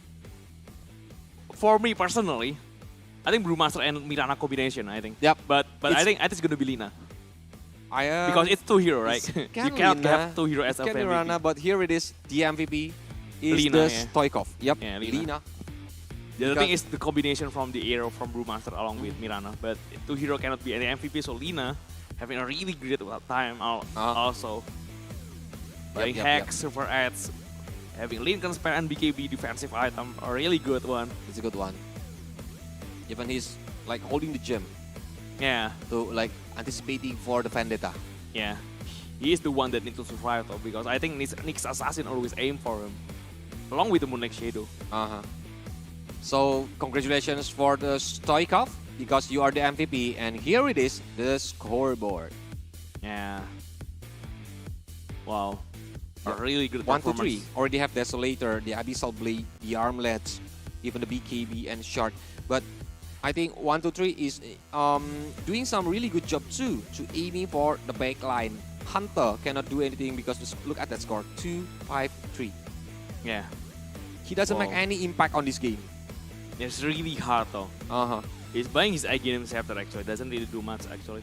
for me personally, I think Brewmaster and Mirana combination, I think. Yep. But I think it's gonna be Lina. Because it's 2 hero, right? You cannot Lina, have 2 hero as a it can be MVP. Rana, but here it is, the MVP is Lina, the yeah. Stoikov. Yep, Yeah, Lina. Lina. The other thing is the combination from the arrow from Brewmaster along with Mirana. But 2 hero cannot be any MVP, so Lina having a really great time also. Like hacks, super ads, having Lincoln spare and BKB defensive item, a really good one. It's a good one. Even he's like holding the gem Yeah, to like anticipating for the Vendetta. yeah. He is the one that needs to survive though, because I think Nyx Assassin always aim for him. Along with the Moonlight Shadow. So congratulations for the Stoikov because you are the MVP, and here it is, the scoreboard. Yeah. Wow. A really good 1 to 3 performance. already have Desolator, the Abyssal Blade, the Armlets, even the BKB and Shard. But I think 1 to 3 is doing some really good job too to aiming for the backline. Hunter cannot do anything because look at that score, 2-5-3. Yeah. He doesn't make any impact on this game. It's really hard though. He's buying his Aegean Scepter actually, doesn't really do much actually.